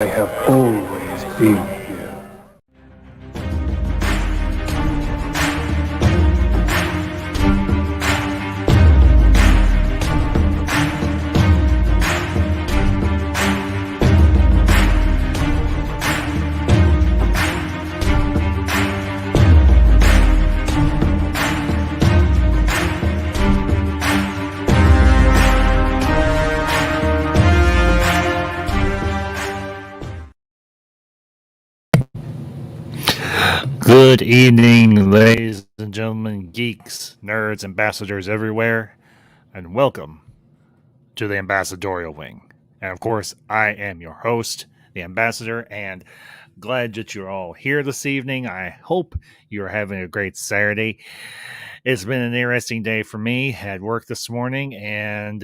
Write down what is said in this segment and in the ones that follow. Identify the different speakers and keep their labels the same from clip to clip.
Speaker 1: I have always been here.
Speaker 2: Good evening, ladies and gentlemen, geeks, nerds, ambassadors everywhere, and welcome to the Ambassadorial Wing. And of course, I am your host, the Ambassador, and glad that you're all here this evening. I hope you're having a great Saturday. It's been an interesting day for me. Had work this morning and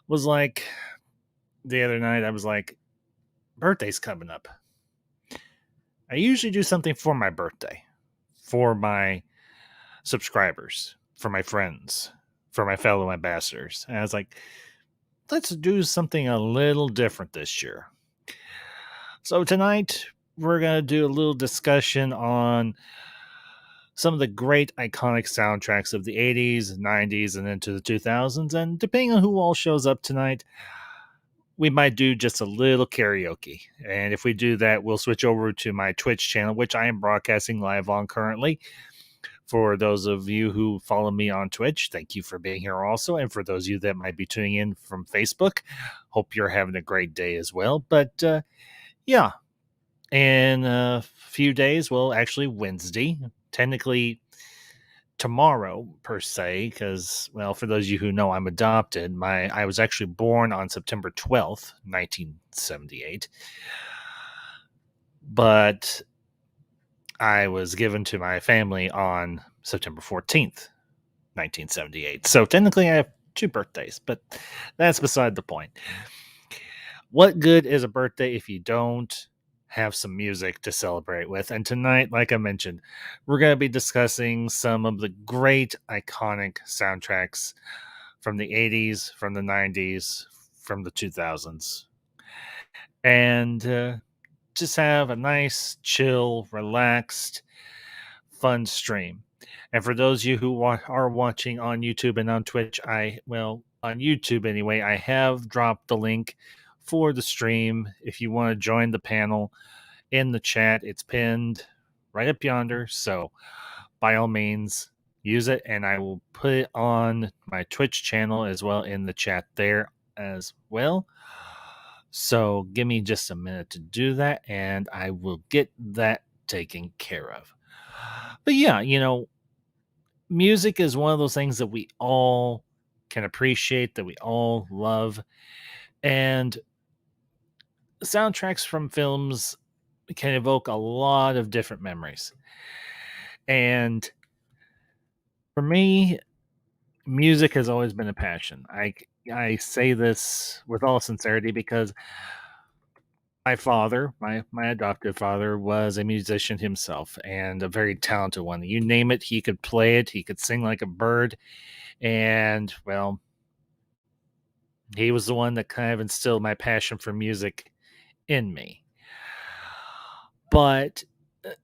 Speaker 2: was like, the other night, I was like, birthday's coming up. I usually do something for my birthday, for my subscribers, for my friends, for my fellow ambassadors. And I was like, let's do something a little different this year. So tonight, we're going to do a little discussion on some of the great iconic soundtracks of the 80s, 90s, and into the 2000s. And depending on who all shows up tonight, we might do just a little karaoke. And if we do that, we'll switch over to my Twitch channel, which I am broadcasting live on currently. For those of you who follow me on Twitch, thank you for being here also. And for those of you that might be tuning in from Facebook, hope you're having a great day as well. But yeah, in a few days, well, actually Wednesday, technically tomorrow per se, because, well, for those of you who know I'm adopted, I was actually born on September 12th, 1978. But I was given to my family on September 14th, 1978. So technically I have two birthdays, but that's beside the point. What good is a birthday if you don't have some music to celebrate with? And tonight, like I mentioned, we're going to be discussing some of the great iconic soundtracks from the 80s, from the 90s, from the 2000s. And just have a nice, chill, relaxed, fun stream. And for those of you who are watching on YouTube and on Twitch, on YouTube anyway, I have dropped the link for the stream. If you want to join the panel in the chat, it's pinned right up yonder. So by all means, use it, and I will put it on my Twitch channel as well in the chat there as well. So give me just a minute to do that, and I will get that taken care of. But yeah, music is one of those things that we all can appreciate, that we all love. And soundtracks from films can evoke a lot of different memories. And for me, music has always been a passion. I say this with all sincerity because my father, my adoptive father, was a musician himself and a very talented one. You name it, he could play it, he could sing like a bird. And, well, he was the one that kind of instilled my passion for music in me. But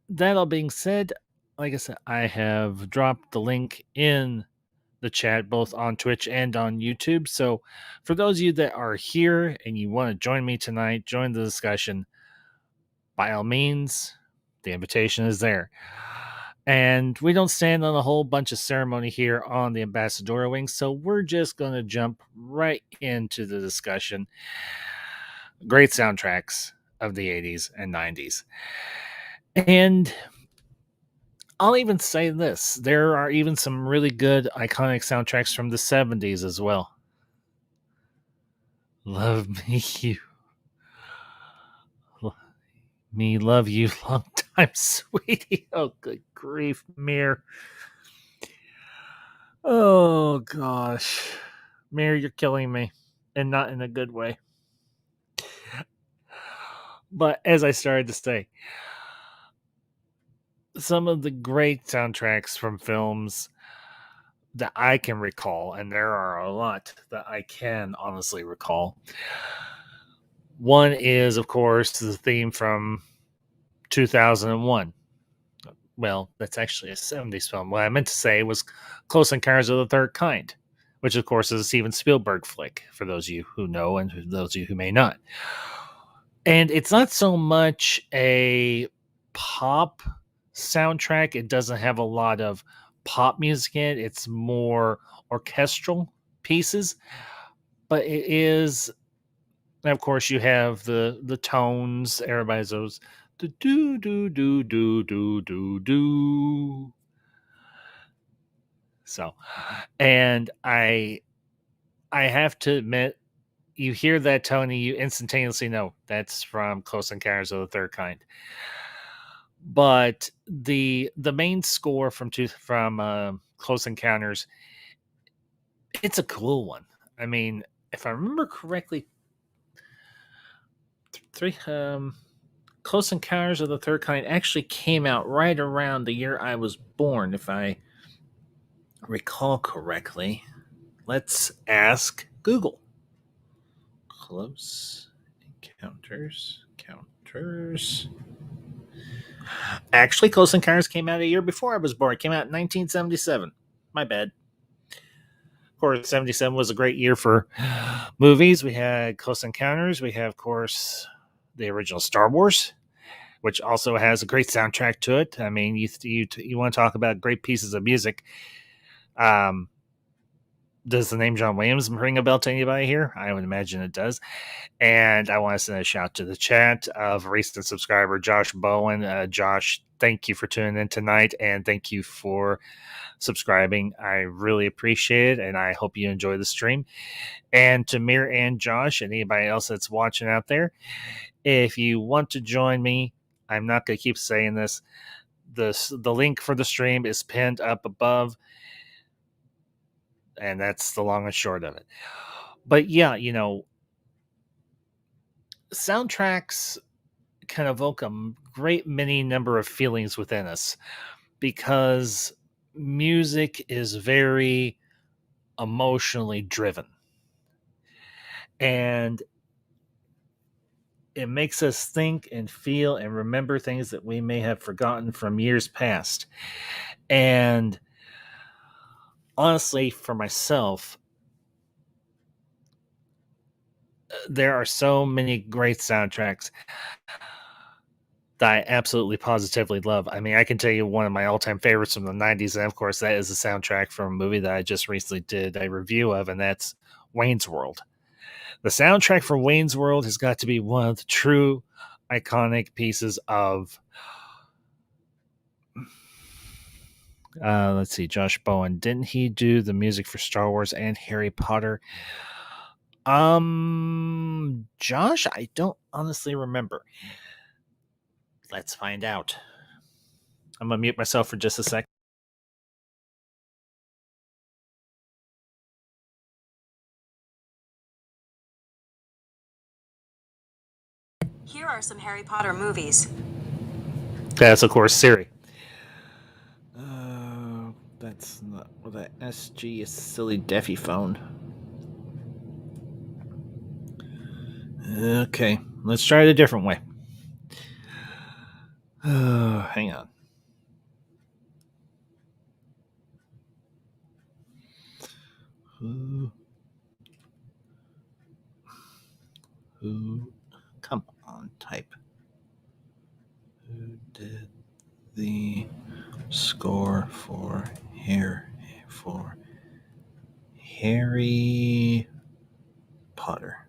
Speaker 2: that all being said, like I said, I have dropped the link in the chat both on Twitch and on YouTube. So for those of you that are here and you want to join me tonight, join the discussion, by all means, the invitation is there. And we don't stand on a whole bunch of ceremony here on the Ambassadorial Wing, so we're just going to jump right into the discussion. Great soundtracks of the 80s and 90s. And I'll even say this, there are even some really good iconic soundtracks from the 70s as well. Love me, you. Me, love you, long time, sweetie. Oh, good grief, Mir. Oh, gosh. Mir, you're killing me. And not in a good way. But as I started to say, some of the great soundtracks from films that I can recall, and there are a lot that I can honestly recall, One is, of course, the theme from 2001. Well, that's actually a 70s film. What I meant to say was Close Encounters of the Third Kind, which, of course, is a Steven Spielberg flick, for those of you who know and those of you who may not. And it's not so much a pop soundtrack. It doesn't have a lot of pop music in it. It's more orchestral pieces, but it is. And of course, you have the tones. Everybody's those do do do do do do do do. So, and I have to admit, you hear that tone, and you instantaneously know that's from Close Encounters of the Third Kind. But the main score from Close Encounters, it's a cool one. I mean, if I remember correctly, three Close Encounters of the Third Kind actually came out right around the year I was born, if I recall correctly. Let's ask Google. Close Encounters. Actually, Close Encounters came out a year before I was born. It came out in 1977. My bad. Of course, 77 was a great year for movies. We had Close Encounters. We have, of course, the original Star Wars, which also has a great soundtrack to it. I mean, you want to talk about great pieces of music. Does the name John Williams ring a bell to anybody here? I would imagine it does. And I want to send a shout to the chat of recent subscriber Josh Bowen. Josh, thank you for tuning in tonight, and thank you for subscribing. I really appreciate it, and I hope you enjoy the stream. And to Mir and Josh and anybody else that's watching out there, if you want to join me, I'm not going to keep saying this. The link for the stream is pinned up above, and that's the long and short of it. But yeah, soundtracks can evoke a great many number of feelings within us because music is very emotionally driven, and it makes us think and feel and remember things that we may have forgotten from years past. And honestly, for myself, there are so many great soundtracks that I absolutely positively love. I mean, I can tell you one of my all-time favorites from the 90s, and of course that is the soundtrack from a movie that I just recently did a review of, and that's Wayne's World. The soundtrack for Wayne's World has got to be one of the true iconic pieces of let's see, Josh Bowen. Didn't he do the music for Star Wars and Harry Potter? Josh, I don't honestly remember. Let's find out. I'm gonna mute myself for just a sec.
Speaker 3: Here are some Harry Potter movies.
Speaker 2: That's of course Siri. That's not what that SG is. Silly Deafy phone. Okay, let's try it a different way. Hang on. Who? Come on, type. Who did the score for Harry Potter?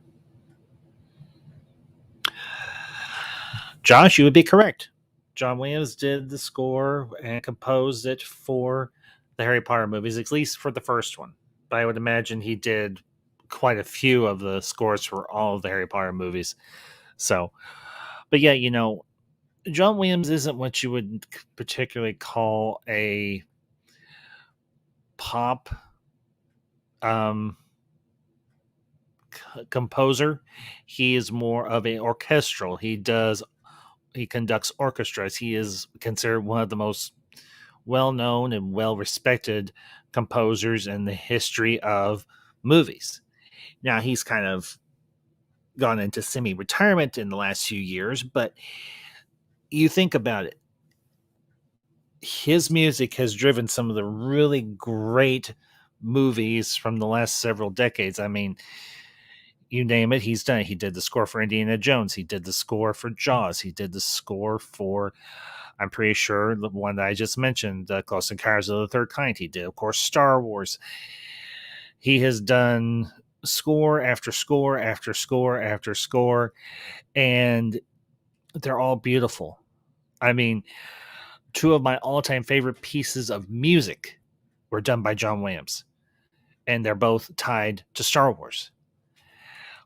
Speaker 2: Josh, you would be correct. John Williams did the score and composed it for the Harry Potter movies, at least for the first one. But I would imagine he did quite a few of the scores for all of the Harry Potter movies. So, but yeah, John Williams isn't what you would particularly call a pop composer. He is more of an orchestral. He conducts orchestras. He is considered one of the most well-known and well-respected composers in the history of movies. Now he's kind of gone into semi-retirement in the last few years, but you think about it. His music has driven some of the really great movies from the last several decades. I mean, you name it, he's done it. He did the score for Indiana Jones. He did the score for Jaws. He did the score for, I'm pretty sure, the one that I just mentioned, Close Encounters of the Third Kind. He did, of course, Star Wars. He has done score after score after score after score, and they're all beautiful. I mean, two of my all-time favorite pieces of music were done by John Williams, and they're both tied to Star Wars.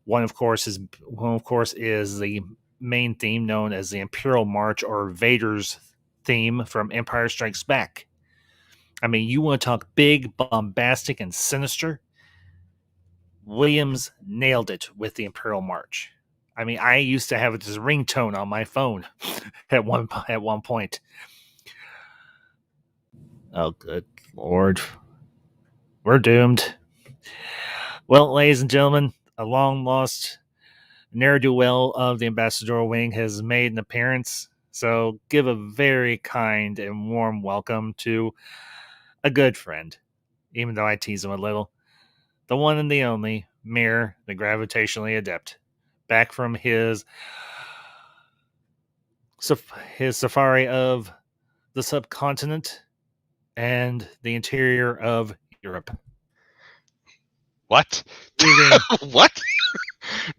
Speaker 2: One, of course, is the main theme known as the Imperial March, or Vader's theme from Empire Strikes Back. I mean, you want to talk big, bombastic, and sinister? Williams nailed it with the Imperial March. I mean, I used to have it as a ringtone on my phone at one point. Oh, good Lord. We're doomed. Well, ladies and gentlemen, a long-lost ne'er-do-well of the Ambassadorial Wing has made an appearance. So give a very kind and warm welcome to a good friend, even though I tease him a little. The one and the only, Mir, the gravitationally adept, back from his safari of the subcontinent and the interior of Europe.
Speaker 4: What? What?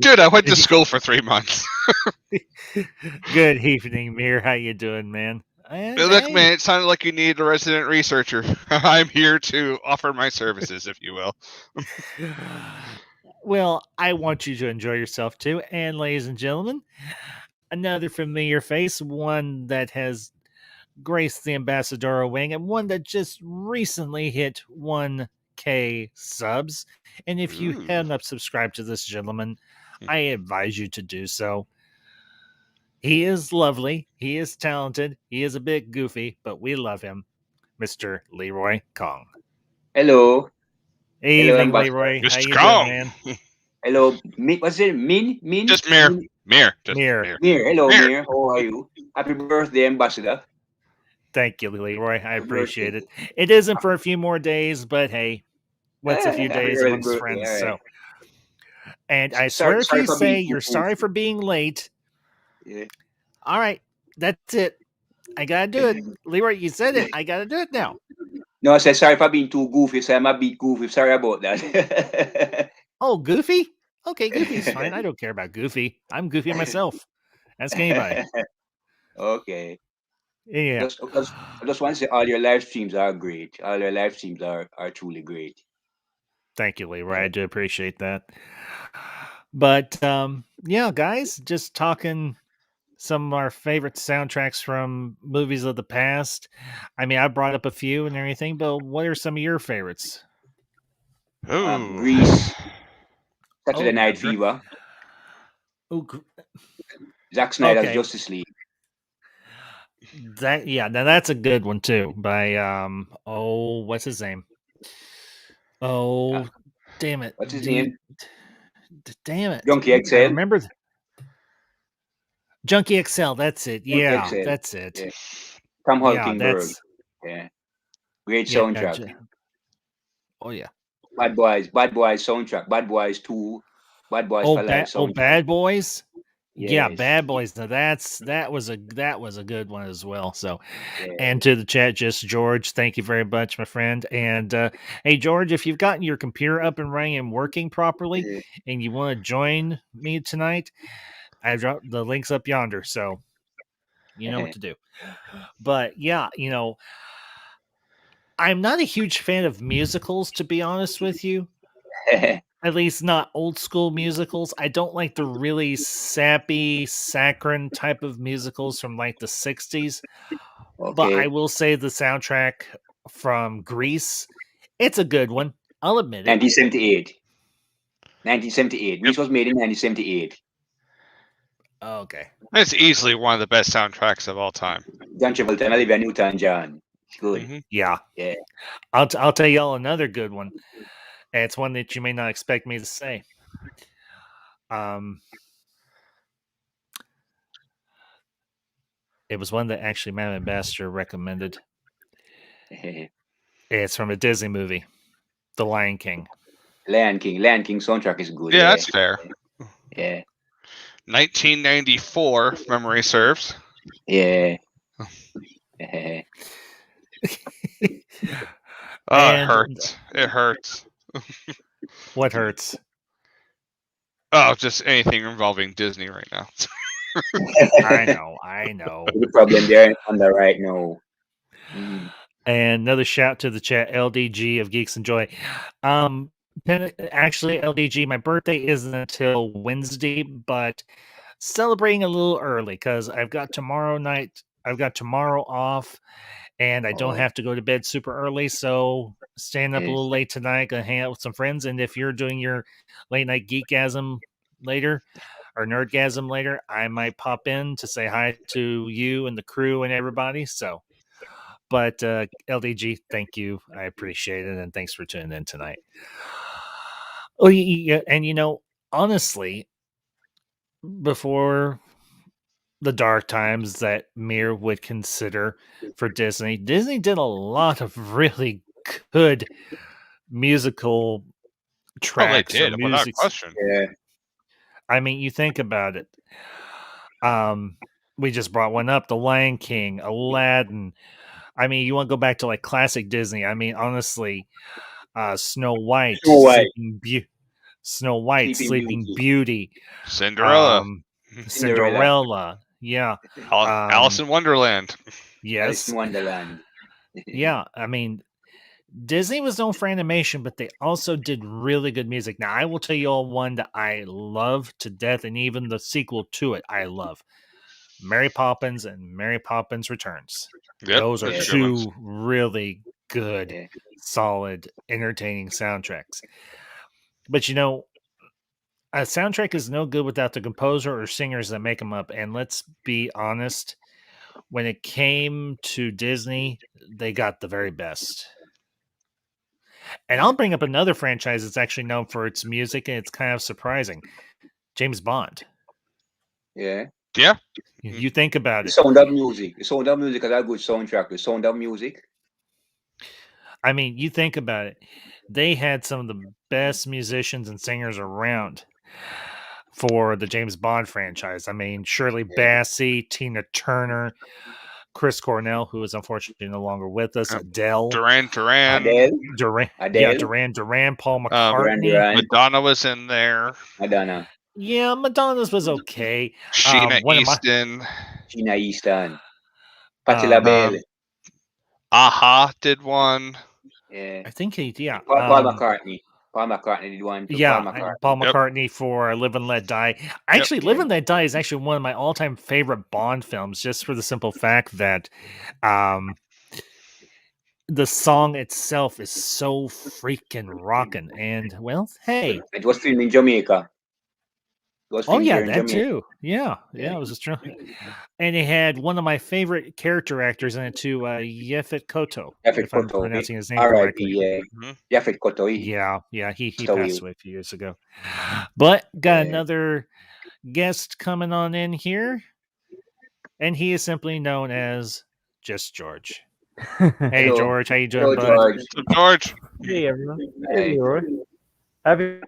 Speaker 4: Dude, I went to school for 3 months.
Speaker 2: Good evening, Mir. How you doing, man?
Speaker 4: Look, man, it sounded like you needed a resident researcher. I'm here to offer my services, if you will.
Speaker 2: Well, I want you to enjoy yourself too. And ladies and gentlemen, another familiar face, one that has graced the Ambassadorial Wing and one that just recently hit 1K subs. And if you have not subscribed to this gentleman, I advise you to do so. He is lovely. He is talented. He is a bit goofy, but we love him. Mr. Leroy Kong.
Speaker 5: Hello.
Speaker 2: Evening,
Speaker 5: Hello,
Speaker 2: Leroy. How
Speaker 4: Mr.
Speaker 2: you
Speaker 4: Kong.
Speaker 2: doing, man?
Speaker 5: Hello. What's it? Min?
Speaker 4: Just Mir. Mir. Just
Speaker 2: Mir.
Speaker 5: Mir. Hello,
Speaker 4: Mir.
Speaker 5: Mir. How are you? Happy birthday, Ambassador.
Speaker 2: Thank you, Leroy. I appreciate it. It isn't for a few more days, but hey, what's a few days amongst friends?
Speaker 5: Right.
Speaker 2: So, and I swear, if you say you're sorry for being late,
Speaker 5: yeah.
Speaker 2: All right, that's it. I gotta do it, Leroy. You said it. I gotta do it now.
Speaker 5: No, I said sorry for being too goofy. So I'm a bit goofy. Sorry about that.
Speaker 2: Oh, Goofy? Okay, Goofy's fine. I don't care about Goofy. I'm Goofy myself. Ask anybody.
Speaker 5: Okay.
Speaker 2: Yeah.
Speaker 5: I just want to say all your live streams are great. All your live streams are truly great.
Speaker 2: Thank you, Leroy. I do appreciate that. But yeah, guys, just talking some of our favorite soundtracks from movies of the past. I mean, I brought up a few and everything, but what are some of your favorites?
Speaker 5: Grease. Saturday Night Fever. Zack Snyder's Justice League.
Speaker 2: Now that's a good one too. By what's his name? Oh, damn it!
Speaker 5: What's his name?
Speaker 2: Damn it!
Speaker 5: Junkie XL.
Speaker 2: I remember Junkie XL. That's it. Yeah,
Speaker 5: XL.
Speaker 2: that's it.
Speaker 5: Yeah. Tom Hulkenberg. Yeah. Great soundtrack.
Speaker 2: Oh yeah.
Speaker 5: Bad Boys soundtrack. Bad Boys 2. Bad Boys for Life soundtrack.
Speaker 2: Bad Boys.
Speaker 5: Yes.
Speaker 2: Yeah, Bad Boys. Now that was a good one as well. So, and to the chat, just George, thank you very much, my friend. And hey, George, if you've gotten your computer up and running and working properly, and you want to join me tonight, I dropped the links up yonder, so you know what to do. But yeah, I'm not a huge fan of musicals, to be honest with you. At least not old school musicals. I don't like the really sappy, saccharine type of musicals from like the 60s. Okay. But I will say the soundtrack from Grease, it's a good one. I'll admit it.
Speaker 5: 1978. Grease was made in 1978.
Speaker 2: Okay.
Speaker 4: It's easily one of the best soundtracks of all time.
Speaker 5: John Travolta and Olivia Newton-John. It's good.
Speaker 4: Mm-hmm.
Speaker 2: Yeah. I'll tell y'all another good one. And it's one that you may not expect me to say. It was one that actually my ambassador recommended. It's from a Disney movie, The Lion King.
Speaker 5: Lion King soundtrack is good.
Speaker 4: Yeah, that's fair.
Speaker 5: Yeah.
Speaker 4: 1994, if memory serves.
Speaker 5: Yeah.
Speaker 4: Oh,
Speaker 2: And-
Speaker 4: it hurts. It hurts.
Speaker 2: What hurts?
Speaker 4: Oh, just anything involving Disney right now.
Speaker 2: I know.
Speaker 5: The problem they're under right now. Mhm.
Speaker 2: And another shout to the chat, LDG of Geeks and Joy. Actually, LDG, my birthday isn't until Wednesday, but celebrating a little early because I've got tomorrow off, and I don't
Speaker 5: Oh.
Speaker 2: have to go to bed super early. So staying up a
Speaker 5: Yes.
Speaker 2: little late tonight, gonna hang out with some friends. And if you're doing your late night geekgasm later or nerdgasm later, I might pop in to say hi to you and the crew and everybody. So, but LDG, thank you. I appreciate it, and thanks for tuning in tonight. Oh, yeah, and honestly, before the dark times that Mir would consider for Disney did a lot of really good musical tracks or
Speaker 4: Without
Speaker 2: music.
Speaker 4: question.
Speaker 5: Yeah.
Speaker 2: I mean, you think about it. We just brought one up, The Lion King, Aladdin. I mean, you want to go back to like classic Disney. I mean, honestly, Snow White, Sleeping Beauty,
Speaker 4: Cinderella.
Speaker 2: Cinderella. Yeah.
Speaker 4: Alice in Wonderland.
Speaker 2: Yes.
Speaker 5: Alice in Wonderland.
Speaker 2: Yeah. I mean, Disney was known for animation, but they also did really good music. Now, I will tell you all one that I love to death, and even the sequel to it, I love. Mary Poppins and Mary Poppins Returns.
Speaker 4: Yep,
Speaker 2: Those are
Speaker 4: those are good ones.
Speaker 2: two really good,
Speaker 5: Yeah.
Speaker 2: solid, entertaining soundtracks. But a soundtrack is no good without the composer or singers that make them up. And let's be honest, when it came to Disney, they got the very best. And I'll bring up another franchise that's actually known for its music, and it's kind of surprising. James Bond.
Speaker 5: Yeah.
Speaker 4: Yeah.
Speaker 2: You think about
Speaker 5: The
Speaker 2: it.
Speaker 5: Sound of Music. The Sound of Music has a good soundtrack. The Sound of Music.
Speaker 2: I mean, you think about it. They had some of the best musicians and singers around for the James Bond franchise. I mean, Shirley Bassey, Tina Turner, Chris Cornell, who is unfortunately no longer with us, Adele,
Speaker 4: Duran Duran.
Speaker 2: Duran, Paul McCartney.
Speaker 5: Duran.
Speaker 4: Madonna was in there.
Speaker 5: Madonna.
Speaker 2: Yeah, Madonna's was okay.
Speaker 4: Sheena
Speaker 2: one of my-
Speaker 4: Easton.
Speaker 5: Sheena Easton. Patti LaBelle.
Speaker 4: Aha did one.
Speaker 5: Yeah.
Speaker 2: I think
Speaker 5: Paul McCartney. Paul McCartney did one too.
Speaker 2: Yeah,
Speaker 5: Paul
Speaker 2: McCartney for Live and Let Die. Actually, Live and Let Die is actually one of my all-time favorite Bond films, just for the simple fact that the song itself is so freaking rocking. And, well, hey.
Speaker 5: It was filmed in Jamaica.
Speaker 2: That too. Yeah, it was just true. And it had one of my favorite character actors in it too, Yefet Koto. If I'm pronouncing his name correctly.
Speaker 5: Yeah. Yefet Koto.
Speaker 2: Yeah, he passed away a few years ago. But got another guest coming on in here, and he is simply known as Just George. Hey,
Speaker 5: Hello.
Speaker 2: George, how you doing,
Speaker 5: Hello,
Speaker 2: bud?
Speaker 4: George.
Speaker 6: Hey, everyone.
Speaker 5: Hey.
Speaker 6: Leroy.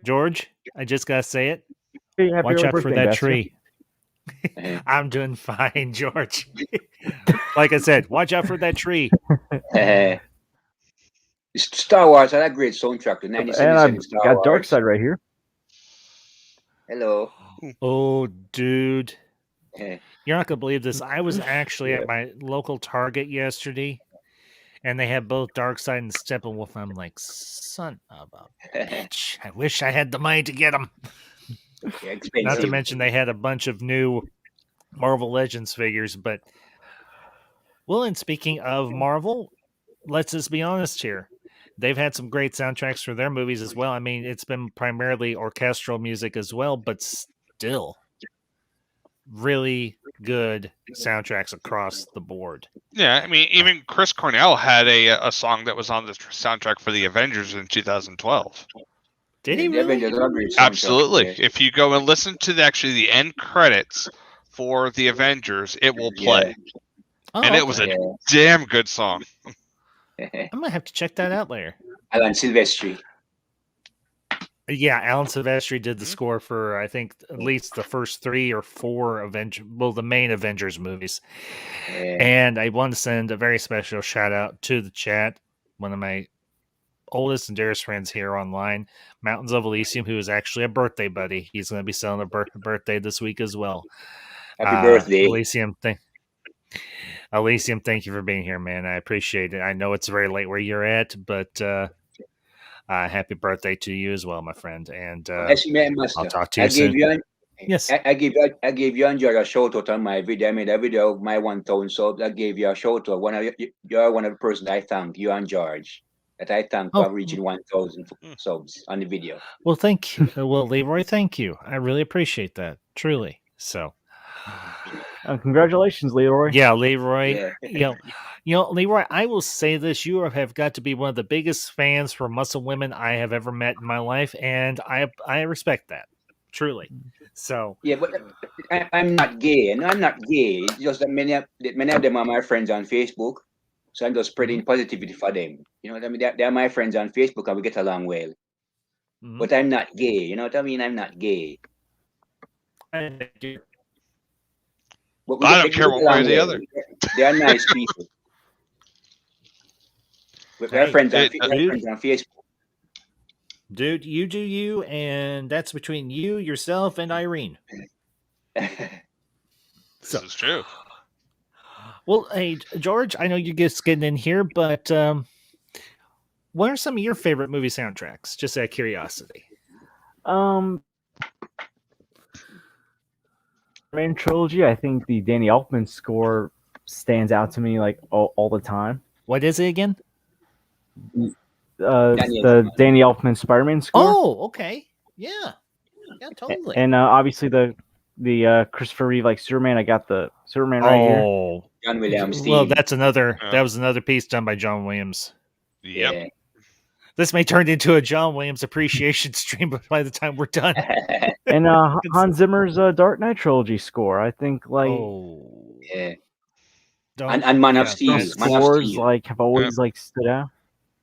Speaker 2: George, I just gotta say it.
Speaker 6: Happy
Speaker 2: Watch out for that
Speaker 6: Ambassador.
Speaker 2: tree. I'm doing fine, George. Like I said, watch out for that tree.
Speaker 5: Star Wars had a great soundtrack. The 1977
Speaker 6: And I've
Speaker 5: Star
Speaker 6: got
Speaker 5: Wars.
Speaker 6: Dark Side right here.
Speaker 5: Hello.
Speaker 2: Oh, dude.
Speaker 5: Yeah.
Speaker 2: You're not going to believe this. I was actually at my local Target yesterday, and they had both Darkseid and Steppenwolf. I'm like, son of a bitch. I wish I had the money to get them.
Speaker 5: Yeah, expensive.
Speaker 2: Not to mention they had a bunch of new Marvel Legends figures. But, well, and speaking of Marvel, let's just be honest here. They've had some great soundtracks for their movies as well. I mean, it's been primarily orchestral music as well, but still really good soundtracks across the board.
Speaker 4: Yeah, I mean, even Chris Cornell had a song that was on the soundtrack for the Avengers in 2012.
Speaker 2: Did he really?
Speaker 4: Absolutely. If you go and listen to the end credits for the Avengers, it will play.
Speaker 2: Oh,
Speaker 4: and it was a damn good song.
Speaker 2: I might have to check that out later.
Speaker 5: Alan Silvestri.
Speaker 2: Yeah, Alan Silvestri did the score for, I think, at least the first 3 or 4 the main Avengers movies.
Speaker 5: Yeah.
Speaker 2: And I want to send a very special shout out to the chat. One of my oldest and dearest friends here online, Mountains of Elysium, who is actually a birthday buddy. He's going to be celebrating a birthday this week as well.
Speaker 5: Happy birthday.
Speaker 2: Elysium, thank you for being here, man. I appreciate it. I know it's very late where you're at, but happy birthday to you as well, my friend. And I'll talk to you soon. Yes.
Speaker 5: I gave you and George a shout out on my video. I made a video of my 1,000 subs. I gave you a shout out. You're one of the persons I thank, you and George, that I thank for reaching 1,000 subs on the video.
Speaker 2: Well, thank you. Well, Leroy, thank you. I really appreciate that. Truly. So.
Speaker 6: Congratulations, Leroy.
Speaker 2: Yeah, Leroy. Yeah. Leroy, I will say this. You have got to be one of the biggest fans for muscle women I have ever met in my life, and I respect that. Truly. So
Speaker 5: yeah, but I'm not gay, and I'm not gay. It's just that many of them are my friends on Facebook, so I'm just spreading positivity for them. You know what I mean? They're my friends on Facebook, and we get along well. Mm-hmm. But I'm not gay. You know what I mean? I'm not gay.
Speaker 4: But I don't care one way or the other.
Speaker 5: They are nice people. We're friends on Facebook.
Speaker 2: Dude, you do you, and that's between you, yourself, and Irene.
Speaker 4: This is true.
Speaker 2: Well, hey, George, I know you're just getting in here, but what are some of your favorite movie soundtracks? Just out of curiosity.
Speaker 6: Main trilogy, I think the Danny Elfman score stands out to me like all the time.
Speaker 2: What is it again?
Speaker 6: The Danny Elfman Spider-Man score.
Speaker 2: Oh, okay, yeah, totally.
Speaker 6: And obviously the Christopher Reeve like Superman. I got the Superman right here.
Speaker 5: John Williams.
Speaker 2: Well, that's another. That was another piece done by John Williams.
Speaker 4: Yep.
Speaker 5: Yeah.
Speaker 2: This may turn into a John Williams appreciation stream by the time we're done.
Speaker 6: And Hans Zimmer's Dark Knight trilogy score. I think like
Speaker 5: yeah. And Man of Steel.
Speaker 6: Scores like have always like stood out.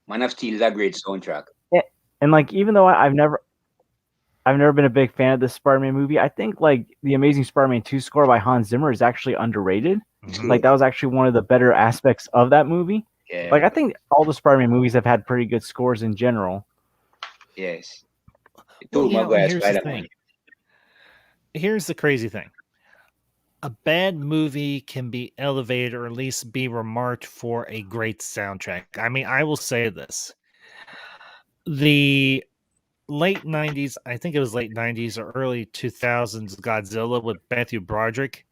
Speaker 5: Man of Steel is a great soundtrack.
Speaker 6: Yeah. And like even though I've never been a big fan of this Spider-Man movie, I think like the Amazing Spider-Man 2 score by Hans Zimmer is actually underrated. Mm-hmm. Like that was actually one of the better aspects of that movie.
Speaker 5: Yeah.
Speaker 6: Like I think all the Spider-Man movies have had pretty good scores in general.
Speaker 5: Yes.
Speaker 2: Here's the crazy thing. A bad movie can be elevated or at least be remarked for a great soundtrack. I mean, I will say this. The late 90s, I think it was late 90s or early 2000s Godzilla with Matthew Broderick.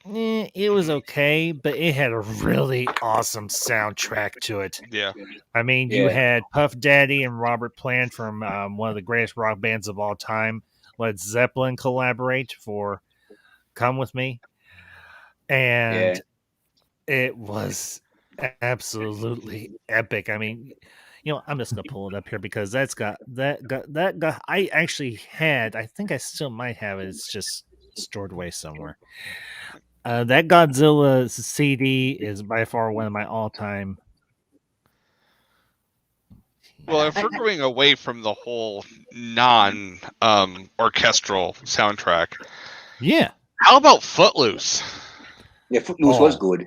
Speaker 2: It was okay, but it had a really awesome soundtrack to it.
Speaker 4: Yeah.
Speaker 2: I mean, you had Puff Daddy and Robert Plant from one of the greatest rock bands of all time, Led Zeppelin, collaborate for Come With Me. And it was absolutely epic. I mean, I'm just going to pull it up here because that's got that I actually had, I think I still might have it. It's just stored away somewhere. That Godzilla CD is by far one of my all-time.
Speaker 4: Well, if we're going away from the whole non-orchestral soundtrack,
Speaker 2: yeah.
Speaker 4: How about Footloose?
Speaker 5: Yeah, Footloose was good.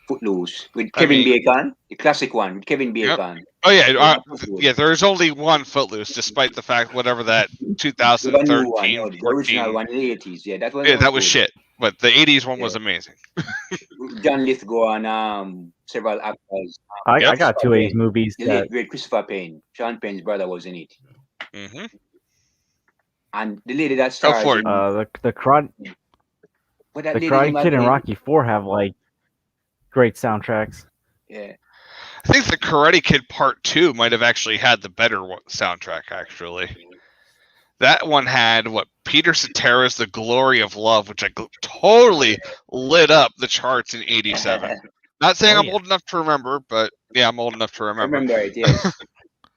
Speaker 5: Footloose with Kevin Bacon, the classic one with Kevin Bacon.
Speaker 4: Yep. Oh yeah, yeah. There's only one Footloose, despite the fact whatever that 2013,
Speaker 5: the original one in the 80s. Yeah, that was.
Speaker 4: Yeah, that was shit. But the 80s one was amazing.
Speaker 5: John Lithgow and several actors.
Speaker 6: I got two 80s movies.
Speaker 5: The late great Christopher Payne, Sean Payne's brother, was in it.
Speaker 4: Mm-hmm.
Speaker 5: And the lady that stars in
Speaker 6: the Karate Kid and Rocky 4 have like great soundtracks.
Speaker 5: Yeah.
Speaker 4: I think the Karate Kid Part 2 might have actually had the better soundtrack, actually. That one had Peter Cetera's The Glory of Love, which I totally lit up the charts in 87. Not saying I'm old enough to remember, but yeah, I'm old enough to remember.
Speaker 5: I remember it, yes.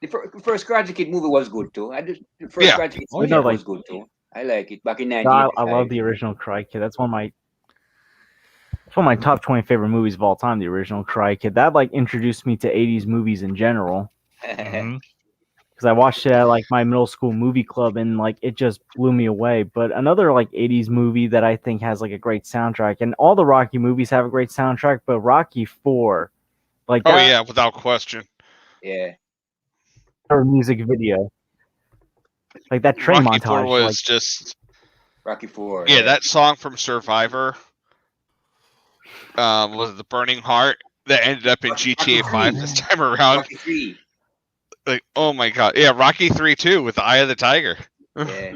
Speaker 5: The first Karate Kid movie was good too. The first Karate Kid movie was good too. I like it. Back in 1985.
Speaker 6: I love the original Karate Kid. That's one of my It's one of my top 20 favorite movies of all time, the original Karate Kid. That like introduced me to 80s movies in general.
Speaker 2: Mhm.
Speaker 6: Because I watched it at like my middle school movie club and like it just blew me away. But another like 80s movie that I think has like a great soundtrack, and all the Rocky movies have a great soundtrack, but Rocky 4, like
Speaker 4: Oh
Speaker 6: that
Speaker 4: yeah, without question.
Speaker 5: Yeah.
Speaker 6: music video. Like that train
Speaker 4: Rocky
Speaker 6: montage.
Speaker 4: 4 was
Speaker 6: like,
Speaker 4: just
Speaker 5: Rocky 4.
Speaker 4: yeah, that song from Survivor. Was it the Burning Heart that ended up in GTA 5 this time around?
Speaker 5: Rocky 3.
Speaker 4: Like, oh my god, yeah, Rocky 3 too with the Eye of the Tiger.
Speaker 5: Yeah.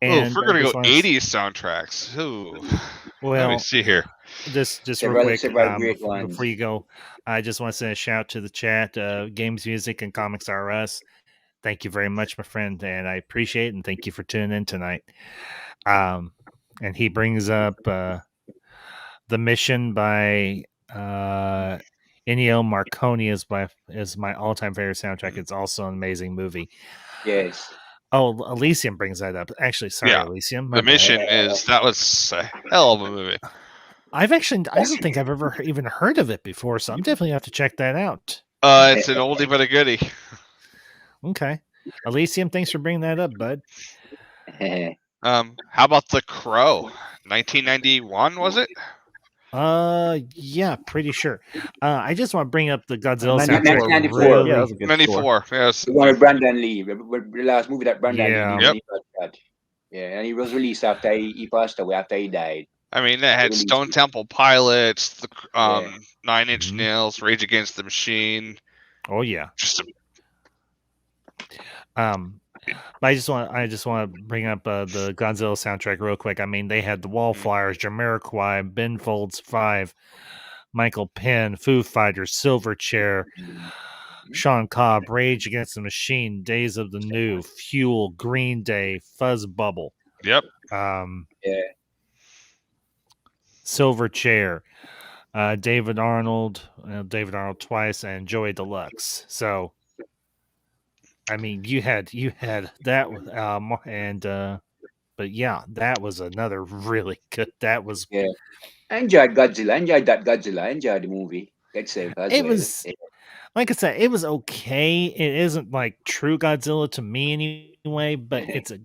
Speaker 2: And
Speaker 4: If we're gonna
Speaker 2: I
Speaker 4: go
Speaker 2: just wanna
Speaker 4: 80s soundtracks, ooh, let
Speaker 2: well,
Speaker 4: me see here.
Speaker 2: just real
Speaker 5: Several
Speaker 2: quick
Speaker 5: great ones.
Speaker 2: before you go, I just want to send a shout out to the chat, Games, Music, and Comics R Us. Thank you very much, my friend, and I appreciate it, and thank you for tuning in tonight. And he brings up The Mission by Ennio Morricone is my all-time favorite soundtrack. It's also an amazing movie.
Speaker 5: Yes.
Speaker 2: Oh, Elysium brings that up. Actually, sorry,
Speaker 4: Yeah,
Speaker 2: Elysium.
Speaker 4: The Mission that was a hell of a movie.
Speaker 2: I don't think I've ever even heard of it before, so I'm definitely have to check that out.
Speaker 4: It's an oldie but a goodie.
Speaker 2: Okay, Elysium, thanks for bringing that up, bud.
Speaker 4: How about The Crow? 1991 was it?
Speaker 2: Yeah, pretty sure. I just want to bring up the Godzilla
Speaker 5: 94.
Speaker 2: soundtrack.
Speaker 5: 94.
Speaker 2: Really,
Speaker 6: yeah, that was a good
Speaker 4: 94. Yes.
Speaker 5: The one with Brandon Lee. The last movie that Brandon
Speaker 2: Yeah.
Speaker 5: Lee
Speaker 4: Yep.
Speaker 5: did. Yeah, and he was released after he passed away, after he died.
Speaker 4: I mean, that had Stone Temple Pilots, the
Speaker 5: Yeah.
Speaker 4: 9 Inch
Speaker 2: Mhm.
Speaker 4: Nails, Rage Against the Machine.
Speaker 2: Oh yeah.
Speaker 4: Just
Speaker 2: I just want to bring up the Godzilla soundtrack real quick. I mean, they had the Wallflowers, Jamiroquai, Ben Folds 5, Michael Penn, Foo Fighters, Silverchair, Sean Cobb, Rage Against the Machine, Days of the New, Fuel, Green Day, Fuzz Bubble.
Speaker 4: Yep.
Speaker 5: Yeah.
Speaker 2: Silverchair, David Arnold twice, and Joey Deluxe. So, I mean, you had that, but yeah, that was another really good. That was
Speaker 5: Yeah. I enjoyed Godzilla. I enjoyed that Godzilla. I enjoyed the movie itself as
Speaker 2: it
Speaker 5: well.
Speaker 2: was like I said, it was okay. It isn't like true Godzilla to me anyway, but the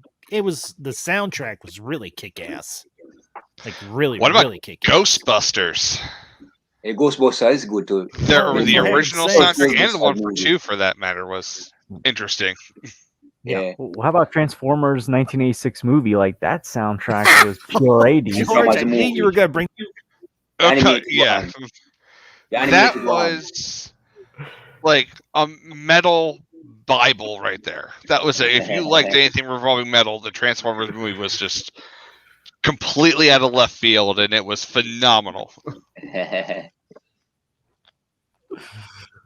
Speaker 2: soundtrack was really kick ass. Like really,
Speaker 4: What about
Speaker 2: really kick ass.
Speaker 4: Ghostbusters?
Speaker 5: Ghostbusters is good too.
Speaker 4: The
Speaker 2: for
Speaker 4: original
Speaker 2: heaven's
Speaker 4: soundtrack
Speaker 2: sakes.
Speaker 4: and the one for 2, for that matter, was interesting.
Speaker 5: Yeah.
Speaker 6: Well, how about Transformers 1986 movie? Like that soundtrack was pure 80s.
Speaker 5: Transformers
Speaker 2: I
Speaker 5: the
Speaker 2: knew
Speaker 5: movie.
Speaker 2: you were gonna bring.
Speaker 4: Okay,
Speaker 5: Animated
Speaker 4: yeah.
Speaker 5: one. The
Speaker 4: That
Speaker 5: animated one.
Speaker 4: was like a metal Bible right there. That was if you liked anything revolving metal, the Transformers movie was just completely out of left field, and it was phenomenal.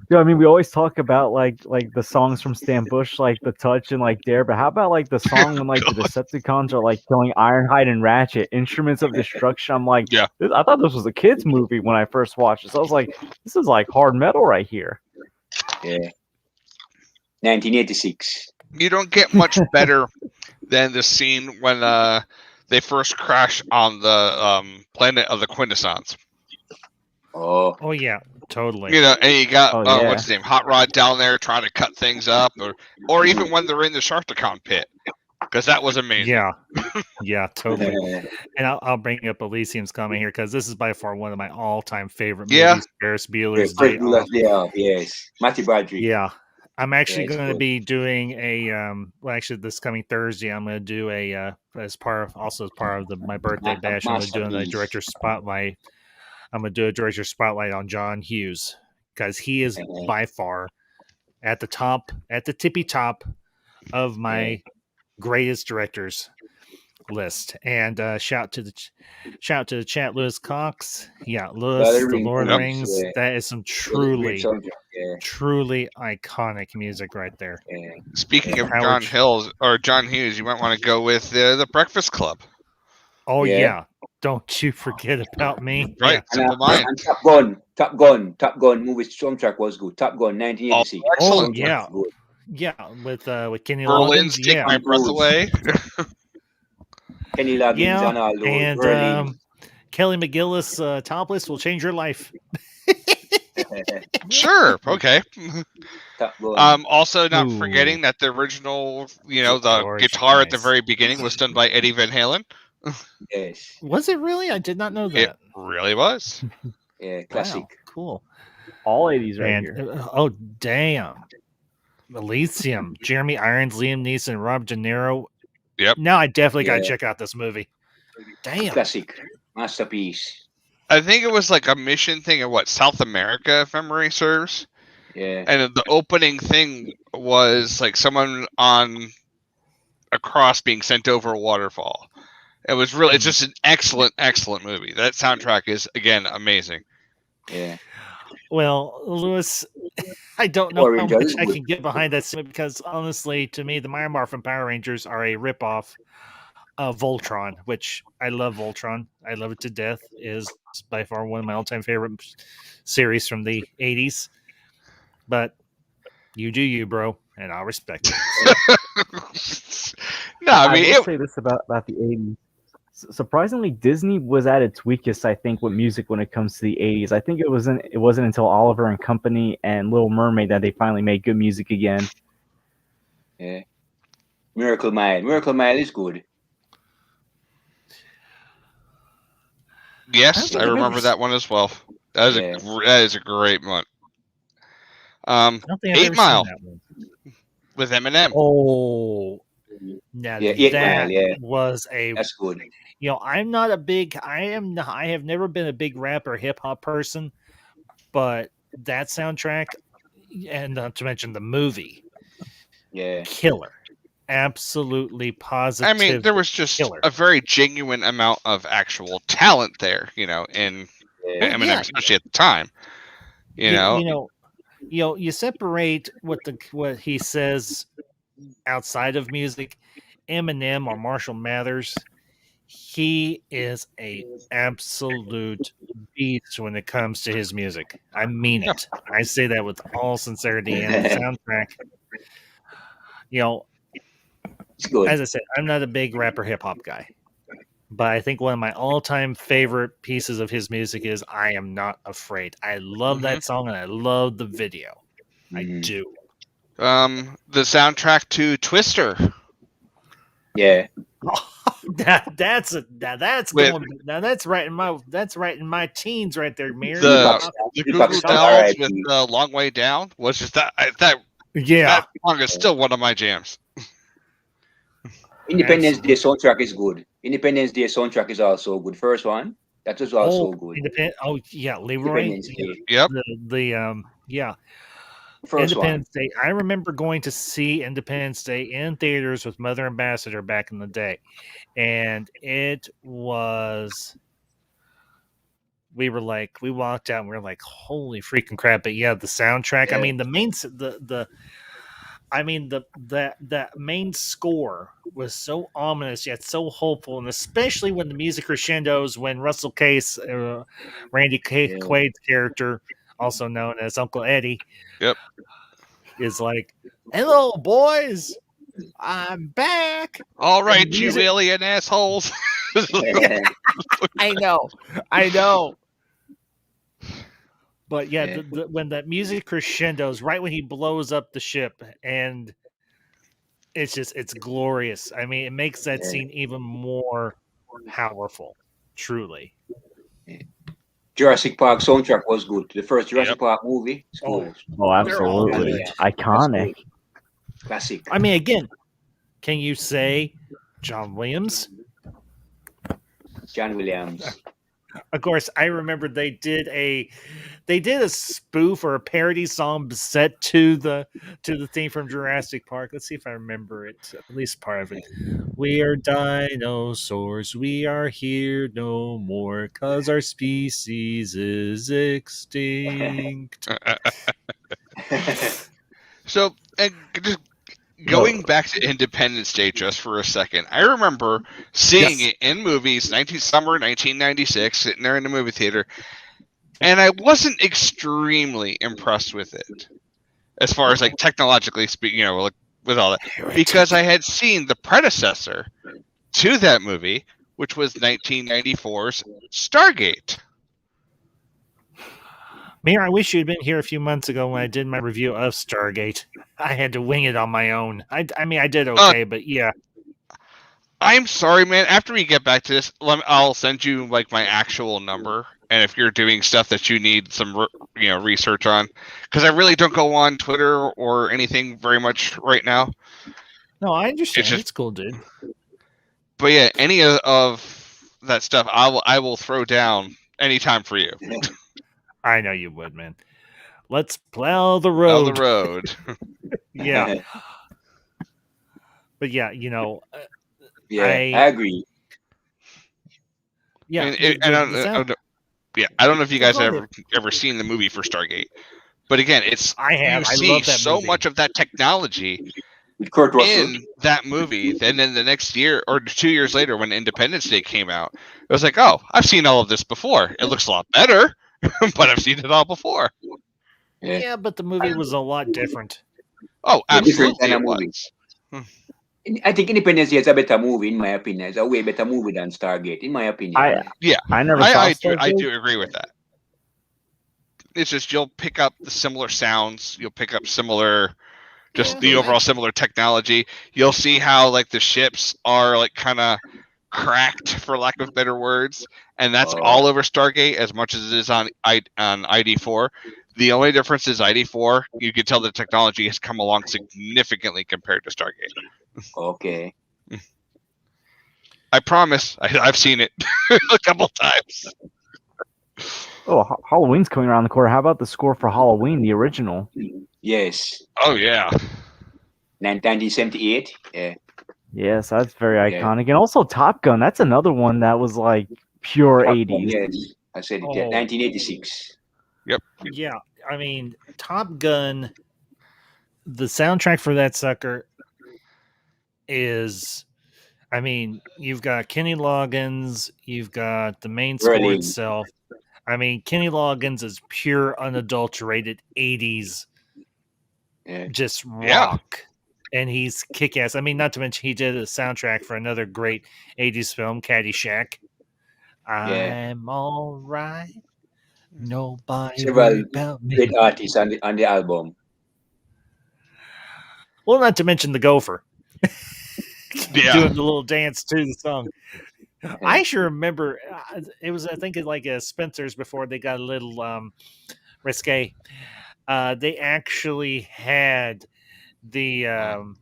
Speaker 6: Yeah, I mean, we always talk about like the songs from Stan Bush, like The Touch and like Dare, but how about like the song when like the Decepticons are like killing Ironhide and Ratchet, Instruments of Destruction? I'm like,
Speaker 4: Yeah.
Speaker 6: I thought this was a kids movie when I first watched it. So I was like, this is like hard metal right here.
Speaker 5: Yeah. 1986.
Speaker 4: You don't get much better than the scene when they first crash on the planet of the Quintessons.
Speaker 5: Oh.
Speaker 2: Yeah, totally.
Speaker 4: You know, and you got
Speaker 6: yeah.
Speaker 4: what's his name, Hot Rod down there trying to cut things up, or even when they're in the Sharktacon pit, because that was amazing.
Speaker 2: Yeah, totally. And I'll bring up Elysium's comment here because this is by far one of my all-time favorite
Speaker 4: Yeah.
Speaker 2: movies. Ferris Bueller's Day
Speaker 5: Bueller's
Speaker 2: Off.
Speaker 5: Day Off, yes. Matthew Broderick.
Speaker 2: Yeah, I'm actually
Speaker 5: Yeah, it's
Speaker 2: going to
Speaker 5: good.
Speaker 2: be doing a actually this coming Thursday I'm going to do a as part of my birthday bash. I'm going to do a
Speaker 5: Masterpiece.
Speaker 2: director spotlight. I'm going to do a director spotlight on John Hughes because he is by far at the tippy top of my greatest directors list. And shout to the chat, Lewis Cox. Yeah, Lewis, the Lord of the Rings.
Speaker 5: Yeah.
Speaker 2: That is some
Speaker 5: Great soundtrack, yeah.
Speaker 2: truly iconic music right there.
Speaker 5: Yeah.
Speaker 4: Speaking of
Speaker 2: Howard
Speaker 4: John Hughes, you might want to go with the Breakfast Club.
Speaker 2: Oh
Speaker 5: Yeah.
Speaker 2: yeah. Don't you forget about me.
Speaker 4: Right,
Speaker 2: Yeah.
Speaker 4: Simple Mind.
Speaker 5: And Top Gun movie soundtrack was good. Top Gun 1986.
Speaker 4: excellent.
Speaker 5: Soundtrack
Speaker 2: Yeah.
Speaker 5: was good.
Speaker 2: Yeah, with Kenny
Speaker 4: Berlin's
Speaker 2: Loggins.
Speaker 4: Take
Speaker 2: Yeah.
Speaker 4: My Breath Away.
Speaker 5: Kenny Loggins and all those
Speaker 2: and
Speaker 5: Berlin.
Speaker 2: Kelly McGillis topless will change your life.
Speaker 4: Sure. Okay.
Speaker 5: Top Gun.
Speaker 4: Also, not
Speaker 2: Ooh.
Speaker 4: forgetting that the original, the
Speaker 2: George
Speaker 4: guitar at the
Speaker 2: Christ.
Speaker 4: very beginning was done by Eddie Van Halen.
Speaker 5: Yes.
Speaker 2: Was it really? I did not know
Speaker 4: It
Speaker 2: that.
Speaker 4: really was.
Speaker 5: Yeah, classic.
Speaker 2: Wow, cool.
Speaker 6: All 80s right
Speaker 2: And
Speaker 6: here.
Speaker 2: oh damn, Elysium, Jeremy Irons, Liam Neeson, Rob De Niro.
Speaker 4: Yep.
Speaker 2: Now I definitely got to
Speaker 5: Yeah.
Speaker 2: check out this movie. Damn.
Speaker 5: Classic. Masterpiece.
Speaker 4: I think it was like a mission thing in South America, if memory serves.
Speaker 5: Yeah.
Speaker 4: And the opening thing was like someone on a cross being sent over a waterfall. It was really, it's just an excellent, excellent movie. That soundtrack is, again, amazing.
Speaker 5: Yeah.
Speaker 2: Well, Lewis, I don't know
Speaker 5: Power
Speaker 2: how
Speaker 5: Rangers
Speaker 2: much I
Speaker 5: would-
Speaker 2: can get behind that because honestly, to me, the Maya Morphin Power Rangers are a ripoff of Voltron, which I love Voltron. I love it to death. It is by far one of my all-time favorite series from the 80s. But you do you, bro, and I'll respect it.
Speaker 4: No, I mean,
Speaker 6: will say this about the 80s. Surprisingly, Disney was at its weakest, I think, with music when it comes to the 80s. I think it wasn't until Oliver and Company and Little Mermaid that they finally made good music again.
Speaker 5: Yeah. Miracle Mile. Miracle Mile is good.
Speaker 4: yes, I
Speaker 2: think I've
Speaker 4: remember
Speaker 2: ever
Speaker 4: that one as well. That is
Speaker 5: Yeah.
Speaker 4: that is a great one.
Speaker 2: I don't think I've
Speaker 4: 8
Speaker 2: ever
Speaker 4: Mile
Speaker 2: seen that one.
Speaker 4: with Eminem.
Speaker 2: Oh, now
Speaker 5: Yeah, 8
Speaker 2: that
Speaker 5: Mile, yeah.
Speaker 2: was a.
Speaker 5: That's good.
Speaker 2: I'm not a big. I have never been a big rap or hip hop person, but that soundtrack, and not to mention the movie,
Speaker 5: Yeah.
Speaker 2: killer, absolutely positive.
Speaker 4: I mean, there was just
Speaker 2: killer.
Speaker 4: a very genuine amount of actual talent there, in
Speaker 5: Yeah.
Speaker 4: Eminem,
Speaker 2: yeah.
Speaker 4: especially at the time.
Speaker 2: You separate what he says outside of music. Eminem or Marshall Mathers, he is a absolute beast when it comes to his music. I mean it. I say that with all sincerity. And the soundtrack,
Speaker 5: It's good.
Speaker 2: as I said, I'm not a big rapper hip hop guy, but I think one of my all-time favorite pieces of his music is "I Am Not Afraid." I love that song and I love the video. I do.
Speaker 4: The soundtrack to Twister.
Speaker 5: Yeah.
Speaker 2: That's
Speaker 4: With-
Speaker 2: right in my teens right there, Mir.
Speaker 4: The Goo
Speaker 5: Tupac
Speaker 4: Goo
Speaker 5: Star,
Speaker 4: Dolls
Speaker 5: R.I.P.
Speaker 4: with the Long Way Down was just that
Speaker 2: Yeah.
Speaker 4: that song is still one of my jams.
Speaker 5: Independence Day soundtrack is good. Independence Day soundtrack is also good. First one, that was also good.
Speaker 2: Leroy.
Speaker 5: Independence Day.
Speaker 4: Yep.
Speaker 5: First
Speaker 2: Independence Day. I remember going to see Independence Day in theaters with Mother Ambassador back in the day, and it was. We walked out and we were like, holy freaking crap! But yeah, the soundtrack.
Speaker 5: Yeah.
Speaker 2: I mean, that main score was so ominous yet so hopeful, and especially when the music crescendos when Russell Case, Randy Quaid's character, also known as Uncle Eddie,
Speaker 4: Yep,
Speaker 2: is like, "Hello, boys, I'm back."
Speaker 4: all right,
Speaker 2: And
Speaker 4: you
Speaker 2: music-
Speaker 4: alien assholes.
Speaker 5: one.
Speaker 2: I know. But yeah,
Speaker 5: Yeah.
Speaker 2: when that music crescendos, right when he blows up the ship, and it's glorious. I mean, it makes that
Speaker 5: Yeah.
Speaker 2: scene even more powerful. Truly.
Speaker 5: Jurassic Park soundtrack was good. The first Jurassic Park movie. It's good.
Speaker 6: Oh, absolutely.
Speaker 5: good.
Speaker 6: Iconic.
Speaker 5: Classic.
Speaker 2: I mean, again, can you say John Williams?
Speaker 5: John Williams.
Speaker 2: Of course, I remember they did a spoof or a parody song set to the theme from Jurassic Park. Let's see if I remember it, at least part of it. We are dinosaurs. We are here no more, 'cause our species is extinct.
Speaker 4: So, and just going back to Independence Day just for a second, I remember seeing it in movies, summer 1996, sitting there in the movie theater, and I wasn't extremely impressed with it, as far as like technologically speaking, with all that, because I had seen the predecessor to that movie, which was 1994's Stargate.
Speaker 2: Mayor, I wish you'd been here a few months ago when I did my review of Stargate. I had to wing it on my own. I mean, I did okay, but yeah.
Speaker 4: I'm sorry, man. After we get back to this, I'll send you like my actual number, and if you're doing stuff that you need some research on, because I really don't go on Twitter or anything very much right now.
Speaker 2: No, I understand. It's cool, dude.
Speaker 4: But yeah, any of that stuff, I will throw down anytime for you.
Speaker 2: I know you would, man. Let's plow the road.
Speaker 4: Plow the road.
Speaker 2: Yeah. But yeah,
Speaker 5: I agree.
Speaker 2: Yeah.
Speaker 4: I don't know if you guys have ever seen the movie for Stargate, but again,
Speaker 2: I have.
Speaker 4: You
Speaker 2: I
Speaker 4: see
Speaker 2: love that
Speaker 4: so
Speaker 2: movie.
Speaker 4: much of that technology
Speaker 5: Kurt Russell
Speaker 4: in that movie. Then in the next year or 2 years later, when Independence Day came out, it was like, oh, I've seen all of this before. It looks a lot better, but I've seen it all before.
Speaker 2: Yeah, but the movie was a lot different.
Speaker 4: Oh, absolutely,
Speaker 5: different kind of movie. I think Independence Day is a better movie, in my opinion. It's a way better movie than Stargate, in my opinion.
Speaker 6: I never saw
Speaker 4: I
Speaker 6: Stargate.
Speaker 4: do agree with that. It's just you'll pick up the similar sounds. You'll pick up similar, the overall similar technology. You'll see how like the ships are like kind of cracked, for lack of better words, and that's all over Stargate as much as it is on ID4. The only difference is ID4. You can tell the technology has come along significantly compared to Stargate.
Speaker 5: Okay.
Speaker 4: I promise. I've seen it a couple times.
Speaker 6: Oh, Halloween's coming around the corner. How about the score for Halloween, the original?
Speaker 5: Yes.
Speaker 4: Oh, yeah.
Speaker 5: 1978. Yeah.
Speaker 6: Yes, that's very iconic. And also Top Gun. That's another one that was like pure 80s.
Speaker 5: Yes, I said it. 1986.
Speaker 4: Yep.
Speaker 2: Yeah, I mean, Top Gun, the soundtrack for that sucker is, I mean, you've got Kenny Loggins, you've got the main score itself. I mean, Kenny Loggins is pure, unadulterated 80s, just rock. And he's kick-ass. I mean, not to mention he did a soundtrack for another great 80s film, Caddyshack. I'm all right. Nobody
Speaker 5: several
Speaker 2: about me.
Speaker 5: great artists on the album.
Speaker 2: Well, not to mention the Gopher.
Speaker 4: Doing
Speaker 2: the little dance to the song. I sure remember it was, I think, like a Spencer's before they got a little risque. They actually had the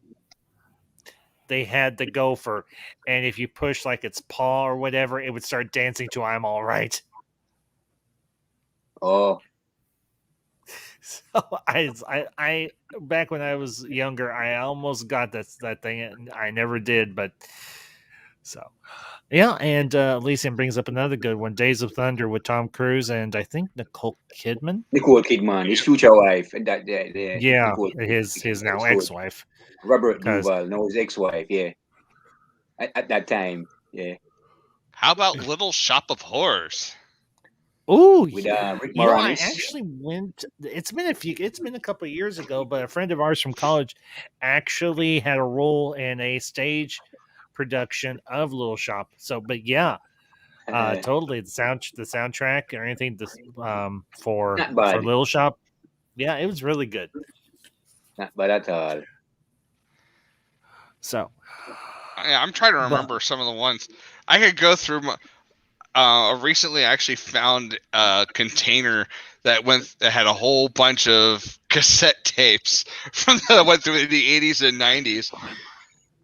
Speaker 2: Gopher, and if you push like its paw or whatever, it would start dancing to "I'm All Right."
Speaker 5: Oh.
Speaker 2: So I back when I was younger, I almost got that thing, and I never did. But so yeah, and Elysium brings up another good one, Days of Thunder with Tom Cruise and I think Nicole Kidman,
Speaker 5: his future wife, and
Speaker 2: his now ex-wife,
Speaker 5: Robert Duvall, no, his ex-wife, at that time,
Speaker 4: How about Little Shop of Horrors?
Speaker 2: Oh,
Speaker 5: with Rick Moranis.
Speaker 2: I actually went. It's been a couple of years ago, but a friend of ours from college actually had a role in a stage production of Little Shop. So, but yeah, totally the soundtrack or anything for Little Shop. Yeah, it was really good.
Speaker 5: Not bad at all.
Speaker 2: So,
Speaker 4: I'm trying to remember some of the ones. I could go through. Recently, I actually found a container that had a whole bunch of cassette tapes that went through the 80s and 90s.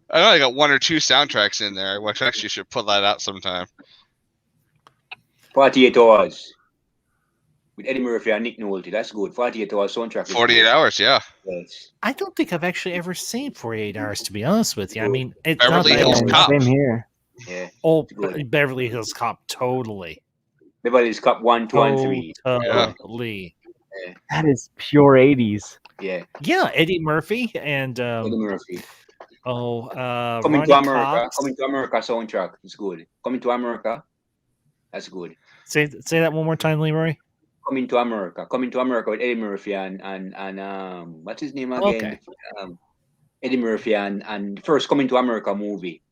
Speaker 4: I only got one or two soundtracks in there, which actually should put that out sometime.
Speaker 5: 48 Hours with Eddie Murphy and Nick Nolte. That's good. 48 Hours soundtrack.
Speaker 4: 48 Hours, yeah.
Speaker 5: Yes.
Speaker 2: I don't think I've actually ever seen 48 Hours, to be honest with you. I mean, it's
Speaker 4: Beverly Hills Cop.
Speaker 6: Same here.
Speaker 5: Yeah.
Speaker 2: Oh, Beverly Hills Cop, totally.
Speaker 5: Beverly Hills Cop 1, 2, and 3.
Speaker 2: Totally.
Speaker 5: Yeah.
Speaker 6: That is pure 80s.
Speaker 5: Yeah.
Speaker 2: Yeah, Eddie Murphy and
Speaker 5: Eddie Murphy.
Speaker 2: Coming
Speaker 5: to America. Coming to America soundtrack is good. Coming to America. That's good.
Speaker 2: Say that one more time, Leroy.
Speaker 5: Coming to America with Eddie Murphy and what's his name again?
Speaker 2: Okay.
Speaker 5: Eddie Murphy and first Coming to America movie.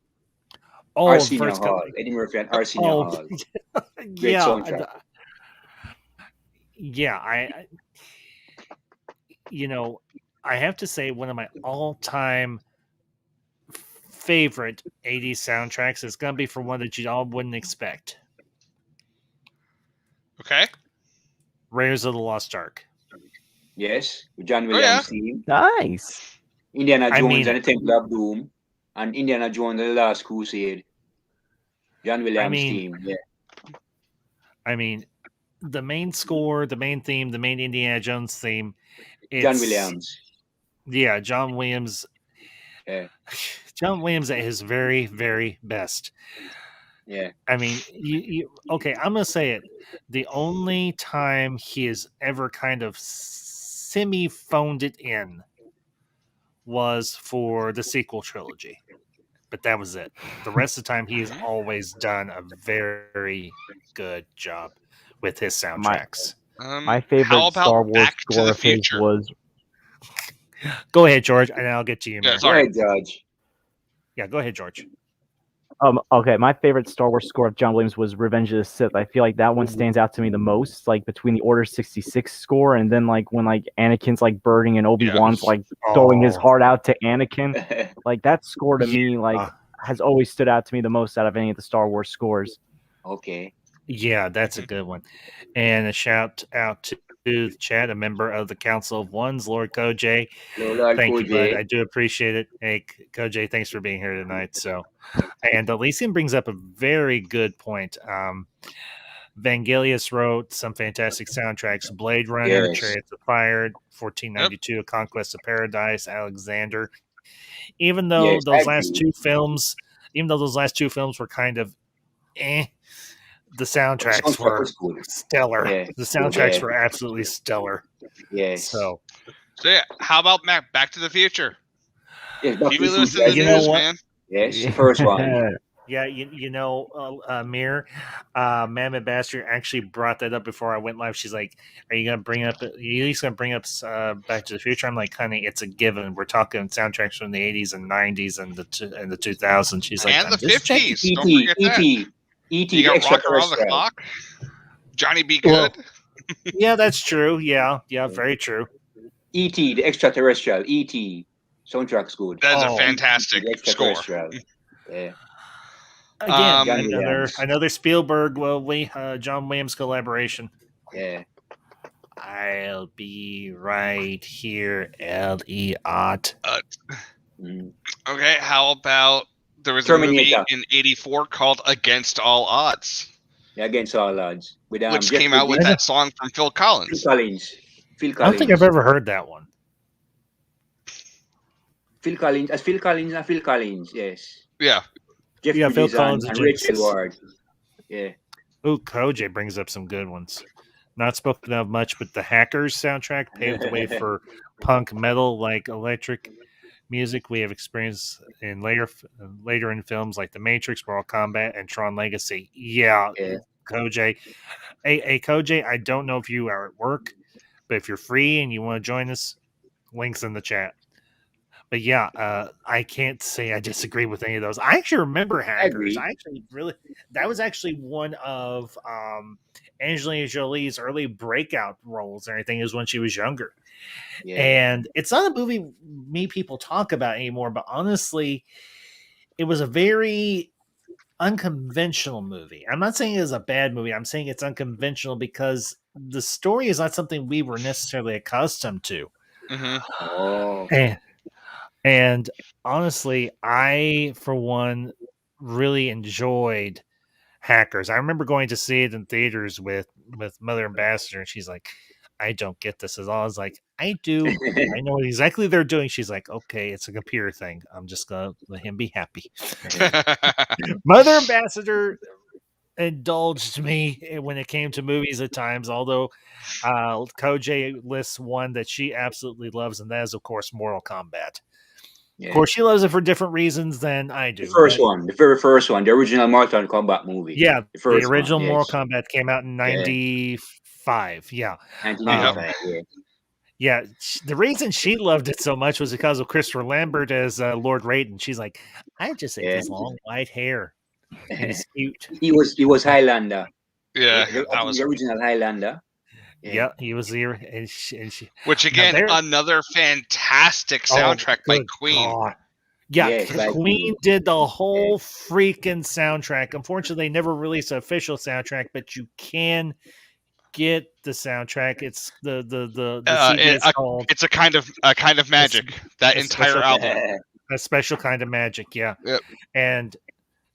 Speaker 2: Oh, the
Speaker 5: Arsenio
Speaker 2: first
Speaker 5: Hall.
Speaker 2: couple.
Speaker 5: Eddie Murphy and Arsenio
Speaker 2: Oh,
Speaker 5: Hall. Great
Speaker 2: yeah,
Speaker 5: soundtrack.
Speaker 2: yeah. I have to say one of my all-time favorite 80s soundtracks is going to be for one that you all wouldn't expect.
Speaker 4: Okay.
Speaker 2: Raiders of the Lost Ark.
Speaker 5: Yes, with John
Speaker 4: Oh, yeah.
Speaker 5: Williams theme.
Speaker 6: Nice.
Speaker 5: Indiana
Speaker 2: I
Speaker 5: Jones
Speaker 2: mean
Speaker 5: and the
Speaker 2: it.
Speaker 5: Temple of Doom. And Indiana Jones and the Last Crusade. John Williams theme. Yeah.
Speaker 2: I mean, the main score, the main theme, the main Indiana Jones theme.
Speaker 5: John Williams.
Speaker 2: Yeah, John Williams.
Speaker 5: Yeah.
Speaker 2: John Williams at his very, very best.
Speaker 5: Yeah.
Speaker 2: I mean, okay, I'm going to say it. The only time he has ever kind of semi-phoned it in was for the sequel trilogy. But that was it. The rest of the time, he has always done a very good job with his soundtracks.
Speaker 6: My favorite
Speaker 4: how about
Speaker 6: Star Wars
Speaker 4: Back to
Speaker 6: score
Speaker 4: the
Speaker 6: of his
Speaker 4: Future?
Speaker 6: was.
Speaker 2: Go ahead, George, and I'll get to you.
Speaker 4: Yeah,
Speaker 2: man.
Speaker 4: sorry.
Speaker 5: Go ahead, George.
Speaker 2: Yeah, go ahead, George.
Speaker 6: Okay, my favorite Star Wars score of John Williams was Revenge of the Sith. I feel like that one stands out to me the most, like between the Order 66 score and then like when like Anakin's like burning and Obi-Wan's like throwing his heart out to Anakin. Like that score to me like has always stood out to me the most out of any of the Star Wars scores.
Speaker 5: Okay.
Speaker 2: Yeah, that's a good one. And a shout out to the chat, a member of the Council of Ones, Lord Koj.
Speaker 5: Lord
Speaker 2: Thank you,
Speaker 5: Koj.
Speaker 2: bud. I do appreciate it. Hey, Koj, thanks for being here tonight. So, and Elysium brings up a very good point. Vangelis wrote some fantastic soundtracks: Blade Runner,
Speaker 5: Yes.
Speaker 2: Chariots of Fire, 1492, A Conquest of Paradise, Alexander. Even though
Speaker 5: Yes,
Speaker 2: those last two films were kind of the soundtracks were stellar.
Speaker 5: Yeah.
Speaker 2: The soundtracks were absolutely stellar.
Speaker 5: Yes.
Speaker 2: So
Speaker 4: yeah, how about Back to the Future?
Speaker 5: Yes, Back
Speaker 4: Keep
Speaker 5: to
Speaker 4: me
Speaker 5: the
Speaker 4: listening to
Speaker 5: Future.
Speaker 4: the news, man.
Speaker 5: Yes, the first one.
Speaker 2: Yeah, Mir, Mammoth Bastard actually brought that up before I went live. She's like, "Are you gonna bring up? Are you at least gonna bring up Back to the Future?" I'm like, "Honey, it's a given. We're talking soundtracks from the '80s and '90s and the 2000s." She's like,
Speaker 4: and the
Speaker 2: "I'm just checking."
Speaker 4: '50s. Don't forget that.
Speaker 5: E.T.
Speaker 4: You
Speaker 5: the
Speaker 4: got Rock Around the
Speaker 5: Extraterrestrial.
Speaker 4: Clock. Johnny Be Good.
Speaker 2: Yeah, that's true. Yeah, very true.
Speaker 5: E.T. the Extraterrestrial. E.T. Soundtrack's good.
Speaker 4: That's a fantastic
Speaker 5: the
Speaker 4: score.
Speaker 5: Yeah.
Speaker 2: Again, another Spielberg, John Williams collaboration.
Speaker 5: Yeah.
Speaker 2: I'll be right here, Elliot.
Speaker 4: Okay, how about there was
Speaker 5: Terminator.
Speaker 4: a movie in '84 called Against All Odds.
Speaker 5: Yeah, Against All Odds. With,
Speaker 4: which came out with that song from Phil Collins.
Speaker 5: Phil Collins.
Speaker 2: I don't think I've ever heard that one.
Speaker 5: Phil Collins, yes.
Speaker 4: Yeah.
Speaker 2: Phil Collins and
Speaker 5: Rachel Ward. Yeah.
Speaker 2: Ooh, Koj brings up some good ones. Not spoken of much, but the Hackers soundtrack paved the way for punk metal like electric music we have experienced in later in films like The Matrix, Mortal Kombat, and Tron Legacy. Yeah. Koj. Hey, Koj, I don't know if you are at work, but if you're free and you want to join us, links in the chat. But yeah, I can't say I disagree with any of those. I actually remember Hackers. That was actually one of Angelina Jolie's early breakout roles and everything is when she was younger. Yeah. And it's not a movie people talk about anymore, but honestly, it was a very unconventional movie. I'm not saying it's a bad movie. I'm saying it's unconventional because the story is not something we were necessarily accustomed to.
Speaker 5: Mm-hmm.
Speaker 2: And honestly, I, for one, really enjoyed Hackers. I remember going to see it in theaters with Mother Ambassador, and she's like, I don't get this at all. I was like, I do. I know what exactly they're doing. She's like, okay, it's a computer thing. I'm just going to let him be happy. Mother Ambassador indulged me when it came to movies at times, although Koj lists one that she absolutely loves, and that is, of course, Mortal Kombat. Yeah. Of course, she loves it for different reasons than I do.
Speaker 5: The very first one, the original Mortal Kombat movie.
Speaker 2: Yeah, the original Mortal Kombat came out in 95. Yeah.
Speaker 5: 1995,
Speaker 2: yeah. The reason she loved it so much was because of Christopher Lambert as Lord Raiden. She's like, I just hate his long white hair. And he's cute.
Speaker 5: He was Highlander.
Speaker 4: Yeah,
Speaker 5: The
Speaker 4: that was.
Speaker 5: original Highlander.
Speaker 2: Yeah, he was here, and she.
Speaker 4: Which again, another fantastic soundtrack by
Speaker 2: good
Speaker 4: Queen.
Speaker 2: God. Yeah,
Speaker 5: Yes, by
Speaker 2: Queen did the whole freaking soundtrack. Unfortunately, they never released an official soundtrack, but you can get the soundtrack. It's the CD is called.
Speaker 4: It's a kind of magic. That
Speaker 2: a
Speaker 4: entire
Speaker 2: special-
Speaker 4: album.
Speaker 2: A special kind of magic, yeah.
Speaker 4: Yep.
Speaker 2: And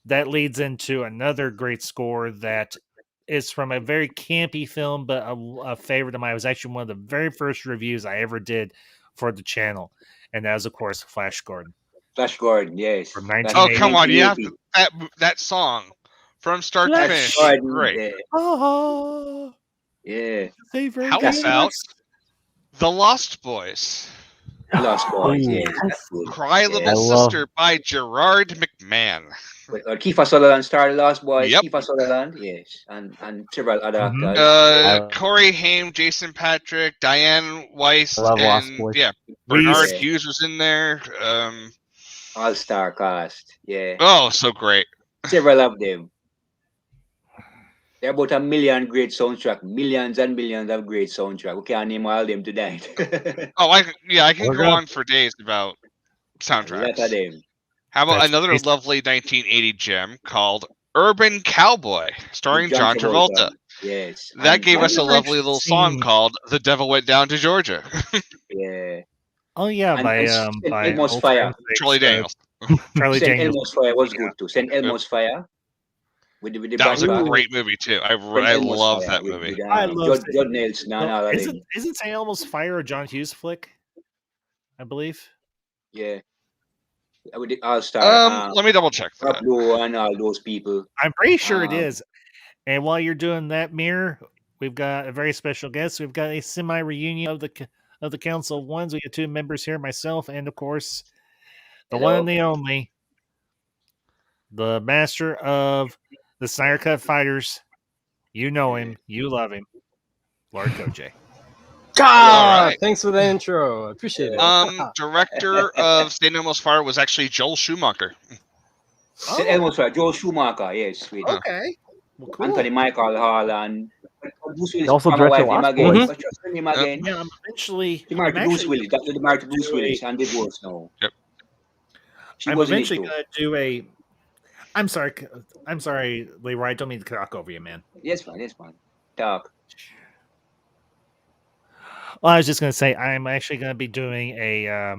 Speaker 2: that leads into another great score that is from a very campy film, but a favorite of mine. It was actually one of the very first reviews I ever did for the channel, and that was, of course, Flash Gordon.
Speaker 5: Flash Gordon, yes.
Speaker 2: From
Speaker 4: Oh, come on. You have
Speaker 5: 1980.
Speaker 4: that song from start to
Speaker 2: Flash
Speaker 4: finish.
Speaker 5: Gordon,
Speaker 4: Great.
Speaker 5: Yeah.
Speaker 2: Oh,
Speaker 5: Yeah.
Speaker 2: favorite.
Speaker 4: How about The Lost Boys?
Speaker 5: Lost Boys,
Speaker 6: Ooh.
Speaker 5: yeah. That's good.
Speaker 4: Cry
Speaker 5: Yeah.
Speaker 4: Little
Speaker 6: I love-
Speaker 4: Sister by Gerard McMahon.
Speaker 5: Kiefer Sutherland starred Lost Boys.
Speaker 4: Yep.
Speaker 5: Kiefer Sutherland, yes. And several other
Speaker 2: Mhm.
Speaker 5: actors.
Speaker 4: Corey Haim, Jason Patrick, Diane Weiss,
Speaker 6: I love Lost
Speaker 4: and
Speaker 6: Boys.
Speaker 4: yeah, Bernard
Speaker 5: Yeah.
Speaker 4: Hughes was in there.
Speaker 5: All-star cast, yeah.
Speaker 4: Oh, so great.
Speaker 5: Several of them. There are about 1 million great soundtrack, millions and millions of great soundtrack. We can't name all them tonight.
Speaker 4: Oh, I can
Speaker 2: We're
Speaker 4: go
Speaker 2: good.
Speaker 4: on for days about
Speaker 5: A lot of
Speaker 4: soundtracks.
Speaker 5: them.
Speaker 4: How about
Speaker 2: That's
Speaker 4: another
Speaker 2: amazing.
Speaker 4: lovely 1980 gem called Urban Cowboy, starring John Travolta.
Speaker 5: Yes.
Speaker 4: That
Speaker 5: And
Speaker 4: gave us a
Speaker 5: John-
Speaker 4: lovely little song
Speaker 2: seen-
Speaker 4: called "The Devil Went Down to Georgia."
Speaker 5: Yeah.
Speaker 2: Oh yeah,
Speaker 5: And-
Speaker 2: by
Speaker 5: and
Speaker 2: by
Speaker 5: Elmo's
Speaker 2: old
Speaker 5: Fire.
Speaker 2: friend,
Speaker 4: Charlie Daniels.
Speaker 2: Charlie
Speaker 5: St.
Speaker 2: Daniels.
Speaker 5: Elmo's Fire was good too. St. Elmo's Fire. With the
Speaker 4: That was a
Speaker 5: backpack.
Speaker 4: great movie too. I
Speaker 5: St. Elmo's
Speaker 4: love
Speaker 5: Fire
Speaker 4: that
Speaker 5: with-
Speaker 4: movie.
Speaker 5: with,
Speaker 2: I love
Speaker 5: Judd, Judd Nelson and all of them.
Speaker 2: Isn't St. Elmo's Fire a John Hughes flick? I believe.
Speaker 5: Yeah. With the All-Star.
Speaker 4: Let me double check
Speaker 5: Rob
Speaker 4: that.
Speaker 5: Lowe and all those people.
Speaker 2: I'm pretty sure it
Speaker 5: Um,
Speaker 2: is. And while you're doing that, Mirror, we've got a very special guest. We've got a semi reunion of the Council of Ones. We got 2 members here, myself, and of course, the one
Speaker 5: Hello.
Speaker 2: and the only, the master of the Snyder Cut Fighters. You know him, you love him, Lord Koj.
Speaker 7: Ah,
Speaker 4: right.
Speaker 7: thanks for the intro. I appreciate it.
Speaker 4: Director of St. Elmo's Fire was actually Joel Schumacher.
Speaker 5: St. Elmo's Fire. Joel Schumacher, yes. Sweet.
Speaker 2: Okay. Well, cool.
Speaker 5: Anthony Michael Hall and Bruce Willis.
Speaker 6: He also
Speaker 5: former
Speaker 6: directed
Speaker 5: wife, him
Speaker 6: Lost
Speaker 5: again.
Speaker 7: Boys.
Speaker 5: What's your name again?
Speaker 2: Yeah, I'm eventually.
Speaker 5: She married to
Speaker 2: I'm
Speaker 5: Bruce
Speaker 2: actually-
Speaker 5: Willis. That's married to Bruce Willis and divorced now.
Speaker 4: Yep.
Speaker 5: She
Speaker 2: I'm
Speaker 5: was in it
Speaker 2: eventually
Speaker 5: too.
Speaker 2: going to do a. I'm sorry, Leroy. I don't mean to talk over you, man.
Speaker 5: Yes, man. Talk.
Speaker 2: Well, I was just going to say I'm actually going to be doing a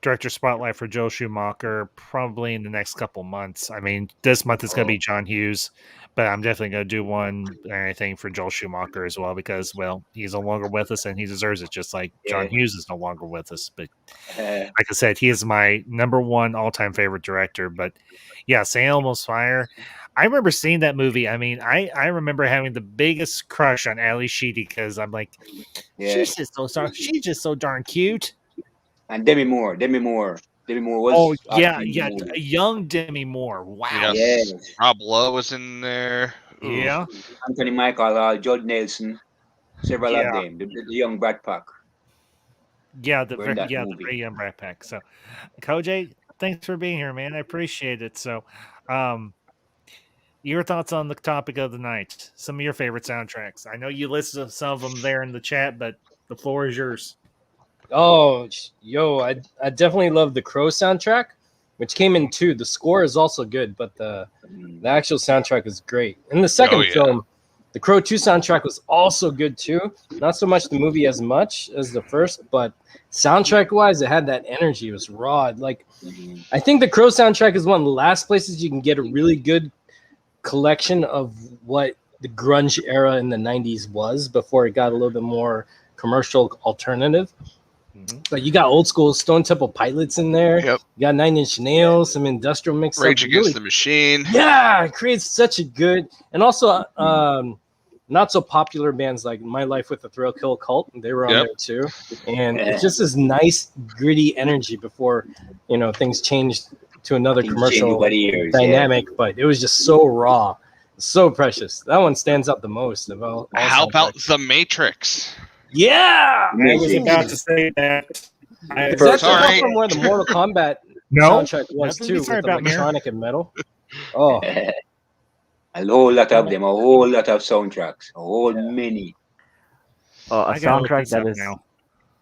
Speaker 2: director spotlight for Joel Schumacher probably in the next couple months. I mean, this month it's going to be John Hughes, but I'm definitely going to do one or anything for Joel Schumacher as well because, well, he's no longer with us and he deserves it, just like John
Speaker 5: Yeah.
Speaker 2: Hughes is no longer with us. But
Speaker 5: Uh,
Speaker 2: like I said, he is my number 1 all-time favorite director. But yeah, St. Elmo's Fire. I remember seeing that movie. I mean, I remember having the biggest crush on Ali Sheedy because I'm like,
Speaker 5: yeah.
Speaker 2: she's just so darn cute.
Speaker 5: And Demi Moore. Demi Moore was.
Speaker 2: Oh yeah,
Speaker 5: acting in
Speaker 2: yeah,
Speaker 5: the movie.
Speaker 2: a young Demi Moore. Wow.
Speaker 4: Yes.
Speaker 5: Yes.
Speaker 4: Rob Lowe was in there. Ooh.
Speaker 2: Yeah.
Speaker 5: Anthony Michael Hall, Judd Nelson, several
Speaker 2: Yeah.
Speaker 5: of them. The young Brad Pack.
Speaker 2: Yeah, the
Speaker 5: We're in that
Speaker 2: the
Speaker 5: movie.
Speaker 2: very young Brat Pack. So, Koj, thanks for being here, man. I appreciate it. So, your thoughts on the topic of the night? Some of your favorite soundtracks. I know you listed some of them there in the chat, but the floor is yours.
Speaker 7: Oh, yo, I definitely love the Crow soundtrack, which came in 2. The score is also good, but the actual soundtrack is great. In the second
Speaker 4: Oh, yeah.
Speaker 7: film, the Crow 2 soundtrack was also good too. Not so much the movie as much as the first, but soundtrack-wise, it had that energy. It was raw. Like,
Speaker 5: Mhm.
Speaker 7: I think the Crow soundtrack is one of the last places you can get a really good collection of what the grunge era in the 90s was before it got a little bit more commercial alternative. But you got old school Stone Temple Pilots in there.
Speaker 4: Yep.
Speaker 7: You got 9 Inch Nails, some industrial mix.
Speaker 4: Rage Against the Machine.
Speaker 7: Yeah, it creates such a good, and also not so popular bands like My Life with the Thrill Kill Cult. They were on
Speaker 4: Yep.
Speaker 7: there too, and it's just this nice gritty energy before things changed to another
Speaker 5: Things
Speaker 7: commercial
Speaker 5: change over the years, yeah.
Speaker 7: dynamic. But it was just so raw, so precious. That one stands out the most of all
Speaker 4: How about
Speaker 7: soundtracks.
Speaker 4: The Matrix?
Speaker 7: Yeah?
Speaker 2: I was about to say that.
Speaker 7: Is that the
Speaker 4: Sorry.
Speaker 7: one from where the Mortal Kombat
Speaker 2: No,
Speaker 7: soundtrack was
Speaker 2: nothing to be
Speaker 7: too,
Speaker 2: sorry
Speaker 7: with
Speaker 2: about, Mir.
Speaker 7: electronic and metal? Oh,
Speaker 5: A whole lot of them, a whole lot of soundtracks, a whole many.
Speaker 6: A
Speaker 2: I gotta look
Speaker 6: soundtrack
Speaker 2: this
Speaker 6: that
Speaker 2: up
Speaker 6: is
Speaker 2: now.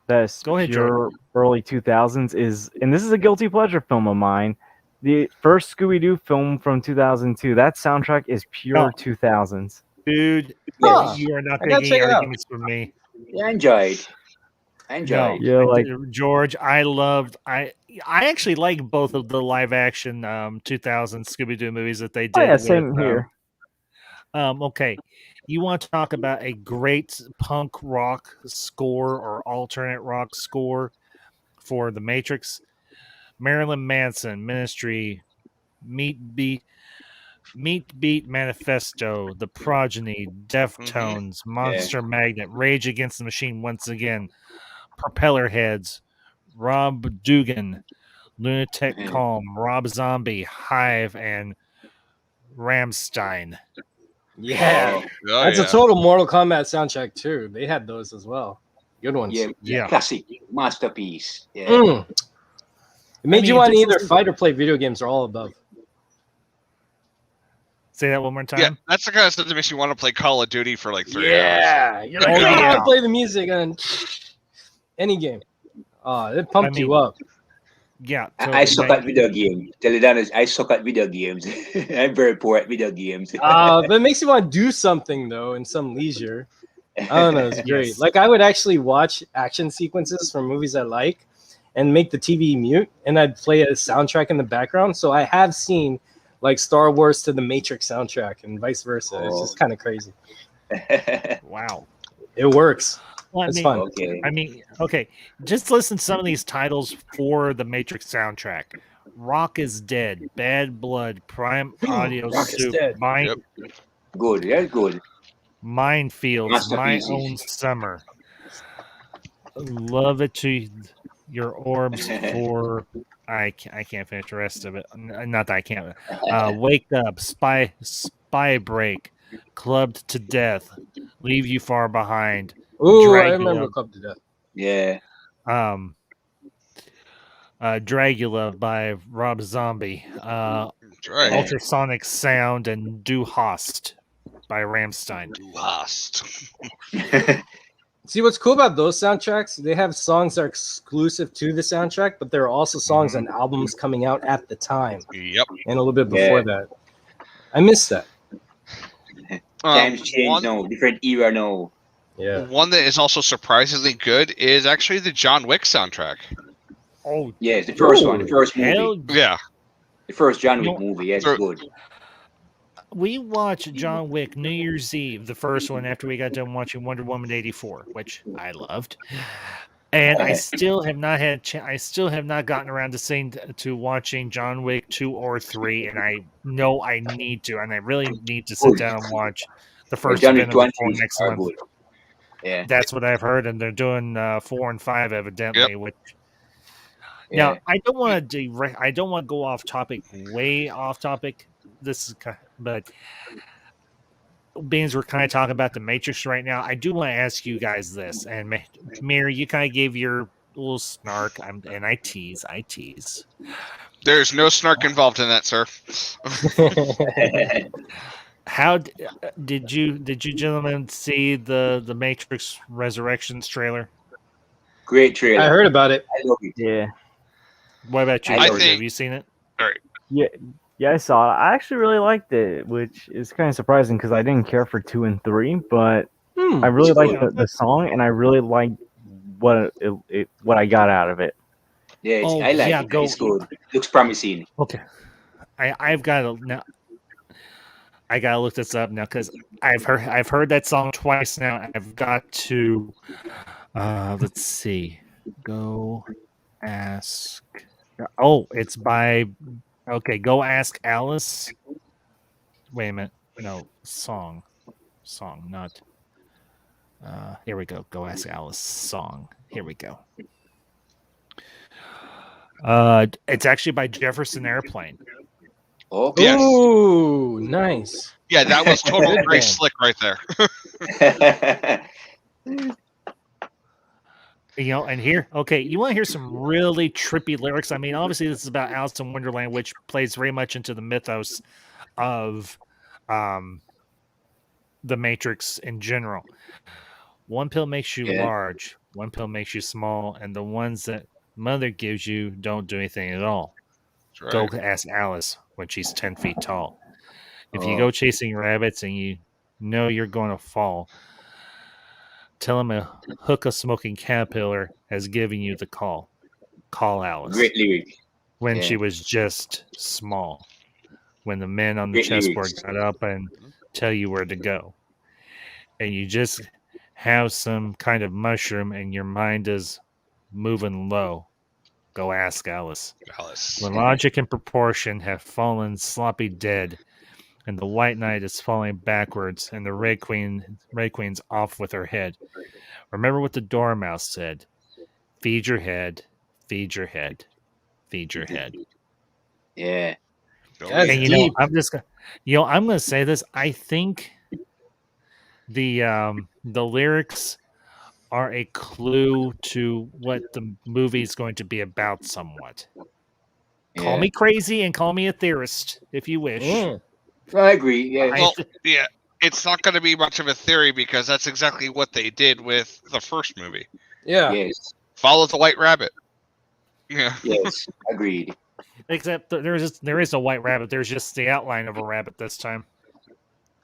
Speaker 6: that's
Speaker 2: Go ahead,
Speaker 6: pure early 2000s is, and this is a guilty pleasure film of mine. The first Scooby-Doo film from 2002. That soundtrack is pure
Speaker 2: Oh.
Speaker 6: 2000s.
Speaker 2: Dude,
Speaker 7: Huh.
Speaker 2: you are not
Speaker 7: I gotta
Speaker 2: making
Speaker 7: check it out.
Speaker 2: arguments for me.
Speaker 5: Yeah, I enjoyed.
Speaker 2: No,
Speaker 6: Yeah, like
Speaker 2: George, I actually like both of the live action 2000 Scooby-Doo movies that they did.
Speaker 6: oh yeah,
Speaker 2: with,
Speaker 6: same here.
Speaker 2: Okay, you want to talk about a great punk rock score or alternate rock score for The Matrix? Marilyn Manson, Ministry, Meat Beat Manifesto, The Progeny, Deftones, Monster Magnet, Rage Against the Machine once again, Propeller Heads, Rob Dugan, Lunatic Calm, Rob Zombie, Hive, and Ramstein.
Speaker 7: yeah.
Speaker 4: Oh,
Speaker 7: That's
Speaker 4: yeah.
Speaker 7: a total Mortal Kombat soundtrack too. They had those as well. Good ones.
Speaker 5: Yeah,
Speaker 2: Yeah.
Speaker 5: classic masterpiece. Yeah.
Speaker 7: Mm. It made
Speaker 2: mean,
Speaker 7: you want to
Speaker 2: just
Speaker 7: either
Speaker 2: listen-
Speaker 7: fight or play video games or all above.
Speaker 2: Say that one more time.
Speaker 4: Yeah, that's the kind of stuff that makes you want to play Call of Duty for like 3 hours.
Speaker 7: Yeah. You're like,
Speaker 2: Oh,
Speaker 7: I
Speaker 2: yeah.
Speaker 7: want to play the music on any game. It pumped you up.
Speaker 2: Yeah.
Speaker 5: I suck at video games. Tell you that, I suck at video games. I'm very poor at video games.
Speaker 7: But it makes you want to do something though in some leisure. I don't know, it's great.
Speaker 2: Yes.
Speaker 7: Like I would actually watch action sequences from movies I like and make the TV mute, and I'd play a soundtrack in the background. So I have seen like Star Wars to the Matrix soundtrack and vice versa. It's just kind of crazy.
Speaker 2: Wow.
Speaker 7: It works.
Speaker 2: Well,
Speaker 7: It's fun.
Speaker 5: Okay.
Speaker 2: Okay. Just listen to some of these titles for the Matrix soundtrack. Rock is Dead, Bad Blood, Prime Audio
Speaker 7: Rock is
Speaker 2: Soup,
Speaker 7: Dead.
Speaker 5: Good. Yeah, good.
Speaker 2: Minefields, My
Speaker 5: Masterpieces.
Speaker 2: Own Summer. Love it to your orbs for I can't finish the rest of it. Not that I can't. Wake Up, Spy Break, Clubbed to Death, Leave You Far Behind.
Speaker 7: Ooh, I
Speaker 2: Dracula.
Speaker 7: remember Club to Death.
Speaker 5: Yeah.
Speaker 2: Dracula by Rob Zombie.
Speaker 4: That's right.
Speaker 2: Ultrasonic Sound and Du Hast by Ramstein.
Speaker 4: Lost.
Speaker 7: See, what's cool about those soundtracks? They have songs that are exclusive to the soundtrack, but there are also songs and albums coming out at the time
Speaker 4: Yep.
Speaker 7: and a little bit before that. I miss that.
Speaker 5: Times change
Speaker 4: one,
Speaker 5: now. Different era now.
Speaker 7: Yeah.
Speaker 4: one that is also surprisingly good is actually the John Wick soundtrack.
Speaker 2: Oh,
Speaker 5: Yes, the first one. The first movie.
Speaker 2: hell,
Speaker 4: Yeah.
Speaker 5: The first John Wick
Speaker 2: No.
Speaker 5: movie. Yes,
Speaker 4: Sure.
Speaker 5: good.
Speaker 2: we watched John Wick New Year's Eve, the first one, after we got done watching Wonder Woman 84, which I loved. And I still have not had. I still have not gotten around to watching John Wick 2 or 3, and I know I need to, and I really need to sit down and watch the first
Speaker 5: John Wick
Speaker 2: Venom
Speaker 5: 2 and 3
Speaker 2: next
Speaker 5: are
Speaker 2: month.
Speaker 5: good. Yeah.
Speaker 2: That's what I've heard, and they're doing 4 and 5 evidently.
Speaker 4: Yep.
Speaker 2: Which
Speaker 5: Yeah.
Speaker 2: now I don't want to I don't want to go off topic, way off topic. This is, but being we're kind of talking about the Matrix right now, I do want to ask you guys this. And Mary, you kind of gave your little snark, and I tease.
Speaker 4: There's no snark involved in that, sir.
Speaker 2: How did you gentlemen see the Matrix Resurrections trailer?
Speaker 5: Great trailer.
Speaker 7: I heard about it.
Speaker 5: I love it.
Speaker 6: Yeah,
Speaker 2: What about you?
Speaker 5: I
Speaker 2: George?
Speaker 4: think-
Speaker 2: Have you seen it?
Speaker 6: yeah, I saw it. I actually really liked it, which is kind of surprising because I didn't care for 2 and 3, but I really
Speaker 5: It's
Speaker 6: liked
Speaker 5: good.
Speaker 6: the song, and I really liked what I got out of it.
Speaker 5: Yeah,
Speaker 2: Oh,
Speaker 5: I like
Speaker 2: yeah,
Speaker 5: it.
Speaker 2: go.
Speaker 5: It's good. Looks promising.
Speaker 2: Okay, I've got to now. I gotta look this up now because I've heard that song twice now. I've got to. Let's see. Go ask. Oh, it's by. Okay, Go Ask Alice. Wait a minute. No, song, not. Here we go. Go Ask Alice song. Here we go. It's actually by Jefferson Airplane.
Speaker 5: Okay.
Speaker 4: Yes.
Speaker 7: Ooh, nice.
Speaker 4: Yeah, that was total
Speaker 7: Good
Speaker 4: Gray
Speaker 7: band.
Speaker 4: Slick right there.
Speaker 2: And here, okay, you want to hear some really trippy lyrics? I mean, obviously, this is about Alice in Wonderland, which plays very much into the mythos of the Matrix in general. One pill makes you large, one pill makes you small, and the ones that mother gives you don't do anything at all.
Speaker 4: Right.
Speaker 2: Go ask Alice when she's 10 feet tall. If you go chasing rabbits and you know you're going to fall, tell him a hookah smoking caterpillar has given you the call. Call Alice.
Speaker 5: Great lyric.
Speaker 2: When she was just small. When the men on the chessboard got up and tell you where to go. And you just have some kind of mushroom and your mind is moving low. Go ask Alice. When logic and proportion have fallen sloppy dead, and the white knight is falling backwards, and the red queen's off with her head. Remember what the Dormouse said. Feed your head, feed your head, feed your head.
Speaker 5: Yeah.
Speaker 2: And I'm gonna say this. I think the lyrics are a clue to what the movie is going to be about somewhat. Call me crazy and call me a theorist if you wish.
Speaker 5: I agree. Yeah.
Speaker 4: Well, yeah, it's not going to be much of a theory because that's exactly what they did with the first movie.
Speaker 7: Yeah.
Speaker 5: Yes.
Speaker 4: Follow the white rabbit. Yeah.
Speaker 5: Yes. Agreed.
Speaker 2: Except there is a white rabbit. There's just the outline of a rabbit this time.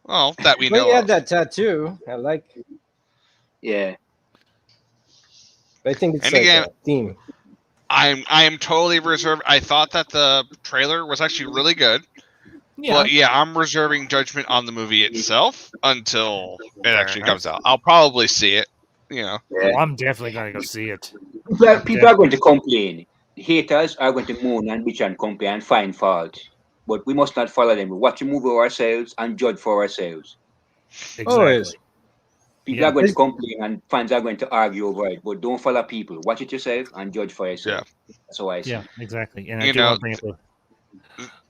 Speaker 4: Well, that we
Speaker 7: But
Speaker 4: know.
Speaker 7: you had that tattoo. I like.
Speaker 5: Yeah.
Speaker 7: I think it's
Speaker 4: And
Speaker 7: like
Speaker 4: again,
Speaker 7: a theme.
Speaker 4: I am totally reserved. I thought that the trailer was actually really good.
Speaker 2: Yeah.
Speaker 4: But yeah, I'm reserving judgment on the movie itself until it actually comes out. I'll probably see it.
Speaker 5: Yeah.
Speaker 2: Well, I'm definitely going to go see it.
Speaker 5: People are going to complain. The haters are going to moan and bitch and complain and find fault. But we must not follow them. We watch the movie ourselves and judge for ourselves.
Speaker 2: Exactly.
Speaker 5: People are going to complain and fans are going to argue over it. But don't follow people. Watch it yourself and judge for yourself.
Speaker 4: Yeah.
Speaker 5: That's how I see it.
Speaker 2: Yeah, exactly. And I do want to bring up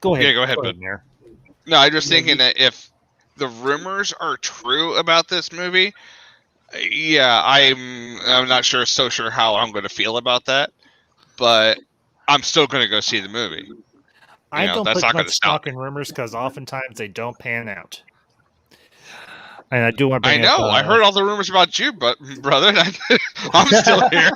Speaker 2: Go ahead.
Speaker 4: Yeah, go ahead, bud.
Speaker 2: Mayor.
Speaker 4: No, I'm just thinking that if the rumors are true about this movie, yeah, I'm not so sure how I'm going to feel about that, but I'm still going to go see the movie.
Speaker 2: I don't
Speaker 4: that's
Speaker 2: put
Speaker 4: not
Speaker 2: much
Speaker 4: going to stop
Speaker 2: stock in rumors because oftentimes they don't pan out. And I do want to
Speaker 4: I
Speaker 2: bring
Speaker 4: know.
Speaker 2: up,
Speaker 4: I heard all the rumors about you, but brother, I'm still here.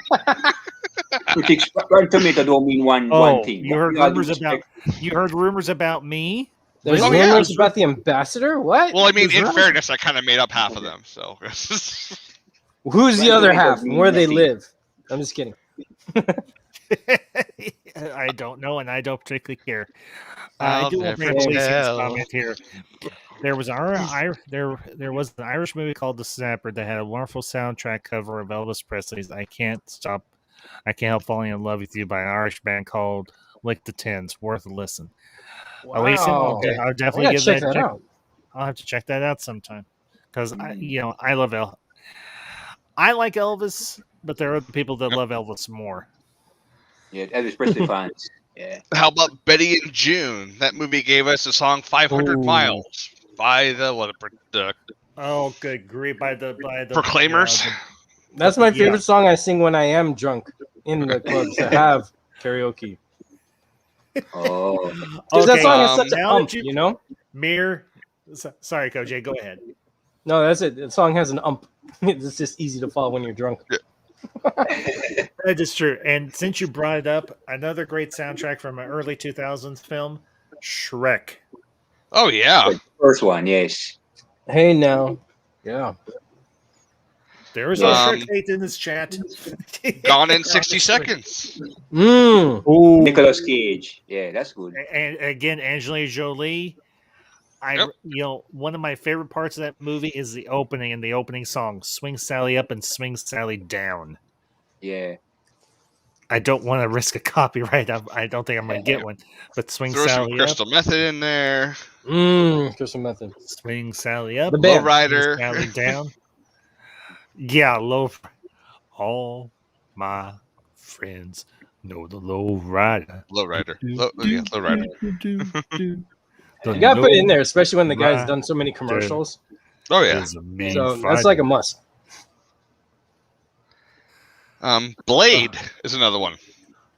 Speaker 5: Critics, Tomato don't mean one thing.
Speaker 2: You heard rumors about me?
Speaker 7: There's
Speaker 4: Oh,
Speaker 7: rumors
Speaker 4: yeah.
Speaker 7: about the ambassador? What?
Speaker 4: Well, I mean, in
Speaker 7: Who's
Speaker 4: fairness, I kind of made up half of them. So
Speaker 7: Who's the other half? And where they live? I'm just kidding.
Speaker 2: I don't know, and I don't particularly care.
Speaker 4: I'll
Speaker 2: I do want to bring
Speaker 4: never
Speaker 2: up Lacey's
Speaker 4: tell.
Speaker 2: comment here. There was there was an Irish movie called The Snapper that had a wonderful soundtrack cover of Elvis Presley's "I Can't Help Falling in Love with You" by an Irish band called Lick the Tins. Worth a listen. Elysium, I'll definitely give that a check. I'll have to check that out sometime because I love I like Elvis, but there are other people that love Elvis more.
Speaker 5: Yeah, Elvis Presley fans. Yeah.
Speaker 4: How about Betty and June? That movie gave us the song "500 Miles" by the
Speaker 2: Oh, good grief! By the
Speaker 4: Proclaimers.
Speaker 7: That's my favorite song I sing when I am drunk in the clubs that have karaoke.
Speaker 5: Oh,
Speaker 7: Because that song is such a
Speaker 2: now
Speaker 7: ump, you know?
Speaker 2: Mirror. Sorry, Koj, go ahead.
Speaker 7: No, that's it. The song has an ump. It's just easy to follow when you're drunk.
Speaker 2: That is true. And since you brought it up, another great soundtrack from an early 2000s film, Shrek.
Speaker 4: Oh yeah,
Speaker 5: first one, yes.
Speaker 7: Hey now. Yeah.
Speaker 2: There is a Shrek hate in this chat.
Speaker 4: Gone in 60 seconds.
Speaker 5: Nicolas Cage. Yeah, that's good.
Speaker 2: And again, Angelina Jolie. One of my favorite parts of that movie is the opening and the opening song, "Swing Sally Up and Swing Sally Down."
Speaker 5: Yeah.
Speaker 2: I don't want to risk a copyright. I don't think I'm going to get one. But "Swing
Speaker 4: Throw
Speaker 2: Sally
Speaker 4: some Crystal Method in there.
Speaker 7: Crystal Method.
Speaker 2: Swing Sally Up,
Speaker 7: The band.
Speaker 4: Lowrider.
Speaker 2: Sally Down." Yeah, all my friends know the Lowrider.
Speaker 4: Lowrider. Lowrider.
Speaker 7: You gotta put it in there, especially when the guy's done so many commercials.
Speaker 4: Oh yeah.
Speaker 7: So that's like a must.
Speaker 4: Blade is another one.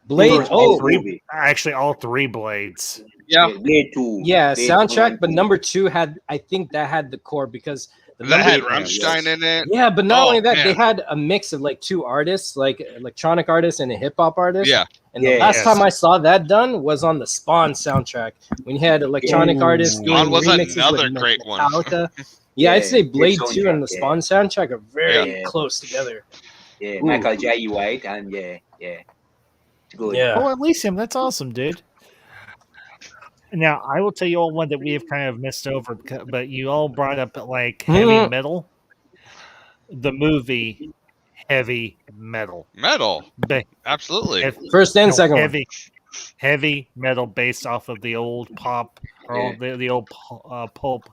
Speaker 7: Blade.
Speaker 5: First
Speaker 7: Oh,
Speaker 5: Blade movie.
Speaker 2: Actually, all three Blades.
Speaker 4: Yeah,
Speaker 5: Blade 2.
Speaker 7: yeah,
Speaker 5: Blade
Speaker 7: soundtrack.
Speaker 5: 1,
Speaker 7: But
Speaker 5: 2.
Speaker 7: number 2 had, I think that had the core because the
Speaker 4: that had
Speaker 7: number.
Speaker 4: Rammstein in it.
Speaker 7: Yeah, but not
Speaker 4: Oh,
Speaker 7: only that, they
Speaker 4: man.
Speaker 7: had a mix of like two artists, like electronic artists and a hip hop artist.
Speaker 4: Yeah.
Speaker 7: And the
Speaker 5: Yeah.
Speaker 7: last
Speaker 2: Yes.
Speaker 7: time I saw that done was on the Spawn soundtrack when you had electronic
Speaker 6: Ooh.
Speaker 7: artists doing
Speaker 4: Spawn was
Speaker 7: remixes
Speaker 4: another
Speaker 7: with
Speaker 4: great one.
Speaker 7: Metallica. Yeah, I'd say
Speaker 5: great
Speaker 7: Blade 2 and the
Speaker 5: soundtrack, yeah.
Speaker 7: Spawn soundtrack are very
Speaker 5: Yeah.
Speaker 7: close together.
Speaker 5: Yeah,
Speaker 7: Ooh.
Speaker 5: Michael J. White and yeah. It's good.
Speaker 7: Yeah.
Speaker 2: Oh, Elysium, that's awesome, dude. Now, I will tell you all one that we have kind of missed over, but you all brought up like heavy metal. The movie Heavy Metal.
Speaker 4: Metal.
Speaker 2: Ba-
Speaker 4: Absolutely.
Speaker 7: First and second one.
Speaker 2: heavy metal based off of the old pop or
Speaker 5: Yeah.
Speaker 2: the old pulp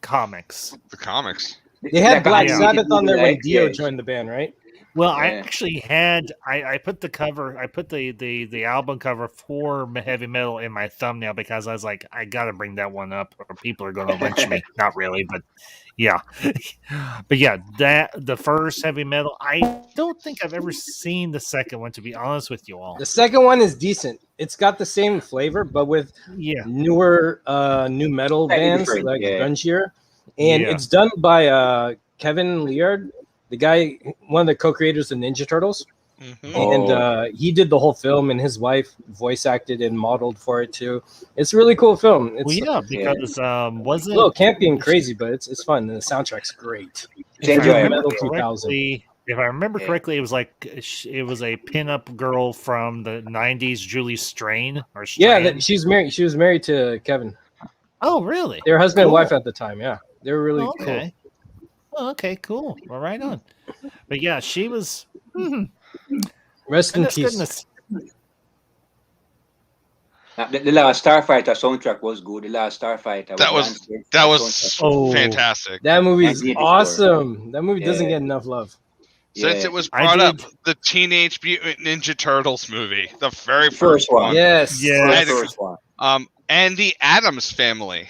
Speaker 2: comics.
Speaker 4: The comics.
Speaker 7: They had
Speaker 5: Like a
Speaker 7: Black
Speaker 2: yeah.
Speaker 7: Sabbath on there when
Speaker 5: like,
Speaker 7: Dio
Speaker 5: yeah.
Speaker 7: joined the band, right?
Speaker 2: Well, I
Speaker 5: Yeah.
Speaker 2: actually had I put the cover, I put the album cover for Heavy Metal in my thumbnail because I was like, I gotta bring that one up or people are gonna lynch me. Not really, but yeah. But yeah, that the first Heavy Metal. I don't think I've ever seen the second one, to be honest with you all.
Speaker 7: The second one is decent. It's got the same flavor, but with
Speaker 2: Yeah,
Speaker 7: newer new metal
Speaker 5: Slightly
Speaker 7: bands
Speaker 5: different,
Speaker 7: like
Speaker 5: yeah.
Speaker 7: grungier, and
Speaker 2: Yeah.
Speaker 7: it's done by Kevin Leard, the guy, one of the co-creators of Ninja Turtles,
Speaker 4: Mhm.
Speaker 7: and he did the whole film, and his wife voice acted and modeled for it too. It's a really cool film. It's
Speaker 2: well, yeah, because
Speaker 7: a
Speaker 2: wasn't
Speaker 7: little campy and crazy, but it's fun, and the soundtrack's great.
Speaker 5: It's
Speaker 2: if I
Speaker 5: enjoyable.
Speaker 2: remember
Speaker 7: Metal 2000.
Speaker 2: if I remember
Speaker 5: Yeah.
Speaker 2: correctly, it was like it was a pinup girl from the '90s, Julie Strain or
Speaker 7: Yeah,
Speaker 2: Strand.
Speaker 7: she's married. She was married to Kevin.
Speaker 2: Oh, really?
Speaker 7: They were husband and
Speaker 2: Cool.
Speaker 7: wife at the time. Yeah, they were really
Speaker 2: Oh,
Speaker 7: cool.
Speaker 2: okay. Oh, okay, cool. Well, right on. But yeah, she was.
Speaker 7: Rest in
Speaker 2: Goodness,
Speaker 7: peace.
Speaker 2: goodness.
Speaker 5: The last Starfighter soundtrack was good. The last Starfighter.
Speaker 4: That was
Speaker 5: soundtrack.
Speaker 2: Oh.
Speaker 4: fantastic.
Speaker 7: That movie's
Speaker 5: 1984.
Speaker 7: awesome. That movie doesn't
Speaker 5: Yeah.
Speaker 7: get enough love.
Speaker 4: Since
Speaker 5: Yeah.
Speaker 4: it was
Speaker 2: I
Speaker 4: brought up,
Speaker 2: did-
Speaker 4: the Teenage Mutant Ninja Turtles movie, the very
Speaker 5: First
Speaker 4: first
Speaker 5: one.
Speaker 4: one.
Speaker 7: Yes.
Speaker 2: Yeah.
Speaker 5: The first one.
Speaker 4: And the Addams Family.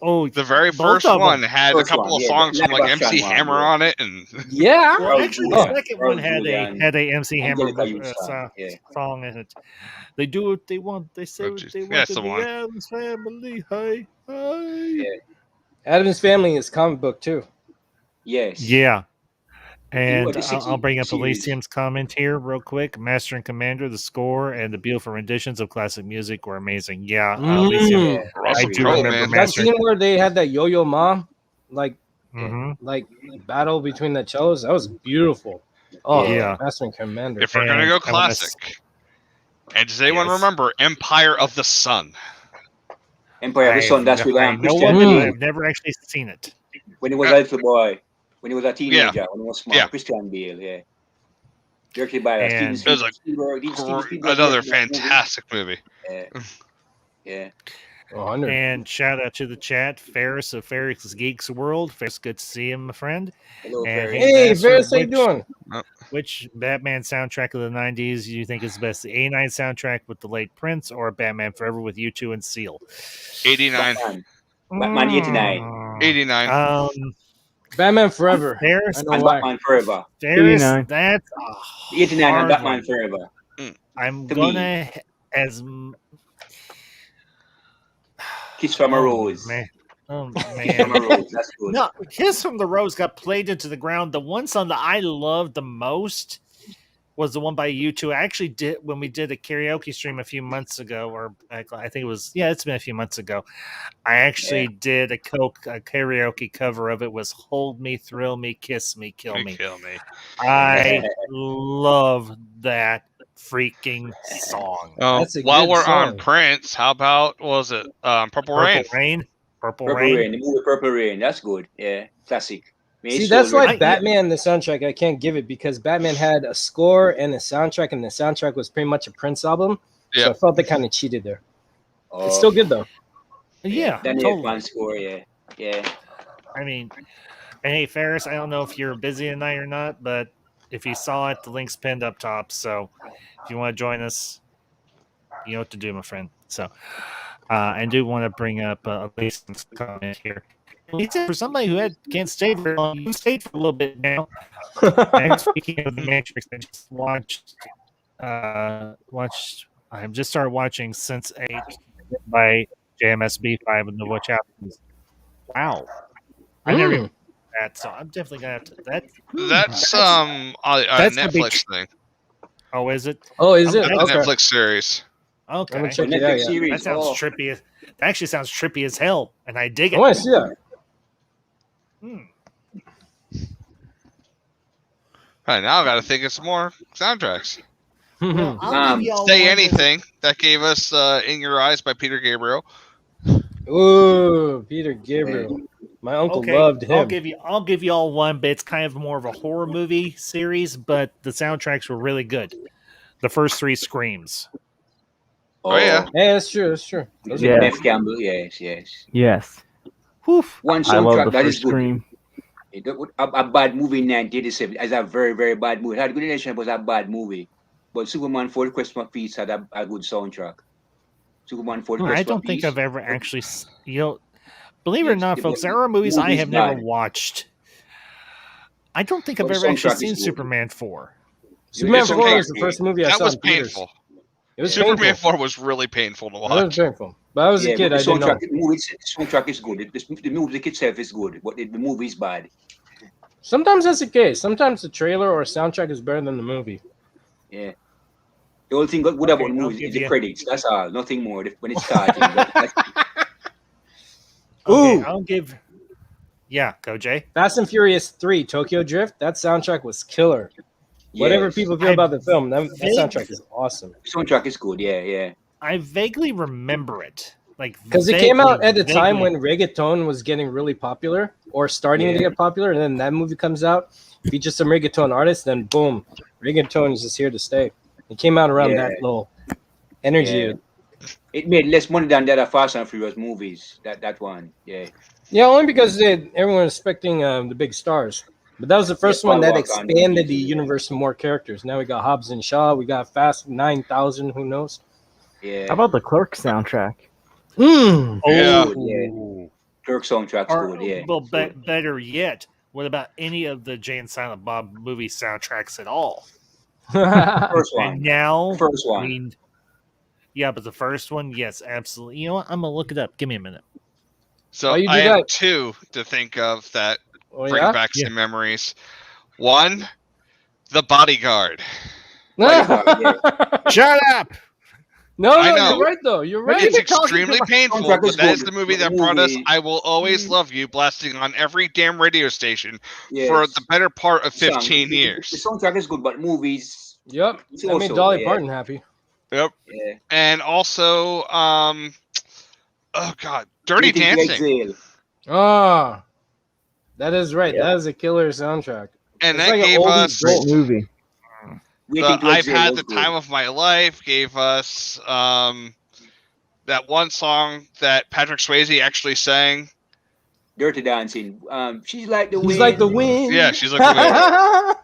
Speaker 2: Oh,
Speaker 4: The very
Speaker 2: Both
Speaker 4: first
Speaker 2: of 'em.
Speaker 4: one had a
Speaker 5: First
Speaker 4: couple
Speaker 5: one,
Speaker 4: of
Speaker 5: yeah,
Speaker 4: songs
Speaker 5: the
Speaker 4: from like
Speaker 5: live
Speaker 4: MC
Speaker 5: action one,
Speaker 4: Hammer
Speaker 5: yeah.
Speaker 4: on it, and
Speaker 7: Yeah.
Speaker 2: well, actually,
Speaker 5: yeah.
Speaker 2: the second one had
Speaker 5: Julian,
Speaker 2: a MC Hammer
Speaker 5: Angelica Houston, yeah.
Speaker 2: song in it. They do what they want. They say
Speaker 4: Oh,
Speaker 2: what
Speaker 4: geez.
Speaker 2: they
Speaker 4: Yeah,
Speaker 2: want.
Speaker 4: it's
Speaker 2: to
Speaker 4: the
Speaker 2: the
Speaker 4: one.
Speaker 2: Addams Family. Hey, hey.
Speaker 5: Yeah.
Speaker 7: Adam's Family is comic book too.
Speaker 5: Yes.
Speaker 2: Yeah. And
Speaker 5: the
Speaker 2: I'll bring up
Speaker 5: series.
Speaker 2: Elysium's comment here real quick. Master and Commander, the score, and the beautiful renditions of classic music were amazing. Yeah, Elysium.
Speaker 5: Yeah.
Speaker 4: Russell
Speaker 2: I do
Speaker 4: Crowe,
Speaker 2: remember
Speaker 4: man.
Speaker 7: That
Speaker 2: Master.
Speaker 7: scene where they had that Yo-Yo Ma, like battle between the cellos, that was beautiful. Oh
Speaker 2: Yeah.
Speaker 7: Master and Commander.
Speaker 4: if we're gonna
Speaker 2: And
Speaker 4: go
Speaker 2: I wanna
Speaker 4: classic, and does anyone
Speaker 2: Yes.
Speaker 4: remember Empire of the Sun?
Speaker 5: Empire of the Sun. That's with
Speaker 2: I know
Speaker 5: Christian
Speaker 2: of it, but
Speaker 5: Bale.
Speaker 2: I've never actually seen it.
Speaker 5: When he was a little boy. When he was a teenager.
Speaker 4: Yeah.
Speaker 5: When he was small.
Speaker 4: Yeah.
Speaker 5: Christian Bale. Yeah. Directed by
Speaker 2: And-
Speaker 5: Steven
Speaker 4: It was a
Speaker 5: Spielberg. Steven Spielberg
Speaker 4: Another
Speaker 5: directed that movie.
Speaker 4: fantastic movie.
Speaker 5: Yeah.
Speaker 7: 100.
Speaker 2: And shout out to the chat, Ferris of Ferris Geeks World. Ferris, good to see him, my friend.
Speaker 5: Hello,
Speaker 2: And
Speaker 5: Ferris.
Speaker 7: Hey,
Speaker 2: Ambassador,
Speaker 7: Ferris, how you
Speaker 2: which-
Speaker 7: doing?
Speaker 2: Which Batman soundtrack of the '90s do you think is best? The '89 soundtrack with the late Prince, or Batman Forever with U2 and Seal?
Speaker 4: 89.
Speaker 5: Batman 89.
Speaker 2: Mm.
Speaker 4: 89.
Speaker 7: Batman Forever.
Speaker 2: Ferris,
Speaker 7: I know
Speaker 5: And
Speaker 7: why.
Speaker 5: Batman Forever.
Speaker 2: Ferris,
Speaker 6: 89.
Speaker 2: that's a
Speaker 5: 89 and
Speaker 2: hard
Speaker 5: Batman
Speaker 2: one.
Speaker 5: Forever.
Speaker 2: I'm
Speaker 5: to
Speaker 2: gonna as
Speaker 5: Kiss from a
Speaker 2: oh,
Speaker 5: Rose.
Speaker 2: man. Oh
Speaker 5: Kiss from a
Speaker 2: man.
Speaker 5: Rose. That's good.
Speaker 2: No, Kiss from the Rose got played into the ground. The one song that I loved the most was the one by U2. I actually did when we did a karaoke stream a few months ago, or I think it was, it's been a few months ago. I actually did a karaoke cover of it. Was Hold Me, Thrill Me, Kiss Me, Kill Me.
Speaker 4: Kill me.
Speaker 2: I love that freaking song.
Speaker 7: That's a
Speaker 4: While
Speaker 7: good
Speaker 4: we're on
Speaker 7: song.
Speaker 4: Prince, how about was it Purple Rain?
Speaker 2: Purple
Speaker 5: Purple
Speaker 2: Rain.
Speaker 5: Rain. The movie Purple Rain. That's good. Yeah. Classic.
Speaker 7: See, that's why
Speaker 2: I-
Speaker 7: Batman, the soundtrack, I can't give it because Batman had a score and a soundtrack, and the soundtrack was pretty much a Prince album. So
Speaker 4: Yeah.
Speaker 7: I felt they kind of cheated there.
Speaker 5: Oh,
Speaker 7: It's still good though.
Speaker 2: Yeah,
Speaker 5: Daniel
Speaker 2: totally.
Speaker 5: Fan score. Yeah. Yeah.
Speaker 2: I mean, and hey, Ferris, I don't know if you're busy tonight or not, but if you saw it, the link's pinned up top. So if you want to join us, you know what to do, my friend. So, I do want to bring up Lisa's comment here. For somebody who can't stay very long, you stayed for a little bit now. And speaking of the Matrix, I just watched. I just started watching Sense 8 by JMSB5 and the Watch Chapters. Wow, I never even that, so I'm definitely gonna have to.
Speaker 4: That's a
Speaker 2: that's gonna be
Speaker 4: Netflix thing.
Speaker 2: Oh, is it?
Speaker 7: Oh, is it?
Speaker 4: That's a
Speaker 7: Okay.
Speaker 4: Netflix series.
Speaker 2: Okay,
Speaker 7: I'm gonna check it out. Yeah.
Speaker 5: series.
Speaker 2: that sounds trippy. That actually sounds trippy as hell, and I dig it.
Speaker 7: I want to see that.
Speaker 4: All right, now I got to think of some more soundtracks.
Speaker 2: Well, I'll give y'all
Speaker 4: Say
Speaker 2: one
Speaker 4: Anything that gave us "In Your Eyes" by Peter Gabriel.
Speaker 7: Ooh, Peter Gabriel. My uncle loved him.
Speaker 2: I'll give y'all one, but it's kind of more of a horror movie series, but the soundtracks were really good. The first 3 Screams.
Speaker 4: Oh, yeah.
Speaker 7: Yeah, that's true. That's true. Those are
Speaker 6: Yeah.
Speaker 5: Neff Campbell, yes.
Speaker 6: Yes.
Speaker 2: Whew.
Speaker 5: One
Speaker 6: I love
Speaker 5: soundtrack
Speaker 6: the
Speaker 5: that
Speaker 6: first
Speaker 5: is good.
Speaker 6: Scream.
Speaker 5: A bad movie in 1987 as a very, very bad movie. It had good intention, but it was a bad movie. But Superman for the Christmas Feast had a good soundtrack. Superman for the Christmas
Speaker 2: I don't think
Speaker 5: Feast.
Speaker 2: I've ever actually, believe it or
Speaker 5: Yes,
Speaker 2: not,
Speaker 5: the
Speaker 2: folks, there are movies I
Speaker 5: movie's
Speaker 2: have never
Speaker 5: bad.
Speaker 2: watched. I don't think I've
Speaker 5: But the
Speaker 2: ever actually
Speaker 5: soundtrack is
Speaker 2: seen
Speaker 5: good.
Speaker 2: Superman 4.
Speaker 7: Superman
Speaker 4: It's
Speaker 7: 4
Speaker 4: okay.
Speaker 7: was the first movie I
Speaker 4: That
Speaker 7: saw
Speaker 4: was
Speaker 7: in theaters.
Speaker 4: painful.
Speaker 7: It was
Speaker 4: Superman
Speaker 7: painful.
Speaker 4: 4 was really painful to
Speaker 7: That was
Speaker 4: watch.
Speaker 7: painful. But I was a kid.
Speaker 5: but
Speaker 7: I
Speaker 5: the
Speaker 7: didn't know.
Speaker 5: soundtrack is good. The music itself is good, but the movie is bad.
Speaker 7: Sometimes that's the case. Sometimes the trailer or soundtrack is better than the movie.
Speaker 5: Yeah. The only thing good about
Speaker 2: Okay, I'll
Speaker 5: movies
Speaker 2: give
Speaker 5: is the
Speaker 2: you-
Speaker 5: credits. That's all. Nothing more when it's starting.
Speaker 2: Okay,
Speaker 7: Ooh.
Speaker 2: I'll give. Yeah, go Jay.
Speaker 7: Fast and Furious 3, Tokyo Drift. That soundtrack was killer. Whatever
Speaker 5: Yes.
Speaker 7: people feel about the film, that soundtrack is awesome.
Speaker 5: Soundtrack is good. Yeah.
Speaker 2: I vaguely remember it,
Speaker 7: Because it came out at the
Speaker 2: vaguely.
Speaker 7: time when reggaeton was getting really popular or starting to get popular, and then that movie comes out, features some reggaeton artists, then boom, reggaeton is just here to stay. It came out around that little energy.
Speaker 5: Yeah. It made less money than the other Fast and Furious movies. That one. Yeah.
Speaker 7: Yeah, only because everyone was expecting the big stars. But that was the first one that
Speaker 5: Paul Walker and
Speaker 7: expanded the
Speaker 5: Vin Diesel,
Speaker 7: universe to more characters. Now we got Hobbs and Shaw, we got Fast 9000, who knows?
Speaker 5: Yeah.
Speaker 6: How about the Clerks soundtrack?
Speaker 7: Mm.
Speaker 4: Yeah.
Speaker 5: Kirk soundtrack's
Speaker 2: Or,
Speaker 5: good. Yeah.
Speaker 2: well, better yet, what about any of the Jay and Silent Bob movie soundtracks at all?
Speaker 5: First
Speaker 2: And
Speaker 5: one.
Speaker 2: now,
Speaker 5: First one.
Speaker 2: yeah, but the first one, yes, absolutely. You know what? I'm gonna look it up. Give me a minute.
Speaker 4: So
Speaker 7: Oh, you do
Speaker 4: I have
Speaker 7: that.
Speaker 4: 2 to think of that
Speaker 7: Oh,
Speaker 4: bring
Speaker 7: yeah?
Speaker 4: back some memories. One, The Bodyguard.
Speaker 2: Shut up!
Speaker 7: No,
Speaker 4: I know.
Speaker 7: you're right, though. You're right.
Speaker 4: It's extremely painful,
Speaker 5: soundtrack
Speaker 4: but
Speaker 5: is
Speaker 4: that is
Speaker 5: good.
Speaker 4: the movie that
Speaker 5: The
Speaker 4: brought us
Speaker 5: movie-
Speaker 4: "I Will Always Love You" blasting on every damn radio station
Speaker 5: Yes.
Speaker 4: for the better part of
Speaker 5: Song.
Speaker 4: 15
Speaker 5: The
Speaker 4: years.
Speaker 5: soundtrack is good, but movies.
Speaker 7: Yep.
Speaker 5: It's
Speaker 7: That made
Speaker 5: also,
Speaker 7: Dolly
Speaker 5: yeah.
Speaker 7: Parton happy.
Speaker 4: Yep.
Speaker 5: Yeah.
Speaker 4: And also, oh god, Dirty
Speaker 5: Anything to
Speaker 4: Dancing.
Speaker 5: Exhale.
Speaker 7: Ah, that is right.
Speaker 6: Yeah.
Speaker 7: That is a killer soundtrack.
Speaker 4: And
Speaker 7: It's
Speaker 4: that
Speaker 7: like an
Speaker 4: gave
Speaker 7: oldie
Speaker 4: us
Speaker 6: Great movie.
Speaker 5: Waiting
Speaker 4: the
Speaker 5: to
Speaker 4: I've
Speaker 5: Exhale
Speaker 4: Had
Speaker 5: was
Speaker 4: the
Speaker 5: good.
Speaker 4: Time of My Life, gave us that one song that Patrick Swayze actually sang.
Speaker 5: Dirty Dancing. She's like the wind.
Speaker 7: He's like the wind.
Speaker 4: Yeah, she's like the wind.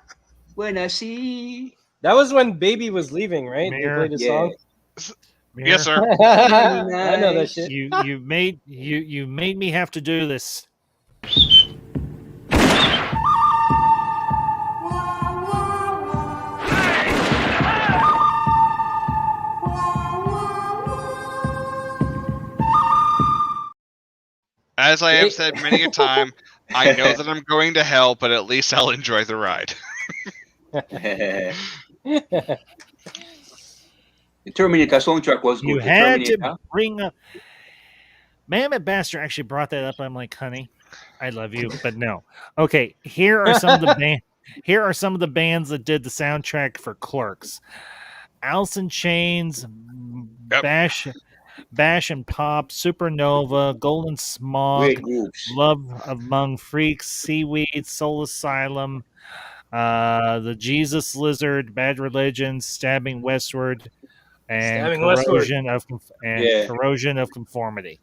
Speaker 5: When I see.
Speaker 7: That was when Baby was leaving, right? They
Speaker 2: Mirror.
Speaker 7: played the
Speaker 5: Yeah.
Speaker 7: song.
Speaker 4: Yes, sir.
Speaker 7: I know that shit.
Speaker 2: You made me have to do this.
Speaker 4: As I have said many a time, I know that I'm going to hell, but at least I'll enjoy the ride.
Speaker 5: The Terminator soundtrack was good.
Speaker 2: You
Speaker 5: The
Speaker 2: had
Speaker 5: Terminator.
Speaker 2: to bring up. Mammoth Bastard actually brought that up. I'm like, honey, I love you, but no. Okay, here are some of the Here are some of the bands that did the soundtrack for Clerks: Alice in Chains,
Speaker 4: Yep.
Speaker 2: Bash and Pop, Supernova, Golden Smog,
Speaker 5: Great groups.
Speaker 2: Love Among Freaks, Seaweed, Soul Asylum, the Jesus Lizard, Bad Religion, Stabbing Westward, and
Speaker 7: Stabbing Westward.
Speaker 2: Corrosion of Conformity.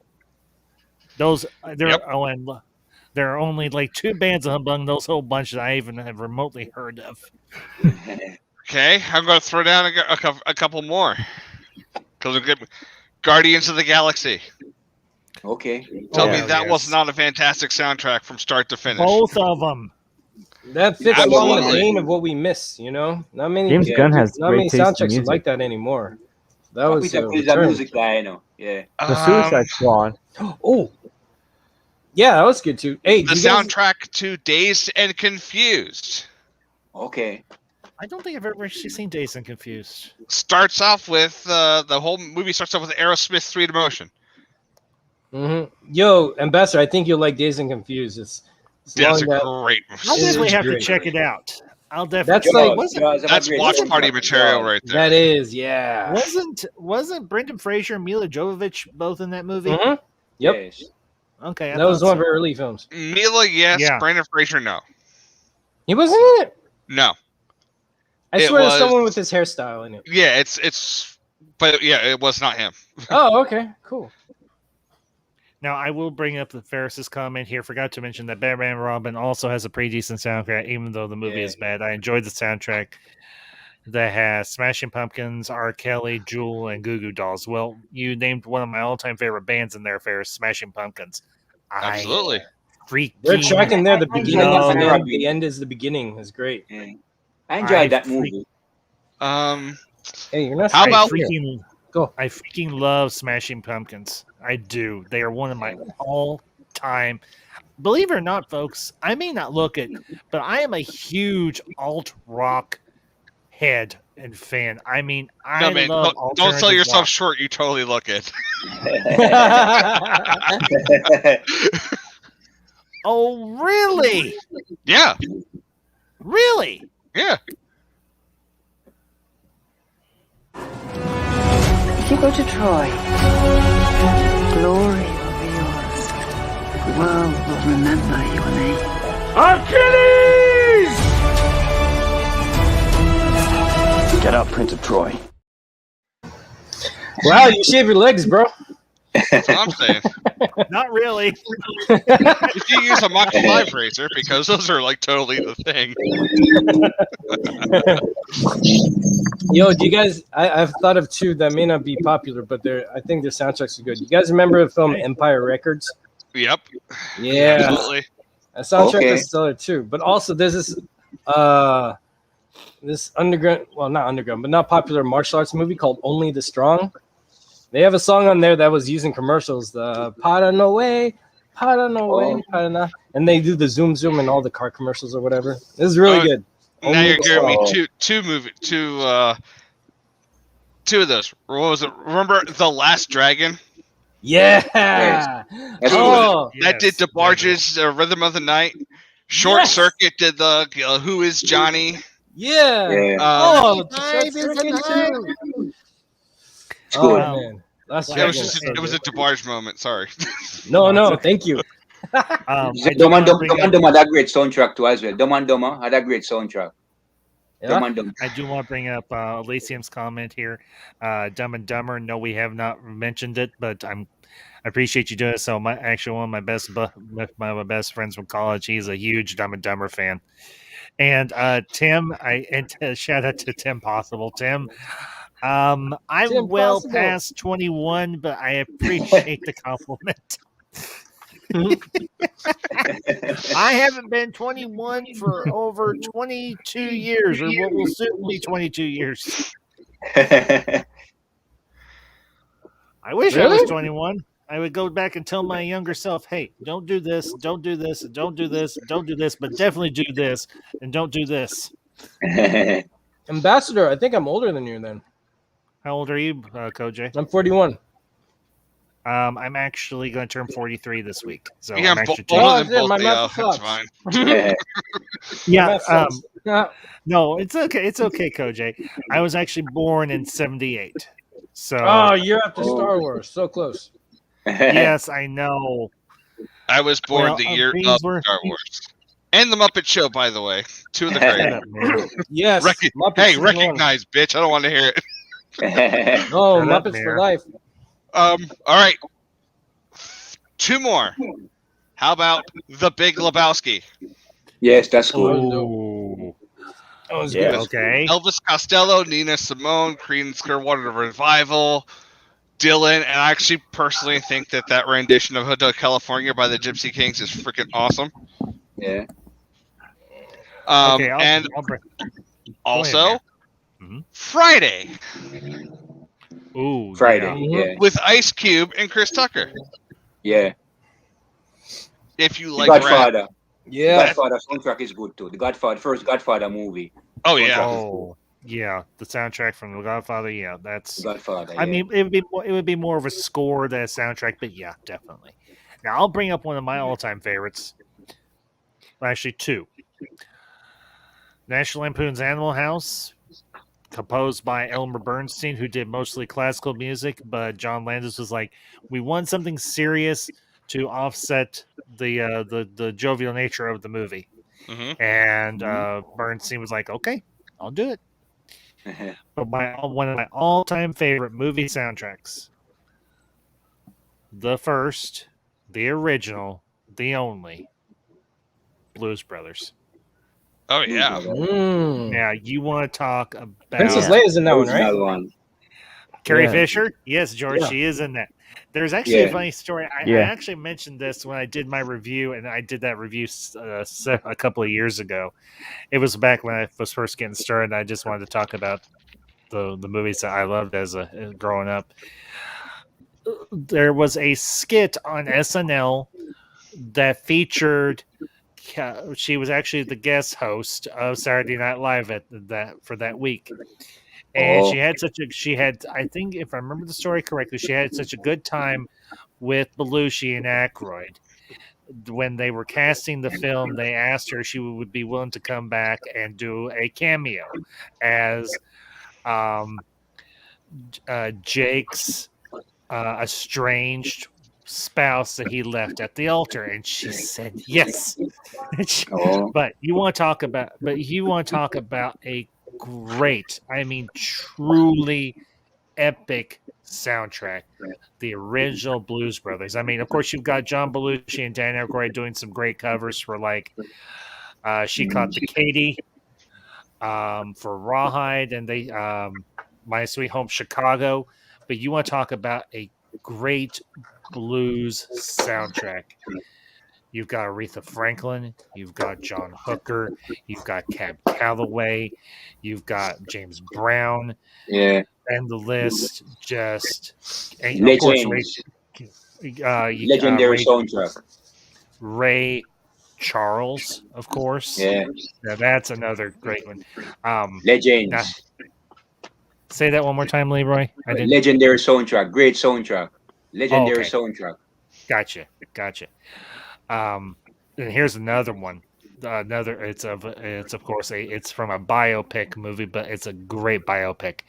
Speaker 2: Those there
Speaker 4: Yep.
Speaker 2: and there are only like 2 bands among those whole bunch that I even have remotely heard of.
Speaker 4: Okay, I'm going to throw down a couple more. Because Guardians of the Galaxy.
Speaker 5: Okay.
Speaker 4: Tell
Speaker 2: Yeah,
Speaker 4: me that was
Speaker 2: yes.
Speaker 4: not a fantastic soundtrack from start to finish.
Speaker 2: Both of them.
Speaker 7: That fits along the
Speaker 4: Absolutely.
Speaker 7: vein of what we miss. You know, not many
Speaker 6: James Gunn has
Speaker 7: not
Speaker 6: great
Speaker 7: many
Speaker 6: taste in
Speaker 7: soundtracks are
Speaker 6: music.
Speaker 7: like that anymore. That
Speaker 5: What
Speaker 7: was
Speaker 5: Peter
Speaker 7: a
Speaker 5: Quill is a
Speaker 7: return.
Speaker 5: music guy, you know. Yeah.
Speaker 6: The Suicide Squad.
Speaker 7: Oh, yeah, that was good too. Hey,
Speaker 4: The
Speaker 7: do you guys-
Speaker 4: soundtrack to Dazed and Confused
Speaker 5: Okay.
Speaker 2: I don't think I've ever actually seen Dazed and Confused.
Speaker 4: starts off with the whole movie starts off with Aerosmith's 3 to Motion.
Speaker 7: Yo, Ambassador, I think you'll like Dazed and Confused. It's
Speaker 4: That's
Speaker 7: long
Speaker 4: a
Speaker 7: that-
Speaker 4: great
Speaker 2: I'll
Speaker 4: movie.
Speaker 2: definitely have to
Speaker 7: great.
Speaker 2: check it out. I'll
Speaker 7: That's
Speaker 2: definitely.
Speaker 7: like-
Speaker 2: wasn't
Speaker 4: That's watch party material right there.
Speaker 7: That is, yeah.
Speaker 2: wasn't Brendan Fraser and Mila Jovovich both in that movie?
Speaker 7: Mhm. Yep.
Speaker 5: Yes.
Speaker 2: Okay, I
Speaker 7: That was
Speaker 2: thought
Speaker 7: one of
Speaker 2: so.
Speaker 7: her early films.
Speaker 4: Mila, yes.
Speaker 2: Yeah.
Speaker 4: Brandon Fraser, no.
Speaker 7: He wasn't in it.
Speaker 4: No.
Speaker 7: I
Speaker 4: It
Speaker 7: swear there's
Speaker 4: was-
Speaker 7: someone with his hairstyle in it.
Speaker 4: Yeah, it's but yeah, it was not him.
Speaker 7: Oh, okay, cool.
Speaker 2: Now I will bring up the Ferris's comment here. Forgot to mention that Batman Robin also has a pretty decent soundtrack, even though the movie
Speaker 5: Yeah.
Speaker 2: is bad. I enjoyed the soundtrack that has Smashing Pumpkins, R. Kelly, Jewel, and Goo Goo Dolls. Well, you named one of my all-time favorite bands in there, Ferris, Smashing Pumpkins.
Speaker 4: Absolutely.
Speaker 7: They're
Speaker 2: Freaking
Speaker 7: tracking there. The
Speaker 5: I
Speaker 7: beginning
Speaker 2: know.
Speaker 7: is the end. The end is the beginning. Is great.
Speaker 5: Yeah. I enjoyed that
Speaker 2: freak-
Speaker 5: movie.
Speaker 7: Hey, you're not.
Speaker 4: How
Speaker 7: straight
Speaker 4: about-
Speaker 7: here.
Speaker 2: I freaking love Smashing Pumpkins. I do. They are one of my all-time. Believe it or not, folks, I may not look it, but I am a huge alt rock head and fan. I mean, I
Speaker 4: No, man,
Speaker 2: love
Speaker 4: don't sell
Speaker 2: alternative
Speaker 4: yourself
Speaker 2: rock.
Speaker 4: short. You totally look it.
Speaker 2: Oh, really?
Speaker 4: Yeah,
Speaker 2: Really?
Speaker 4: yeah.
Speaker 8: If you go to Troy, glory will be yours. The world will remember your name.
Speaker 1: Achilles! Get up, Prince of Troy.
Speaker 7: Wow, you shave your legs, bro.
Speaker 4: That's what I'm saying.
Speaker 2: Not really.
Speaker 4: If you use a Mach 5 razor, because those are like totally the thing.
Speaker 7: Yo, do you guys? I've thought of two that may not be popular, but I think their soundtracks are good. You guys remember the film Empire Records?
Speaker 4: Yep.
Speaker 7: Yeah,
Speaker 4: Absolutely.
Speaker 7: that soundtrack
Speaker 5: Okay.
Speaker 7: is stellar too. But also, there's this underground, well, not underground, but not popular martial arts movie called Only the Strong. They have a song on there that was used in commercials. The Pada no way, Pada no way, Pada na, and they do the zoom in all the car commercials or whatever. This is really good.
Speaker 4: Now
Speaker 7: Only
Speaker 4: you're
Speaker 7: the
Speaker 4: giving
Speaker 7: Strong.
Speaker 4: me two of those. What was it? Remember The Last Dragon?
Speaker 7: Yeah.
Speaker 5: That's
Speaker 7: Oh,
Speaker 4: That did
Speaker 2: Yes,
Speaker 4: DeBarge's Rhythm of the Night. Short
Speaker 7: Yes.
Speaker 4: Circuit did the Who is Johnny?
Speaker 7: yeah.
Speaker 5: Yeah.
Speaker 7: Oh,
Speaker 2: Life is
Speaker 7: Short Circuit
Speaker 2: alive.
Speaker 7: too.
Speaker 5: It's
Speaker 7: Oh
Speaker 5: good.
Speaker 7: man, Last
Speaker 2: Well,
Speaker 4: It was
Speaker 7: Dragon.
Speaker 4: just
Speaker 7: is so
Speaker 4: it was a
Speaker 7: good.
Speaker 4: DeBarge moment. Sorry.
Speaker 7: No, thank you.
Speaker 2: I do
Speaker 5: Dumb
Speaker 2: want
Speaker 5: and
Speaker 2: to
Speaker 5: Dumb,
Speaker 2: bring
Speaker 5: Dumb
Speaker 2: up-
Speaker 5: and Dumber had a great soundtrack too as well. Dumb and Dumber had a great soundtrack.
Speaker 7: Yeah?
Speaker 5: Dumb and Dumber.
Speaker 2: I do want to bring up Elysium's comment here. Dumb and Dumber. No, we have not mentioned it, but I appreciate you doing it. So one of my my best friends from college, he's a huge Dumb and Dumber fan. And Tim, shout out to Tim Possible. Tim, I'm
Speaker 7: Tim
Speaker 2: well
Speaker 7: Possible.
Speaker 2: past 21, but I appreciate the compliment. I haven't been 21 for over 22 years, or what will soon be 22 years. I wish I was
Speaker 7: Really?
Speaker 2: 21. I would go back and tell my younger self, hey, don't do this, don't do this, don't do this, don't do this, but definitely do this, and don't do this.
Speaker 7: Ambassador, I think I'm older than you then.
Speaker 2: How old are you, Koj?
Speaker 7: I'm 41.
Speaker 2: I'm actually going to turn 43 this week. So
Speaker 4: Yeah,
Speaker 2: I'm
Speaker 4: I'm
Speaker 2: actually
Speaker 4: older than
Speaker 7: yeah,
Speaker 4: both
Speaker 7: my
Speaker 4: of
Speaker 7: math
Speaker 4: you. That's
Speaker 7: sucks.
Speaker 4: fine.
Speaker 2: yeah.
Speaker 7: Yeah.
Speaker 2: No, it's okay. It's okay, Koj. I was actually born in 78. So
Speaker 7: Oh, you're after Star Wars. So close.
Speaker 2: yes, I know.
Speaker 4: I was born
Speaker 2: Well,
Speaker 4: the year of
Speaker 2: Greensworth-
Speaker 4: Star Wars. And the Muppet Show, by the way. Two of the
Speaker 2: Shut
Speaker 4: great.
Speaker 2: up, man.
Speaker 7: Yes. Muppets
Speaker 4: Hey,
Speaker 7: season one.
Speaker 4: recognize, bitch. I don't want to hear it.
Speaker 7: Oh,
Speaker 2: Shut up,
Speaker 7: Muppets
Speaker 2: Mayor.
Speaker 7: for life.
Speaker 4: All right. Two more. How about The Big Lebowski?
Speaker 5: Yes, that's good.
Speaker 2: Oh,
Speaker 7: That was
Speaker 5: Yeah.
Speaker 7: good.
Speaker 2: okay.
Speaker 4: Elvis Costello, Nina Simone, Creedence Clearwater Revival, Dylan, and I actually personally think that rendition of Hotel California by the Gypsy Kings is freaking awesome.
Speaker 5: Yeah.
Speaker 2: Okay,
Speaker 4: And
Speaker 2: I'll bring.
Speaker 4: also,
Speaker 2: Mhm.
Speaker 4: Friday
Speaker 2: Ooh,
Speaker 5: Friday.
Speaker 2: yeah.
Speaker 5: Yeah.
Speaker 4: with Ice Cube and Chris Tucker.
Speaker 5: Yeah.
Speaker 4: If you
Speaker 5: The
Speaker 4: like rap.
Speaker 5: Godfather.
Speaker 7: Yeah.
Speaker 5: The Godfather soundtrack is good too. The Godfather, first Godfather movie.
Speaker 4: Oh
Speaker 5: Soundtrack
Speaker 4: yeah.
Speaker 5: is good.
Speaker 2: Oh, yeah. The soundtrack from The Godfather. Yeah, that's.
Speaker 5: The Godfather.
Speaker 2: I
Speaker 5: Yeah.
Speaker 2: mean, it would be more of a score than a soundtrack, but yeah, definitely. Now I'll bring up one of my all-time favorites. Well, actually, two. National Lampoon's Animal House, composed by Elmer Bernstein, who did mostly classical music, but John Landis was like, we want something serious to offset the jovial nature of the movie, and Bernstein was like, okay, I'll do it. But one of my all-time favorite movie soundtracks, the first, the original, the only, Blues Brothers.
Speaker 4: Oh yeah.
Speaker 2: Now you want to talk about
Speaker 7: Princess Leia's in that one, right?
Speaker 5: Original one.
Speaker 2: Carrie
Speaker 6: Yeah.
Speaker 2: Fisher? Yes, George,
Speaker 6: Yeah.
Speaker 2: she is in that. There's actually a
Speaker 5: Yeah.
Speaker 2: funny story. I
Speaker 6: Yeah.
Speaker 2: actually mentioned this when I did my review, and I did that review a couple of years ago. It was back when I was first getting started, and I just wanted to talk about the movies that I loved as growing up. There was a skit on SNL that featured. She was actually the guest host of Saturday Night Live for that week. And she had I think if I remember the story correctly, she had such a good time with Belushi and Aykroyd. When they were casting the film, they asked her if she would be willing to come back and do a cameo as Jake's estranged spouse that he left at the altar, and she said yes. But you want to talk about a great, I mean truly epic soundtrack, the original Blues Brothers. I mean, of course, you've got John Belushi and Dan Aykroyd doing some great covers for like She Caught the Katy, for Rawhide, and they My Sweet Home Chicago. But you want to talk about a great blues soundtrack. You've got Aretha Franklin, you've got John Hooker, you've got Cab Calloway, you've got James Brown,
Speaker 5: Yeah.
Speaker 2: and the list just, and of course,
Speaker 5: Legendary soundtrack.
Speaker 2: Ray Charles, of course.
Speaker 5: Yeah.
Speaker 2: Now that's another great one.
Speaker 5: Legends.
Speaker 2: Now, say that one more time, Leroy. I didn't.
Speaker 5: Legendary soundtrack. Great soundtrack. Legendary
Speaker 2: okay.
Speaker 5: soundtrack.
Speaker 2: Gotcha. And here's another one. It's of course it's from a biopic movie, but it's a great biopic.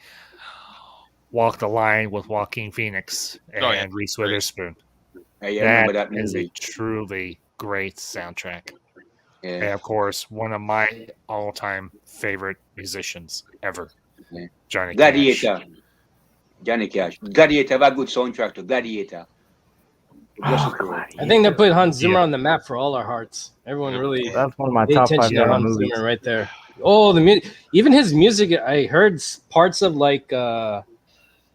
Speaker 2: Walk the Line with Joaquin Phoenix and Reese Witherspoon.
Speaker 5: I remember that movie.
Speaker 2: Is a truly great soundtrack.
Speaker 5: Yeah.
Speaker 2: And of course, one of my all-time favorite musicians ever, Johnny
Speaker 5: Gladiator.
Speaker 2: Cash.
Speaker 5: Johnny Cash. Gladiator have a good soundtrack to Gladiator.
Speaker 6: Oh,
Speaker 7: I think that put Hans Zimmer on the map for all our hearts. Everyone really
Speaker 6: That's one of my
Speaker 7: paid
Speaker 6: top 5
Speaker 7: attention to
Speaker 6: favorite
Speaker 7: Hans
Speaker 6: movies.
Speaker 7: Zimmer right there. Oh, even his music. I heard parts of like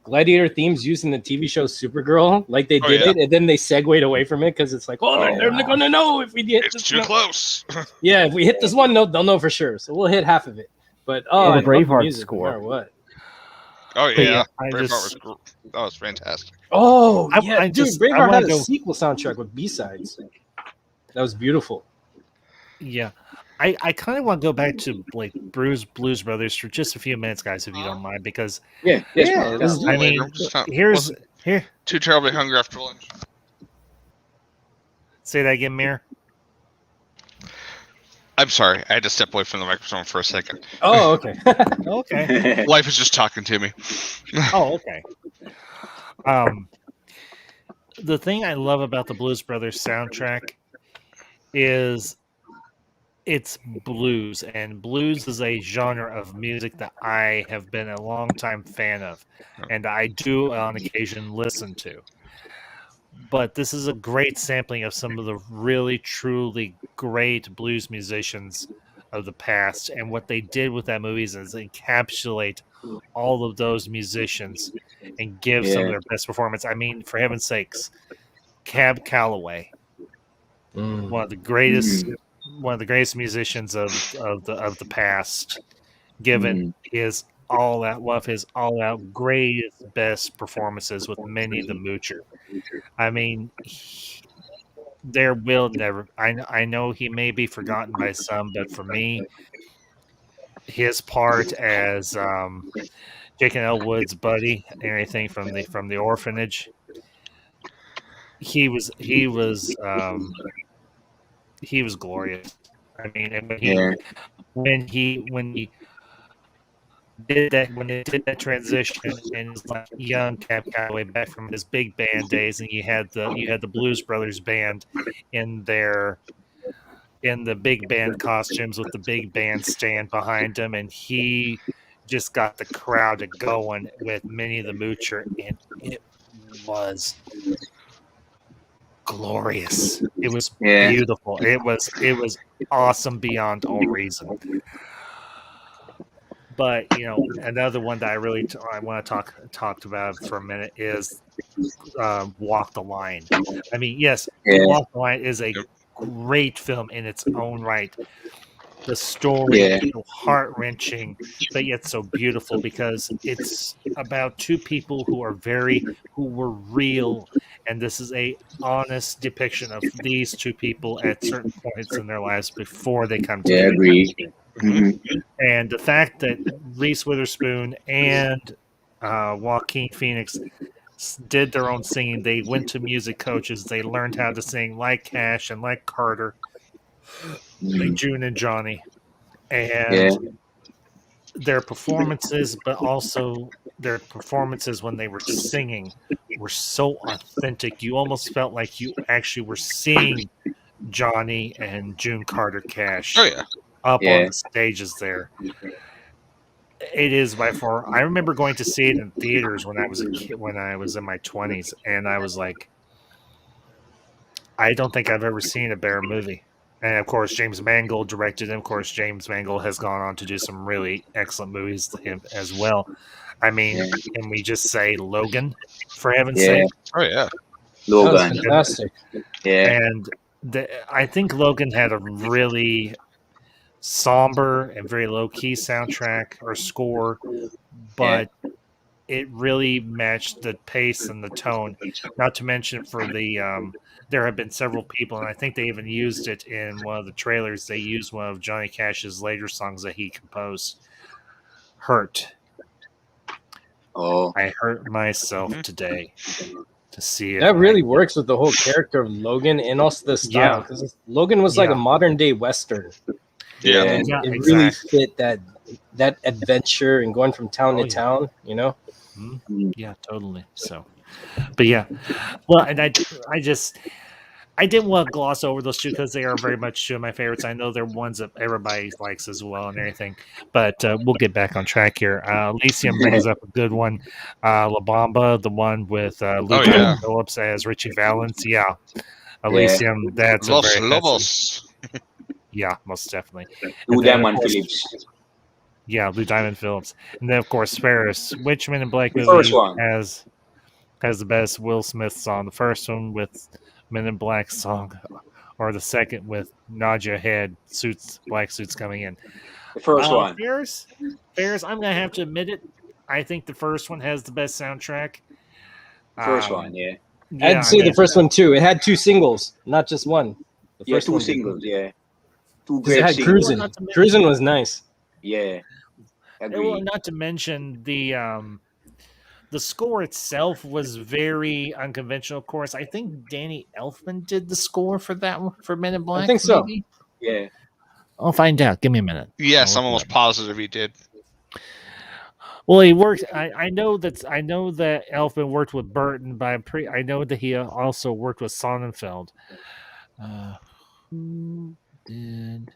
Speaker 7: Gladiator themes used in the TV show Supergirl. Like they did it, and then they segued away from it because it's like, they're not gonna know if we hit
Speaker 4: It's
Speaker 7: this
Speaker 4: too
Speaker 7: note.
Speaker 4: close.
Speaker 7: Yeah, if we hit this one note, they'll know for sure. So we'll hit half of it. But
Speaker 6: the
Speaker 7: I love
Speaker 6: Braveheart
Speaker 7: music,
Speaker 6: score.
Speaker 7: No matter what.
Speaker 4: Oh yeah,
Speaker 2: I
Speaker 4: Braveheart that was fantastic.
Speaker 7: Oh
Speaker 2: I
Speaker 7: dude,
Speaker 2: just-
Speaker 7: Braveheart
Speaker 2: I wanna
Speaker 7: had a
Speaker 2: go-
Speaker 7: sequel soundtrack with B-sides. That was beautiful.
Speaker 2: Yeah. I kind of want to go back to like Blues Brothers for just a few minutes, guys, if you don't mind, because
Speaker 5: Yeah.
Speaker 2: I mean, here's here.
Speaker 4: Too terribly hungry after lunch.
Speaker 2: Say that again, Mir.
Speaker 4: I'm sorry, I had to step away from the microphone for a second.
Speaker 7: Oh, okay.
Speaker 2: Okay.
Speaker 4: Life is just talking to me.
Speaker 2: Oh, okay. The thing I love about the Blues Brothers soundtrack is it's blues, and blues is a genre of music that I have been a long time fan of, and I do on occasion listen to. But this is a great sampling of some of the really, truly great blues musicians of the past, and what they did with that movie is encapsulate all of those musicians and give some of their best performance. I mean, for heaven's sakes, Cab Calloway, one of the greatest musicians of the past, given his all out greatest best performances with Minnie the Moocher. I mean, there will never. I know he may be forgotten by some, but for me, his part as Jake and Elwood's buddy, and everything from the orphanage, he was glorious. I mean, and when he did that transition and was like young Cab Calloway back from his big band days, and you had the Blues Brothers band in the big band costumes with the big band stand behind him, and he just got the crowd going with Minnie the Moocher, and it was glorious. It was beautiful. It was awesome beyond all reason. But another one that I want to talk about for a minute is Walk the Line. I mean, yes, Walk the Line is a great film in its own right. The story is so heart-wrenching, but yet so beautiful, because it's about two people who were real, and this is a honest depiction of these two people at certain points in their lives before they come together.
Speaker 5: I agree.
Speaker 2: And the fact that Reese Witherspoon and Joaquin Phoenix did their own singing, they went to music coaches, they learned how to sing like Cash and like Carter, like June and Johnny, and their performances, but also their performances when they were singing were so authentic. You almost felt like you actually were seeing Johnny and June Carter Cash up on the stages there. It is by far. I remember going to see it in theaters when I was a kid, when I was in my 20s, and I was like, I don't think I've ever seen a better movie. And of course, James Mangold directed it. Of course, James Mangold has gone on to do some really excellent movies as well. I mean, can we just say Logan, for heaven's sake?
Speaker 4: Oh yeah,
Speaker 5: Logan,
Speaker 7: fantastic.
Speaker 2: And I think Logan had a really somber and very low-key soundtrack or score, but it really matched the pace and the tone. Not to mention for the there have been several people, and I think they even used it in one of the trailers. They used one of Johnny Cash's later songs that he composed, "Hurt." I hurt myself today to see it.
Speaker 7: That really works with the whole character of Logan and also the style, because Logan was like a modern day Western. And it really fit that adventure and going from town to town,
Speaker 2: Yeah, totally. So, but well, and I didn't want to gloss over those two because they are very much two of my favorites. I know they're ones that everybody likes as well and everything, but we'll get back on track here. Elysium brings up a good one. La Bamba, the one with Lieutenant Phillips as Richie Valens. Yeah, Elysium. That's
Speaker 4: Los
Speaker 2: a very
Speaker 4: Lobos.
Speaker 2: Yeah, most definitely.
Speaker 5: Lou Diamond Phillips.
Speaker 2: Yeah, Lou Diamond Phillips. And then, of course, Ferris. Which Men in Black movie has the best Will Smith song? The first one with Men in Black song, or the second with Nod Your Head, black suits coming in?
Speaker 5: The first one.
Speaker 2: Ferris, I'm going to have to admit it. I think the first one has the best soundtrack.
Speaker 5: First one, yeah.
Speaker 7: I'd say the first one, too. It had two singles, not just one. The first
Speaker 5: two
Speaker 7: one
Speaker 5: singles, yeah. Two
Speaker 7: great singles. Cruising. Cruising was nice.
Speaker 5: Yeah.
Speaker 2: Well, not to mention the score itself was very unconventional. Of course, I think Danny Elfman did the score for that one, for Men in Black.
Speaker 7: I think so.
Speaker 2: Maybe?
Speaker 5: Yeah.
Speaker 2: I'll find out. Give me a minute.
Speaker 4: Yes, I'm almost positive he did.
Speaker 2: Well, he worked. I know that Elfman worked with Burton, but I know that he also worked with Sonnenfeld. Who did?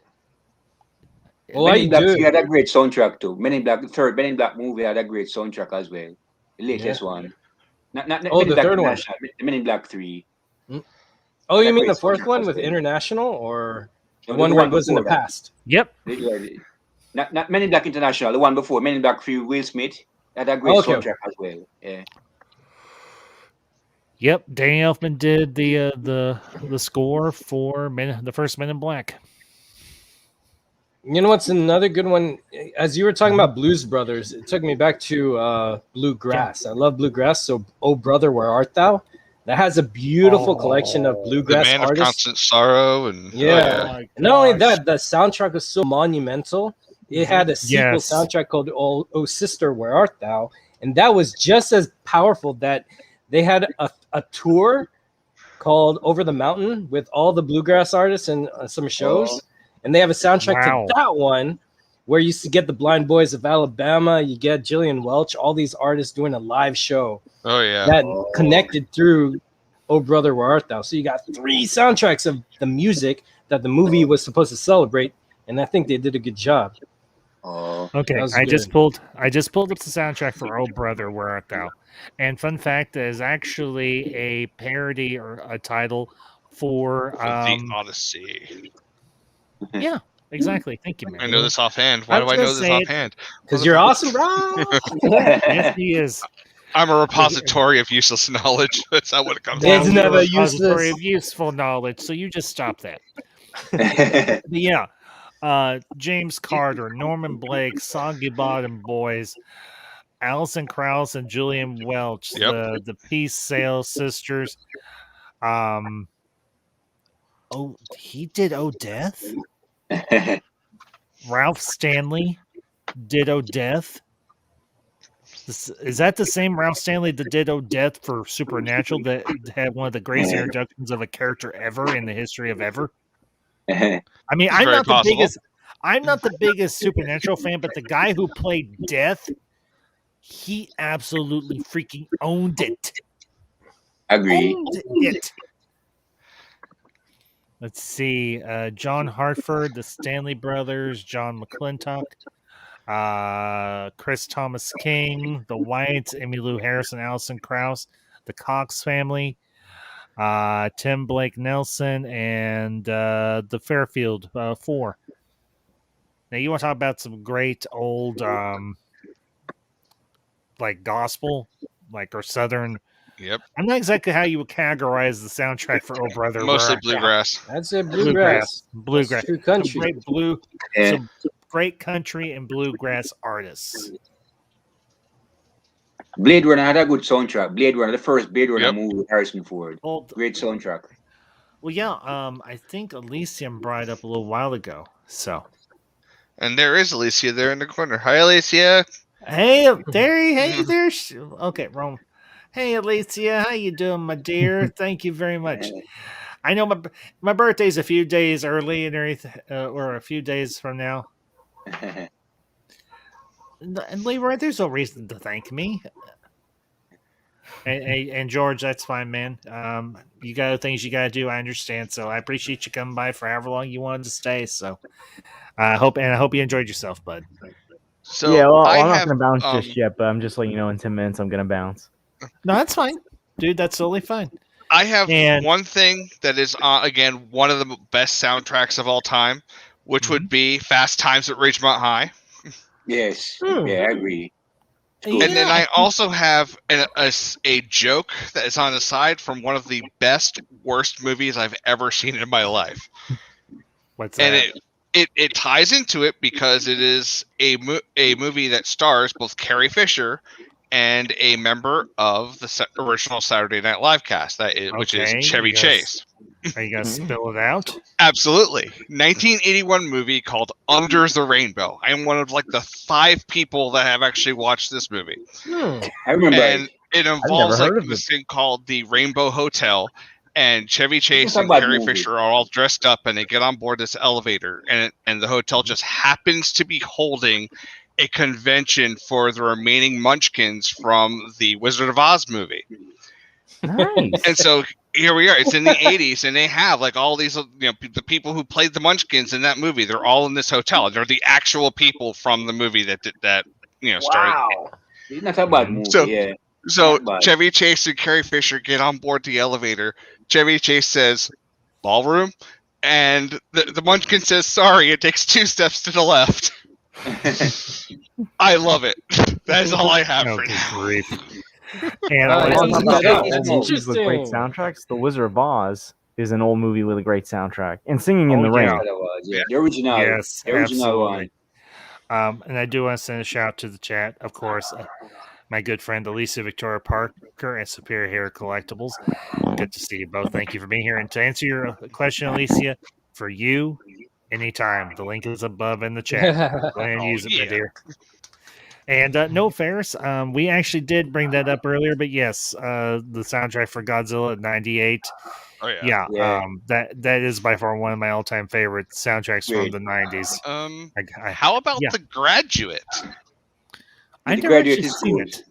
Speaker 5: Well, Men in Black had a great soundtrack too. Men in Black, the third Men in Black movie had a great soundtrack as well. The latest one. Not
Speaker 7: the third one.
Speaker 5: Men in Black 3.
Speaker 7: Oh, you mean the fourth one with International, or the one where it goes in the past?
Speaker 2: Yep.
Speaker 5: Not Men in Black International. The one before Men in Black 3, Will Smith had a great soundtrack as well. Yeah.
Speaker 2: Yep, Danny Elfman did the score for the first Men in Black.
Speaker 7: You know what's another good one? As you were talking about Blues Brothers, it took me back to Bluegrass. I love Bluegrass. So, Oh Brother, Where Art Thou? That has a beautiful collection of
Speaker 4: The
Speaker 7: bluegrass
Speaker 4: Man of
Speaker 7: artists.
Speaker 4: Constant Sorrow, and
Speaker 7: Yeah. And not only that, the soundtrack was so monumental. It had a sequel soundtrack called Oh Sister, Where Art Thou? And that was just as powerful. That they had a tour called Over the Mountain with all the bluegrass artists and some shows. And they have a soundtrack to that one where you used to get the Blind Boys of Alabama, you get Jillian Welch, all these artists doing a live show.
Speaker 4: Oh yeah.
Speaker 7: That connected through Oh Brother, Where Art Thou? So you got 3 soundtracks of the music that the movie was supposed to celebrate, and I think they did a good job.
Speaker 2: Okay, I just pulled up the soundtrack for Oh Brother, Where Art Thou? And fun fact, there's actually a parody or a title for
Speaker 4: The Odyssey.
Speaker 2: Yeah, exactly. Thank you, man.
Speaker 4: I know this offhand. Why do I know this offhand?
Speaker 7: Because you're awesome, bro.
Speaker 2: Yes, he is.
Speaker 4: I'm a repository of useless knowledge. That's not what it comes
Speaker 7: It's
Speaker 4: down to.
Speaker 7: never
Speaker 2: Repository
Speaker 7: useless.
Speaker 2: of useful knowledge. So you just stop that. Yeah. James Carter, Norman Blake, Soggy Bottom Boys, Alison Krauss and Julian Welch, the Peace Sales Sisters. He did Oh Death? Ralph Stanley did Oh Death? Is that the same Ralph Stanley that did Oh Death for Supernatural that had one of the greatest introductions of a character ever in the history of ever? I mean, I'm not the biggest Supernatural fan, but the guy who played Death, he absolutely freaking owned it.
Speaker 5: Agree.
Speaker 2: Owned it. Let's see. John Hartford, the Stanley Brothers, John McClintock, Chris Thomas King, the Whites, Emmylou Harrison, Alison Krauss, the Cox family, Tim Blake Nelson, and the Fairfield 4. Now, you want to talk about some great old, like gospel, or Southern.
Speaker 4: Yep.
Speaker 2: I'm not exactly how you would categorize the soundtrack for Oh Brother.
Speaker 4: Mostly bluegrass.
Speaker 7: That's it, bluegrass.
Speaker 2: Bluegrass.
Speaker 7: True country.
Speaker 2: Some great country and bluegrass artists.
Speaker 5: Blade Runner had a good soundtrack. Blade Runner, the first Blade Runner movie with Harrison Ford. Great soundtrack.
Speaker 2: Well, yeah. I think Alicia brought it up a little while ago. So.
Speaker 4: And there is Alicia there in the corner. Hi, Alicia.
Speaker 2: Hey there. Okay, wrong. Hey, Alicia, how you doing, my dear? Thank you very much. I know my birthday's a few days early and everything, or a few days from now. And Leroy, there's no reason to thank me. And George, that's fine, man. You got things you gotta do. I understand. So I appreciate you coming by for however long you wanted to stay. So I hope you enjoyed yourself, bud.
Speaker 4: So
Speaker 6: yeah, well, I'm not gonna bounce just yet, but I'm just letting you know in 10 minutes I'm gonna bounce.
Speaker 2: No, that's fine, dude. That's totally fine.
Speaker 4: I have one thing that is, again, one of the best soundtracks of all time, which would be Fast Times at Ridgemont High.
Speaker 5: Yes. Yeah, I agree.
Speaker 4: And then I also have a joke that is on the side from one of the worst movies I've ever seen in my life.
Speaker 2: What's that?
Speaker 4: And it ties into it because it is a movie that stars both Carrie Fisher and a member of the original Saturday Night Live cast, which is Chevy Chase.
Speaker 2: Are you gonna spill it out?
Speaker 4: Absolutely. 1981 movie called Under the Rainbow. I am one of the 5 people that have actually watched this movie.
Speaker 5: I remember.
Speaker 4: And it involves this thing called the Rainbow Hotel, and Chevy Chase and Carrie Fisher are all dressed up, and they get on board this elevator, and the hotel just happens to be holding a convention for the remaining Munchkins from the Wizard of Oz movie.
Speaker 6: Nice.
Speaker 4: And so here we are. It's in the 80s, and they have all these, the people who played the Munchkins in that movie. They're all in this hotel. They're the actual people from the movie that started.
Speaker 5: Wow. It's not a bad movie.
Speaker 4: So Chevy Chase and Carrie Fisher get on board the elevator. Chevy Chase says, "Ballroom," and the Munchkin says, "Sorry, it takes 2 steps to the left." I love it. That is all I have for now.
Speaker 2: And
Speaker 7: Uh,
Speaker 2: I
Speaker 7: that's
Speaker 2: always
Speaker 6: Talking
Speaker 2: love
Speaker 6: about
Speaker 2: to
Speaker 6: old
Speaker 2: shout-
Speaker 6: movies with great
Speaker 7: Interesting.
Speaker 6: soundtracks. The Wizard of Oz is an old movie with a great soundtrack and Singing in
Speaker 2: Oh,
Speaker 6: the
Speaker 2: yeah.
Speaker 6: Rain.
Speaker 4: Yeah.
Speaker 5: The original.
Speaker 2: Yes,
Speaker 5: The original
Speaker 2: absolutely. And I do want to send a shout out to the chat, of course. My good friend Alicia Victoria Parker at Superior Hair Collectibles. Good to see you both. Thank you for being here. And to answer your question, Alicia, for you, anytime. The link is above in the chat. Go ahead and
Speaker 4: Oh,
Speaker 2: use it, my
Speaker 4: yeah.
Speaker 2: dear. And no, Ferris, we actually did bring that up earlier, but yes, the soundtrack for Godzilla '98.
Speaker 4: Oh yeah.
Speaker 2: Yeah, that is by far one of my all-time favorite soundtracks from
Speaker 5: Great.
Speaker 2: the '90s.
Speaker 4: How about
Speaker 2: yeah.
Speaker 4: The Graduate?
Speaker 2: I
Speaker 5: The
Speaker 2: never
Speaker 5: Graduate
Speaker 2: actually
Speaker 5: is
Speaker 2: seen
Speaker 5: good.
Speaker 2: it.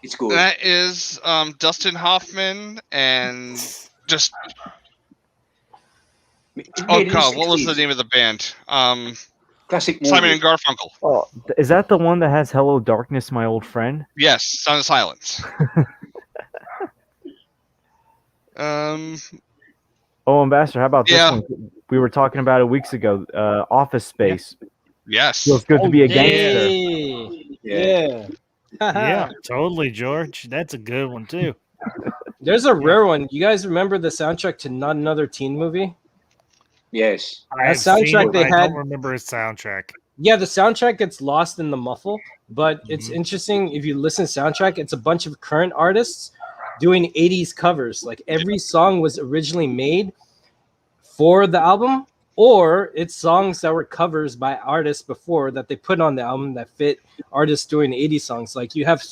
Speaker 5: It's good.
Speaker 4: That is Dustin Hoffman and just oh god, what was the name of the band?
Speaker 5: Classic movie.
Speaker 4: Simon and Garfunkel.
Speaker 6: Oh, is that the one that has "Hello Darkness, My Old Friend"?
Speaker 4: Yes, Sound of Silence.
Speaker 6: Oh, Ambassador, how about
Speaker 4: Yeah.
Speaker 6: this one? We were talking about it weeks ago. Office Space.
Speaker 4: Yes.
Speaker 6: Feels good to be a gangster.
Speaker 7: Yeah.
Speaker 2: Yeah, totally, George. That's a good one too.
Speaker 7: There's a rare one. You guys remember the soundtrack to Not Another Teen Movie?
Speaker 5: Yes.
Speaker 2: I've
Speaker 7: soundtrack
Speaker 2: seen it,
Speaker 7: they
Speaker 2: but I
Speaker 7: had-
Speaker 2: don't remember his soundtrack.
Speaker 7: Yeah, the soundtrack gets lost in the muffle, but it's
Speaker 2: Mhm.
Speaker 7: interesting if you listen to soundtrack, it's a bunch of current artists doing 80s covers. Like every song was originally made for the album, or it's songs that were covers by artists before that they put on the album that fit artists doing 80s songs. Like you have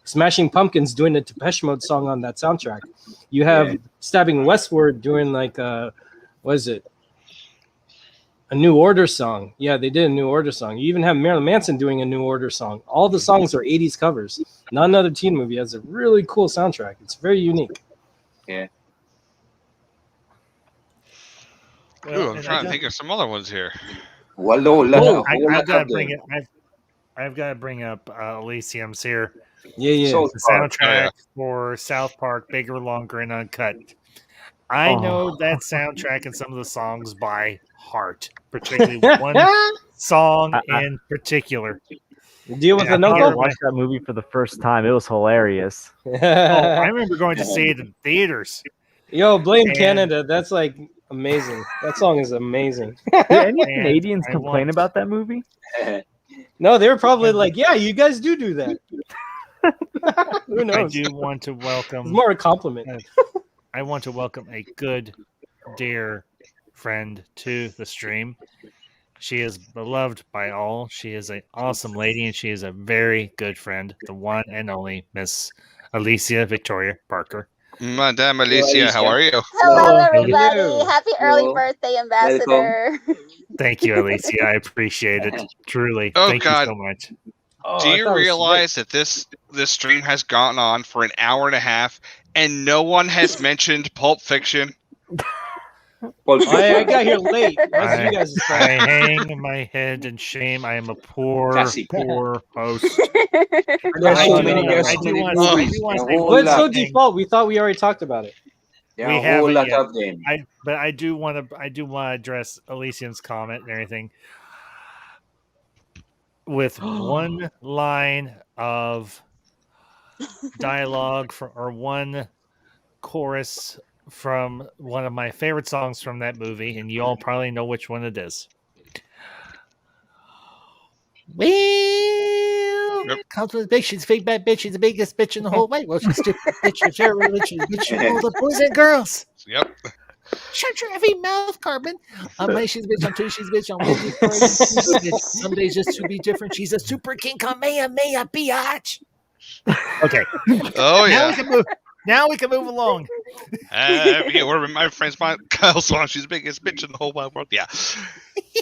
Speaker 7: Smashing Pumpkins doing a Depeche Mode song on that soundtrack. You have Stabbing Westward doing like what is it? A New Order song. Yeah, they did a New Order song. You even have Marilyn Manson doing a New Order song. All the songs are 80s covers. Not Another Teen Movie has a really cool soundtrack. It's very unique.
Speaker 5: Yeah.
Speaker 4: Ooh, I'm trying to think of some other ones here.
Speaker 5: Well, no,
Speaker 2: I've got to bring it. I've got to bring up Elysium's here.
Speaker 7: Yeah.
Speaker 5: South
Speaker 2: The
Speaker 5: Park.
Speaker 2: soundtrack for South Park, Bigger, Longer, and Uncut. I know that soundtrack and some of the songs by heart, particularly one song in particular.
Speaker 7: Deal with
Speaker 2: Yeah,
Speaker 7: the
Speaker 6: I
Speaker 2: Peter,
Speaker 7: knuckle?
Speaker 6: watched that movie for the first time. It was hilarious.
Speaker 2: Oh, I remember going to see it in theaters.
Speaker 7: Yo, blame
Speaker 2: And-
Speaker 7: Canada. That's like amazing. That song is amazing.
Speaker 6: Did any
Speaker 2: And
Speaker 6: Canadians
Speaker 2: I
Speaker 6: complain
Speaker 2: want-
Speaker 6: about that movie?
Speaker 7: No, they were probably like, yeah, you guys do that. Who
Speaker 2: I
Speaker 7: knows?
Speaker 2: do want to
Speaker 7: It's
Speaker 2: welcome.
Speaker 7: more a compliment.
Speaker 2: I want to welcome a good, dear friend to the stream. She is beloved by all. She is an awesome lady, and she is a very good friend. The one and only Miss Alicia Victoria Parker.
Speaker 4: Madame Alicia, how
Speaker 5: Alicia.
Speaker 4: are you?
Speaker 9: Hello, everybody.
Speaker 7: Hello.
Speaker 9: Happy early
Speaker 5: Hello.
Speaker 9: birthday, Ambassador.
Speaker 2: Thank you, Alicia. I appreciate it. Truly.
Speaker 4: Oh,
Speaker 2: Thank
Speaker 4: God.
Speaker 2: you so much.
Speaker 7: Oh,
Speaker 4: Do
Speaker 7: I
Speaker 4: you
Speaker 7: thought it was
Speaker 4: realize that this stream has gone on for an hour and a half and no one has mentioned Pulp Fiction?
Speaker 5: Pulp
Speaker 7: I
Speaker 5: Fiction.
Speaker 7: got here late. That's you guys' fault.
Speaker 2: I hang my head in shame. I am a poor,
Speaker 5: Classic.
Speaker 2: poor host.
Speaker 5: There's
Speaker 2: I
Speaker 5: so
Speaker 2: do
Speaker 5: many,
Speaker 2: want-
Speaker 5: there's
Speaker 2: I
Speaker 5: so
Speaker 2: do
Speaker 5: many
Speaker 2: want-
Speaker 5: movies.
Speaker 2: I do want to
Speaker 5: A
Speaker 2: say
Speaker 5: whole
Speaker 7: Well, it's so
Speaker 5: lot.
Speaker 7: default. We thought we already talked about it.
Speaker 5: There
Speaker 2: We
Speaker 5: are a whole
Speaker 2: haven't
Speaker 5: lot
Speaker 2: yet.
Speaker 5: of them.
Speaker 2: But I do want to address Elysium's comment and everything with one line of dialogue or one chorus from one of my favorite songs from that movie, and you all probably know which one it is. Well,
Speaker 4: Yep.
Speaker 2: comes with a bitch. She's a big bad bitch. She's the biggest bitch in the whole way. Well, she's a stupid bitch. She's very religious. Bitch, you know the boys and girls.
Speaker 4: Yep.
Speaker 2: Shut your heavy mouth, Carbon. On Monday, she's a bitch. On Tuesday, she's a bitch. On Wednesday, she's a bitch. Some days just to be different. She's a super king. Kamehameha, biatch. Okay.
Speaker 4: Oh,
Speaker 2: Now
Speaker 4: yeah.
Speaker 2: we can move. Now we can move along.
Speaker 4: Yeah, one of my friends, Kyle Swan, she's the biggest bitch in the whole wide world. Yeah.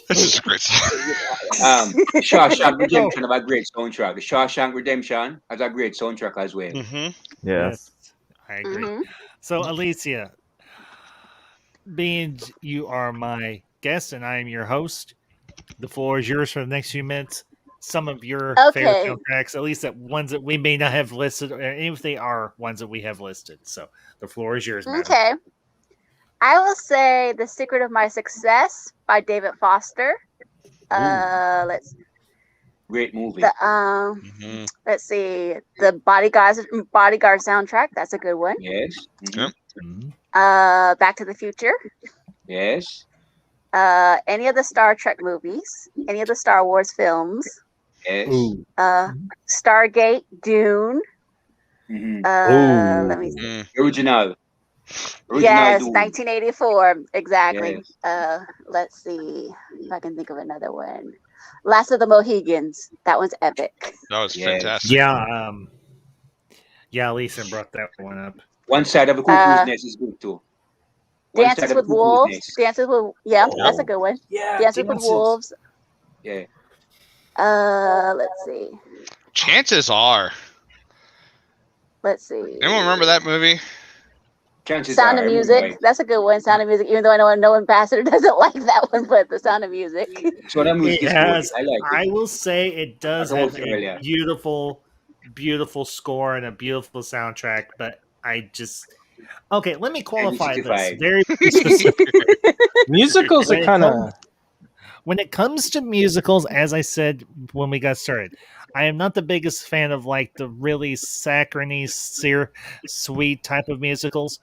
Speaker 4: This is a great song.
Speaker 5: Shawshank Redemption have a great soundtrack. The Shawshank Redemption has a great soundtrack as well.
Speaker 4: Mm-hmm.
Speaker 6: Yes.
Speaker 2: I agree.
Speaker 9: Mhm.
Speaker 2: So, Alicia, being you are my guest and I am your host, the floor is yours for the next few minutes. Some of your favorite
Speaker 9: Okay.
Speaker 2: soundtracks, at least that ones that we may not have listed, or if they are ones that we have listed. So, the floor is yours, madam.
Speaker 9: Okay. I will say The Secret of My Success by David Foster. Let's
Speaker 5: Great movie.
Speaker 9: Let's see, the Bodyguard soundtrack. That's a good one.
Speaker 5: Yes.
Speaker 4: Yep.
Speaker 9: Back to the Future.
Speaker 5: Yes.
Speaker 9: Any of the Star Trek movies. Any of the Star Wars films.
Speaker 5: Yes.
Speaker 9: Stargate, Dune. Let me see.
Speaker 5: Original
Speaker 9: Yes,
Speaker 5: Dune.
Speaker 9: 1984. Exactly.
Speaker 5: Yes.
Speaker 9: Let's see if I can think of another one. Last of the Mohegans. That one's epic.
Speaker 4: That was
Speaker 5: Yes.
Speaker 4: fantastic.
Speaker 2: Yeah, Lisa brought that one up.
Speaker 5: One Side of a Cuckoo's Nest is good too. One Side
Speaker 9: Dances
Speaker 5: of a
Speaker 9: with
Speaker 5: Cuckoo's
Speaker 9: Wolves.
Speaker 5: Nest.
Speaker 9: Dances with that's a good one.
Speaker 7: Yeah,
Speaker 9: Dances with Wolves.
Speaker 5: Yeah.
Speaker 9: Let's see.
Speaker 4: Chances are.
Speaker 9: Let's see.
Speaker 4: Anyone remember that movie?
Speaker 9: Sound of Music. That's a good one. Sound of Music. Even though I know no Ambassador doesn't like that one, but the Sound of Music.
Speaker 5: So that music is good. I like it.
Speaker 2: I will say it does
Speaker 5: That's
Speaker 2: have
Speaker 5: also
Speaker 2: a
Speaker 5: yeah.
Speaker 2: beautiful score and a beautiful soundtrack, but I just okay. Let me qualify this
Speaker 5: 65.
Speaker 2: very specific.
Speaker 7: Musicals are kind of.
Speaker 2: When it comes to musicals, as I said when we got started, I am not the biggest fan of like the really saccharine, sweet type of musicals.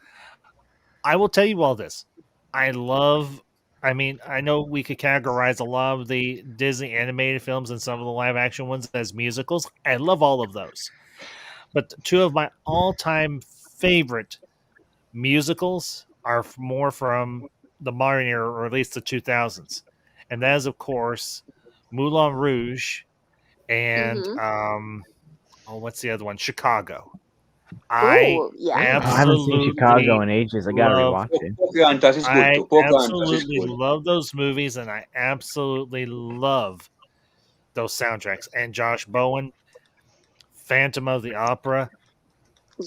Speaker 2: I will tell you all this. I know we could categorize a lot of the Disney animated films and some of the live action ones as musicals. I love all of those. But two of my all-time favorite musicals are more from the modern era, or at least the 2000s. And that is, of course, Moulin Rouge and what's the other one? Chicago. I
Speaker 6: haven't seen Chicago in ages. I gotta rewatch it.
Speaker 5: Pocahontas is good too.
Speaker 2: I absolutely love those movies, and I absolutely love those soundtracks. And Josh Bowen, Phantom of the Opera.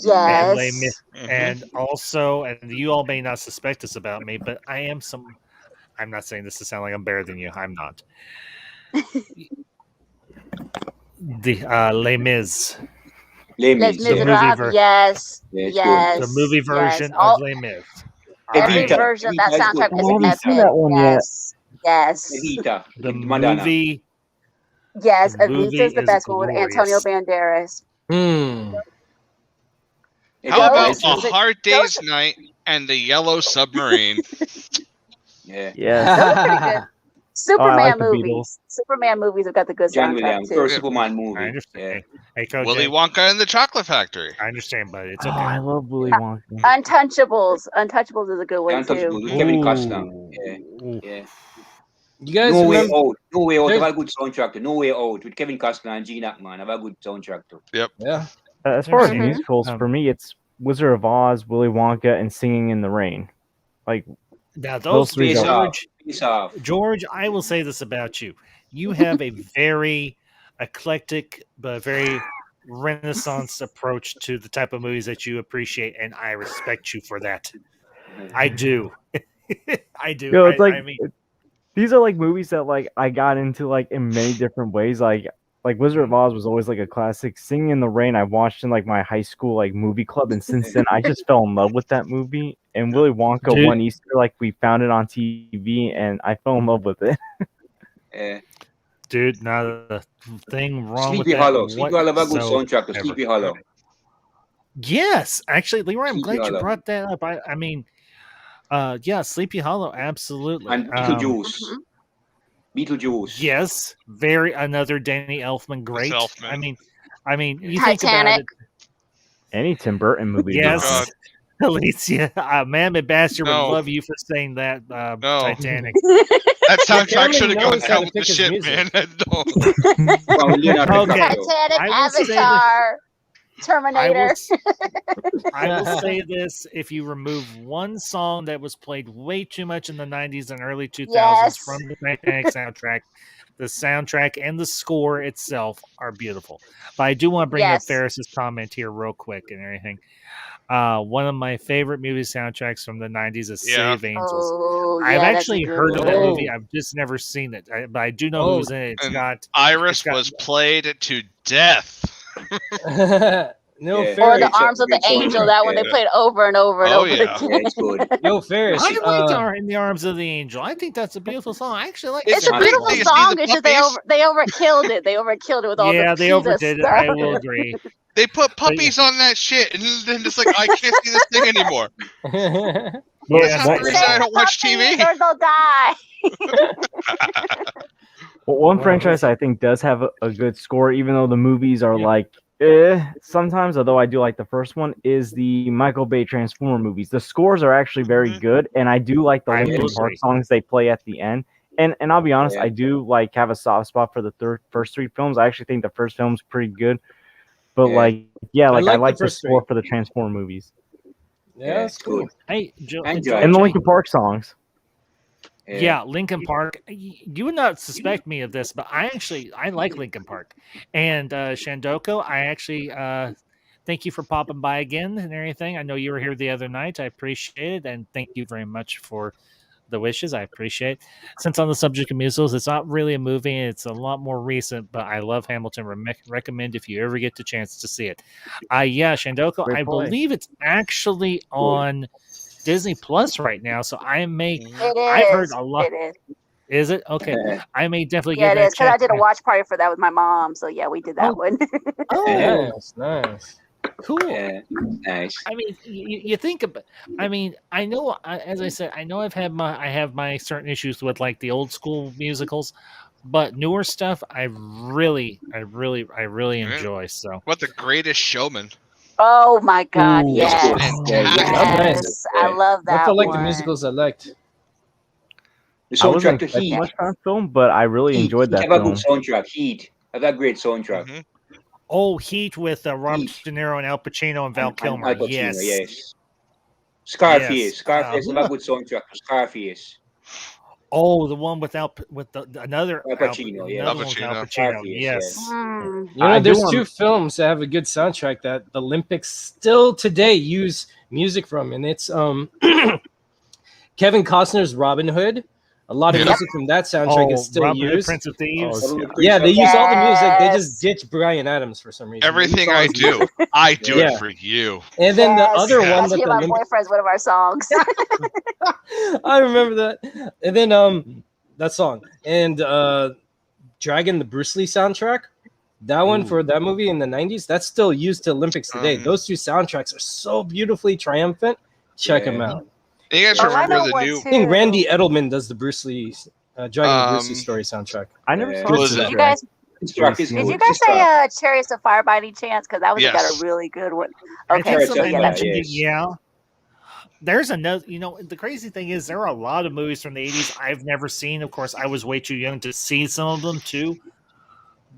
Speaker 9: Yes.
Speaker 2: And also, and you all may not suspect this about me, but I'm not saying this to sound like I'm better than you. I'm not. The Les Mis.
Speaker 9: Les Miserables. Yes. Yes.
Speaker 2: The movie version of Les Mis.
Speaker 9: Every version of that soundtrack is epic.
Speaker 6: Seen that one
Speaker 9: Yes.
Speaker 2: The movie.
Speaker 9: Yes,
Speaker 2: The movie
Speaker 9: Evita's the
Speaker 2: is
Speaker 9: best one with Antonio
Speaker 2: glorious.
Speaker 9: Banderas.
Speaker 4: How about A Hard Day's Night and The Yellow Submarine?
Speaker 5: Yeah.
Speaker 9: Those are pretty good. Superman
Speaker 6: like the
Speaker 9: movies.
Speaker 6: Beatles.
Speaker 9: Superman movies have got the good
Speaker 5: John
Speaker 9: soundtrack
Speaker 5: Williams,
Speaker 9: too.
Speaker 5: first Superman movie.
Speaker 2: I understand.
Speaker 5: Yeah.
Speaker 2: Hey, Coach,
Speaker 4: Willy Wonka and the Chocolate Factory.
Speaker 2: I understand, but it's
Speaker 6: Oh,
Speaker 2: okay.
Speaker 6: I love Willy Wonka.
Speaker 9: Untouchables. Untouchables is a good one
Speaker 5: Untouchable
Speaker 9: too.
Speaker 5: with Kevin Costner.
Speaker 2: Ooh.
Speaker 5: Yeah.
Speaker 7: You guys
Speaker 5: No Way
Speaker 7: remember?
Speaker 5: Out. No Way Out.
Speaker 7: There's-
Speaker 5: Have a good soundtrack too. No Way Out with Kevin Costner and Gene Hackman. Have a good soundtrack too.
Speaker 7: Yeah.
Speaker 6: As far as
Speaker 2: Mhm.
Speaker 6: musicals, for me, it's Wizard of Oz, Willy Wonka, and Singing in the Rain. Like
Speaker 2: Now, those
Speaker 6: three
Speaker 5: Face
Speaker 6: go-
Speaker 5: off. Face off.
Speaker 2: George, I will say this about you. You have a very eclectic but very Renaissance approach to the type of movies that you appreciate, and I respect you for that. I do. I do.
Speaker 6: Yo, it's
Speaker 2: I mean,
Speaker 6: these are like movies that like I got into like in many different ways. Like Wizard of Oz was always like a classic. Singing in the Rain I watched in like my high school like movie club, and since then I just fell in love with that movie. And Willy Wonka
Speaker 2: Dude.
Speaker 6: one Easter, like we found it on TV, and I fell in love with it.
Speaker 5: Yeah.
Speaker 2: dude, not a thing wrong
Speaker 5: Sleepy
Speaker 2: with
Speaker 5: Hollow.
Speaker 2: that.
Speaker 5: Sleepy Hollow have a good
Speaker 2: whatsoever.
Speaker 5: soundtrack to Sleepy Hollow.
Speaker 2: Yes, actually, Leroy, I'm
Speaker 5: Sleepy
Speaker 2: glad you
Speaker 5: Hollow.
Speaker 2: brought that up. I mean, yeah, Sleepy Hollow, absolutely.
Speaker 5: And Beetlejuice. Beetlejuice.
Speaker 2: Yes, another Danny Elfman great.
Speaker 4: Elfman.
Speaker 2: I mean, you think about
Speaker 9: Titanic.
Speaker 2: it.
Speaker 6: Any Tim Burton movie.
Speaker 2: Yes,
Speaker 4: God.
Speaker 2: Alicia, man, Ambassador
Speaker 4: No.
Speaker 2: would love you for saying that.
Speaker 4: No.
Speaker 2: Titanic.
Speaker 4: That soundtrack should have
Speaker 7: Jeremy
Speaker 4: gone
Speaker 7: knows how
Speaker 4: down
Speaker 7: to
Speaker 4: with the
Speaker 7: pick his
Speaker 4: shit,
Speaker 7: music.
Speaker 4: man. No.
Speaker 5: Well, Leonardo
Speaker 2: Okay.
Speaker 5: DiCaprio.
Speaker 9: Titanic,
Speaker 2: I will say this-
Speaker 9: Avatar,
Speaker 2: I
Speaker 9: Terminator.
Speaker 2: will say this: if you remove one song that was played way too much in the '90s and early 2000s
Speaker 9: Yes.
Speaker 2: from the Titanic soundtrack, the soundtrack and the score itself are beautiful. But I do want to bring up
Speaker 9: Yes.
Speaker 2: Ferris's comment here real quick and everything. One of my favorite movie soundtracks from the '90s is
Speaker 4: Yeah.
Speaker 2: City of Angels.
Speaker 9: Oh,
Speaker 2: I've
Speaker 9: yeah, that's a
Speaker 2: actually
Speaker 9: good
Speaker 2: heard of that
Speaker 9: one.
Speaker 2: movie. I've just never seen it, but I do know who's in it. It's
Speaker 4: And
Speaker 2: got
Speaker 4: Iris
Speaker 2: got-
Speaker 4: was played to death.
Speaker 7: No,
Speaker 5: Yeah.
Speaker 9: Or the
Speaker 7: Ferris.
Speaker 9: Arms of the
Speaker 5: Great
Speaker 9: Angel.
Speaker 5: soundtrack,
Speaker 9: That one they
Speaker 5: yeah.
Speaker 9: played over and over and
Speaker 4: Oh,
Speaker 9: over
Speaker 4: yeah.
Speaker 9: again.
Speaker 5: Yeah, it's good.
Speaker 7: Yo, Ferris.
Speaker 2: I like In the Arms of the Angel. I think that's a beautiful song. I actually like
Speaker 9: It's
Speaker 2: that
Speaker 9: a
Speaker 2: song.
Speaker 9: beautiful
Speaker 4: You see
Speaker 9: song.
Speaker 4: the
Speaker 9: It's just
Speaker 4: puppies?
Speaker 9: they overkilled it. They overkilled it with all
Speaker 2: Yeah,
Speaker 9: the
Speaker 2: they
Speaker 9: PETA
Speaker 2: overdid it.
Speaker 9: stuff.
Speaker 2: I will agree.
Speaker 4: They put puppies on that shit, and then it's like, I can't see this thing anymore.
Speaker 2: Yeah,
Speaker 4: That's how the reason I don't watch TV.
Speaker 9: Or they'll die.
Speaker 6: Well, one franchise I think does have a good score, even though the movies are like sometimes, although I do like the first one, is the Michael Bay Transformer movies. The scores are actually very good, and I do like the
Speaker 2: I
Speaker 6: Linkin
Speaker 2: will
Speaker 6: Park
Speaker 2: agree.
Speaker 6: songs they play at the end. And I'll be honest,
Speaker 5: Yeah.
Speaker 6: I do like have a soft spot for the first three films. I actually think the first film's pretty good, but
Speaker 5: Yeah.
Speaker 6: I
Speaker 7: like
Speaker 6: like
Speaker 7: the
Speaker 6: the
Speaker 7: first
Speaker 6: score
Speaker 7: three.
Speaker 6: for the Transformer movies
Speaker 7: Yeah, that's cool.
Speaker 5: good.
Speaker 2: Hey, Joe,
Speaker 5: And
Speaker 2: Joe,
Speaker 5: Joe.
Speaker 6: and the
Speaker 2: Jay-
Speaker 6: Linkin Park songs.
Speaker 2: Yeah, Linkin Park. You would not suspect me of this, but I like Linkin Park. And Shandoko, I actually thank you for popping by again and everything. I know you were here the other night. I appreciate it, and thank you very much for the wishes. I appreciate it. Since on the subject of musicals, it's not really a movie. It's a lot more recent, but I love Hamilton. Recommend if you ever get the chance to see it. Shandoko,
Speaker 6: Great
Speaker 2: I
Speaker 6: play.
Speaker 2: believe it's actually on Disney Plus right now, so I may.
Speaker 9: It is.
Speaker 2: I've heard a lot.
Speaker 9: It is.
Speaker 2: Is it okay? I may definitely
Speaker 9: Yeah,
Speaker 2: give
Speaker 9: it
Speaker 2: that
Speaker 9: is. Because I
Speaker 2: check.
Speaker 9: did a watch party for that with my mom. So yeah, we did that one.
Speaker 2: Oh,
Speaker 7: Nice.
Speaker 2: cool.
Speaker 5: Yeah. Nice.
Speaker 2: I mean, you think about. I mean, I know. As I said, I know I have my certain issues with like the old school musicals, but newer stuff, I really enjoy. So,
Speaker 4: What the Greatest Showman?
Speaker 9: Oh my God!
Speaker 6: Ooh,
Speaker 9: Yes.
Speaker 4: fantastic.
Speaker 9: Yes, I love
Speaker 7: I
Speaker 9: that
Speaker 7: felt like
Speaker 9: one.
Speaker 7: the musicals I liked.
Speaker 5: The
Speaker 6: I wasn't
Speaker 5: soundtrack to
Speaker 6: expecting
Speaker 5: Heat.
Speaker 6: much from the film, but I really
Speaker 5: Heat.
Speaker 6: enjoyed that
Speaker 5: Have a
Speaker 6: film.
Speaker 5: good soundtrack. Heat. Have a great soundtrack.
Speaker 4: Mhm.
Speaker 2: oh, Heat with Robert
Speaker 5: Heat.
Speaker 2: De Niro and Al Pacino and Val
Speaker 5: And
Speaker 2: Kilmer.
Speaker 5: Al Pacino,
Speaker 2: Yes.
Speaker 5: yes. Scarface.
Speaker 2: Yes.
Speaker 5: Scarface. Have a good soundtrack. Scarface.
Speaker 2: Oh, the one with another
Speaker 5: Al Pacino, yeah.
Speaker 2: another one with Al
Speaker 4: Al
Speaker 2: Pacino.
Speaker 5: Scarface,
Speaker 2: Yes.
Speaker 9: Mm.
Speaker 7: You know,
Speaker 6: I do
Speaker 7: there's
Speaker 6: want-
Speaker 7: two films that have a good soundtrack that the Olympics still today use music from, and it's Kevin Costner's Robin Hood. A lot of
Speaker 4: Yep.
Speaker 7: music from that soundtrack is still
Speaker 2: Robin Hood,
Speaker 7: used.
Speaker 2: Prince of Thieves.
Speaker 6: Oh,
Speaker 7: Yeah, they use all the music. They just
Speaker 9: Yes.
Speaker 7: ditch Bryan Adams for some reason. They
Speaker 4: Everything
Speaker 7: use all
Speaker 4: I
Speaker 7: his
Speaker 4: do,
Speaker 7: music.
Speaker 4: I do
Speaker 7: Yeah.
Speaker 4: it for you.
Speaker 7: And then
Speaker 9: Yes.
Speaker 7: the other
Speaker 4: Yeah.
Speaker 7: one
Speaker 9: That's
Speaker 7: that
Speaker 9: me
Speaker 7: the
Speaker 9: and my
Speaker 7: Olympics.
Speaker 9: boyfriend's one of our songs.
Speaker 7: I remember that. And then that song and Dragon, the Bruce Lee soundtrack. That one for that movie in the 90s, that's still used to Olympics today. Those two soundtracks are so beautifully triumphant. Check them
Speaker 5: Yeah.
Speaker 7: out.
Speaker 4: You guys
Speaker 9: Oh, I
Speaker 4: remember
Speaker 9: know
Speaker 4: the
Speaker 9: one
Speaker 4: new?
Speaker 9: too.
Speaker 7: I think Randy Edelman does the Bruce Lee Dragon the Bruce Lee story soundtrack.
Speaker 6: I never
Speaker 5: Yeah.
Speaker 6: saw
Speaker 4: Who was
Speaker 6: this
Speaker 4: it?
Speaker 9: Did you guys?
Speaker 5: This track is
Speaker 9: Did
Speaker 5: good.
Speaker 9: you guys
Speaker 5: This
Speaker 9: say
Speaker 5: track.
Speaker 9: Chariots of Fire by any chance? Because that was got
Speaker 4: Yes.
Speaker 9: a really good one.
Speaker 2: I
Speaker 9: Okay,
Speaker 2: think
Speaker 5: Chariots
Speaker 9: so
Speaker 5: of
Speaker 2: somebody
Speaker 9: yeah,
Speaker 5: Fire,
Speaker 2: mentioned it.
Speaker 5: yes.
Speaker 2: Yeah. There's another, the crazy thing is there are a lot of movies from the 80s I've never seen. Of course, I was way too young to see some of them too,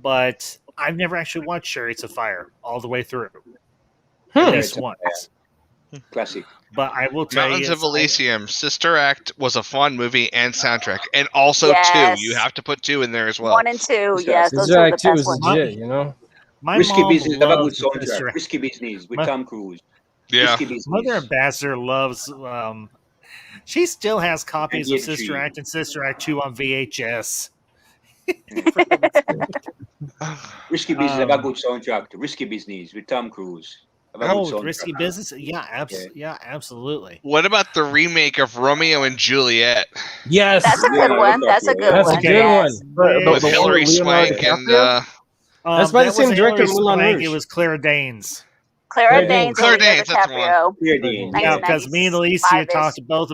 Speaker 2: but I've never actually watched Chariots of Fire all the way through. At
Speaker 5: Chariots
Speaker 2: least
Speaker 5: of
Speaker 2: once.
Speaker 5: Classic.
Speaker 2: But I will tell
Speaker 4: Mountains
Speaker 2: you,
Speaker 4: of Elysium, Sister Act was a fun movie and soundtrack, and also
Speaker 9: Yes.
Speaker 4: 2. You have to put 2 in there as well.
Speaker 9: 1 and 2.
Speaker 5: This
Speaker 9: Yes,
Speaker 5: guy-
Speaker 9: those
Speaker 7: This
Speaker 9: two are the
Speaker 7: act too
Speaker 9: best
Speaker 7: is
Speaker 9: ones.
Speaker 7: legit, you know.
Speaker 2: my
Speaker 5: Risky
Speaker 2: mom
Speaker 5: Business. Have a good
Speaker 2: loves
Speaker 5: soundtrack.
Speaker 2: Sister,
Speaker 5: Risky Business with
Speaker 2: My-
Speaker 5: Tom Cruise.
Speaker 4: Yeah.
Speaker 5: Risky Business.
Speaker 2: Mother Ambassador loves. She still has copies of
Speaker 5: 98
Speaker 2: Sister
Speaker 5: Tree.
Speaker 2: Act and Sister Act 2 on VHS.
Speaker 5: Risky Business. Have a good soundtrack. Risky Business with Tom Cruise. Have a good
Speaker 2: Oh,
Speaker 5: soundtrack.
Speaker 2: Risky Business. Yeah, absolutely.
Speaker 4: What about the remake of Romeo and Juliet
Speaker 7: Yes,
Speaker 9: That's a good
Speaker 5: Yeah,
Speaker 9: one.
Speaker 5: that's
Speaker 9: That's a
Speaker 5: okay.
Speaker 9: good
Speaker 7: That's
Speaker 9: one.
Speaker 7: a good
Speaker 9: Yes.
Speaker 7: one.
Speaker 4: with
Speaker 6: the one
Speaker 4: Hilary
Speaker 6: with Leonardo
Speaker 4: Swank and
Speaker 6: DiCaprio?
Speaker 7: That's by the
Speaker 2: That
Speaker 7: same
Speaker 2: wasn't
Speaker 7: director,
Speaker 2: Hilary
Speaker 7: Moulin
Speaker 2: Swank,
Speaker 7: Rouge.
Speaker 2: It was Claire Danes.
Speaker 9: Clara
Speaker 7: Claire
Speaker 9: Danes
Speaker 7: Danes.
Speaker 9: and Leonardo
Speaker 4: Danes, that's the one.
Speaker 9: DiCaprio.
Speaker 5: Clear Dean.
Speaker 2: Yeah, because me and Alicia
Speaker 9: 1995-ish.
Speaker 2: talked about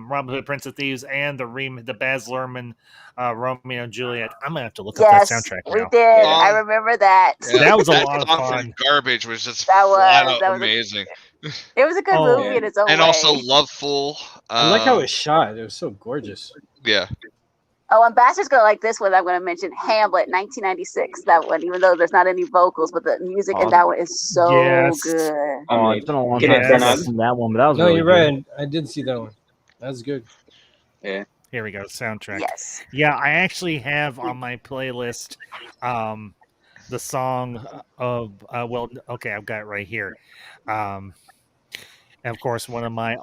Speaker 2: Robin Hood, Prince of Thieves, and the Baz Luhrmann Romeo and Juliet. I'm gonna have to look up that
Speaker 9: Yes,
Speaker 2: soundtrack
Speaker 9: we
Speaker 2: now.
Speaker 9: did.
Speaker 4: Um,
Speaker 9: I remember that.
Speaker 4: Yeah,
Speaker 2: That was a
Speaker 4: that
Speaker 2: lot of
Speaker 4: song
Speaker 2: fun.
Speaker 4: from Garbage was just
Speaker 9: That
Speaker 4: flat
Speaker 9: was-
Speaker 4: out
Speaker 9: that was a-
Speaker 4: amazing.
Speaker 9: It was a good
Speaker 2: Oh.
Speaker 9: movie in its own
Speaker 4: And
Speaker 9: way.
Speaker 4: also Loveful.
Speaker 7: I like how it was shot. It was so gorgeous.
Speaker 4: Yeah.
Speaker 9: Oh, Ambassador's gonna like this one. I'm gonna mention Hamlet, 1996. That one, even though there's not any vocals, but the music in that one is so
Speaker 2: Yes.
Speaker 9: good.
Speaker 6: Oh, it's been a long
Speaker 5: Kenneth
Speaker 6: time since
Speaker 2: Branagh.
Speaker 6: I've seen that one, but that was
Speaker 7: No,
Speaker 6: really
Speaker 7: you're
Speaker 6: good.
Speaker 7: right. I did see that one. That's good.
Speaker 2: Here we go, soundtrack.
Speaker 9: Yes.
Speaker 2: Yeah, I actually have on my playlist the song of I've got it right here. And of course, one of my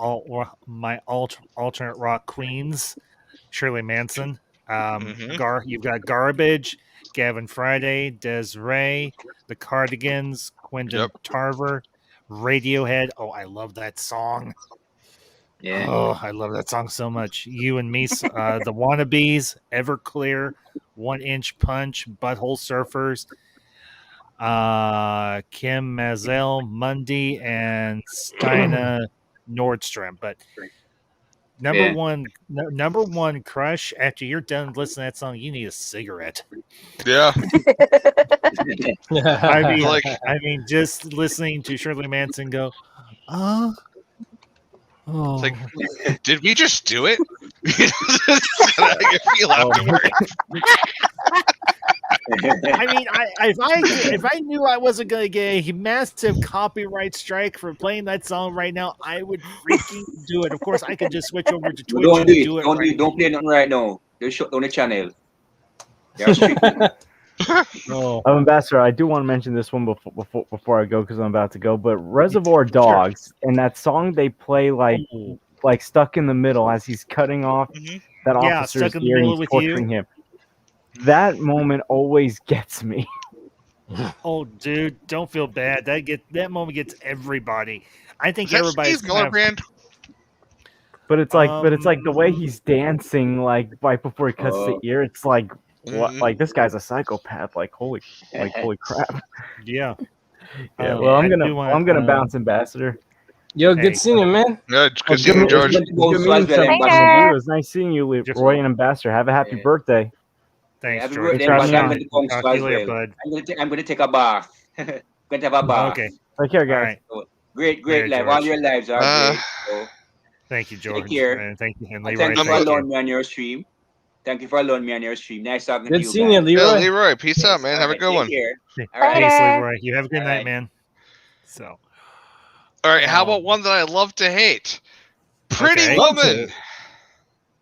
Speaker 2: alternate rock queens, Shirley Manson. You've got Garbage, Gavin Friday, Desiree, The Cardigans, Quentin Tarver, Radiohead. Oh, I love that song.
Speaker 5: Yeah.
Speaker 2: Oh, I love that song so much. You and Me, The Wannabes, Everclear, 1 Inch Punch, Butthole Surfers, Kim Mazel, Mundy, and Stina Nordstrom. But number one crush, after you're done listening to that song, you need a cigarette.
Speaker 4: Yeah.
Speaker 2: I mean, just listening to Shirley Manson go, oh.
Speaker 4: It's like, did we just do it? How you feel afterwards?
Speaker 2: I mean, if I knew I wasn't going to get a massive copyright strike for playing that song right now, I would freaking do it. Of course, I could just switch over to Twitch
Speaker 5: Don't
Speaker 2: do it.
Speaker 5: Don't play nothing right now. They'll shut down the channel.
Speaker 6: Ambassador, I do want to mention this one before I go because I'm about to go. But Reservoir Dogs and that song they play like stuck in the middle as he's cutting off that officer's ear and he's torturing him. That moment always gets me.
Speaker 2: Oh, dude, don't feel bad. That moment gets everybody. I think everybody's
Speaker 4: colorblind.
Speaker 6: But it's like the way he's dancing, like right before he cuts the ear. It's like. What, like this guy's a psychopath, like holy crap.
Speaker 2: Yeah.
Speaker 6: Well, I'm gonna bounce, Ambassador.
Speaker 7: Yo, good seeing you, man.
Speaker 4: Good seeing you, George.
Speaker 6: It was nice seeing you, Roy and Ambassador. Have a happy birthday.
Speaker 2: Thanks,
Speaker 5: Happy
Speaker 2: George.
Speaker 5: birthday, I'm gonna take a bath. Going to have a bath.
Speaker 2: Okay.
Speaker 6: Take care, guys.
Speaker 5: Right. Great life. All your lives are great. So,
Speaker 2: thank you, George.
Speaker 5: Take care.
Speaker 2: And thank you, Leroy.
Speaker 5: Thank you for allowing me on your stream. Thank you for allowing me on your stream. Nice talking to you.
Speaker 7: Good seeing you, Leroy.
Speaker 4: Yeah, Leroy. Peace out, man. Have a good one.
Speaker 5: All right.
Speaker 2: Thanks, Leroy. You have a good night, man. So.
Speaker 4: All right. How about one that I love to hate? Pretty Woman.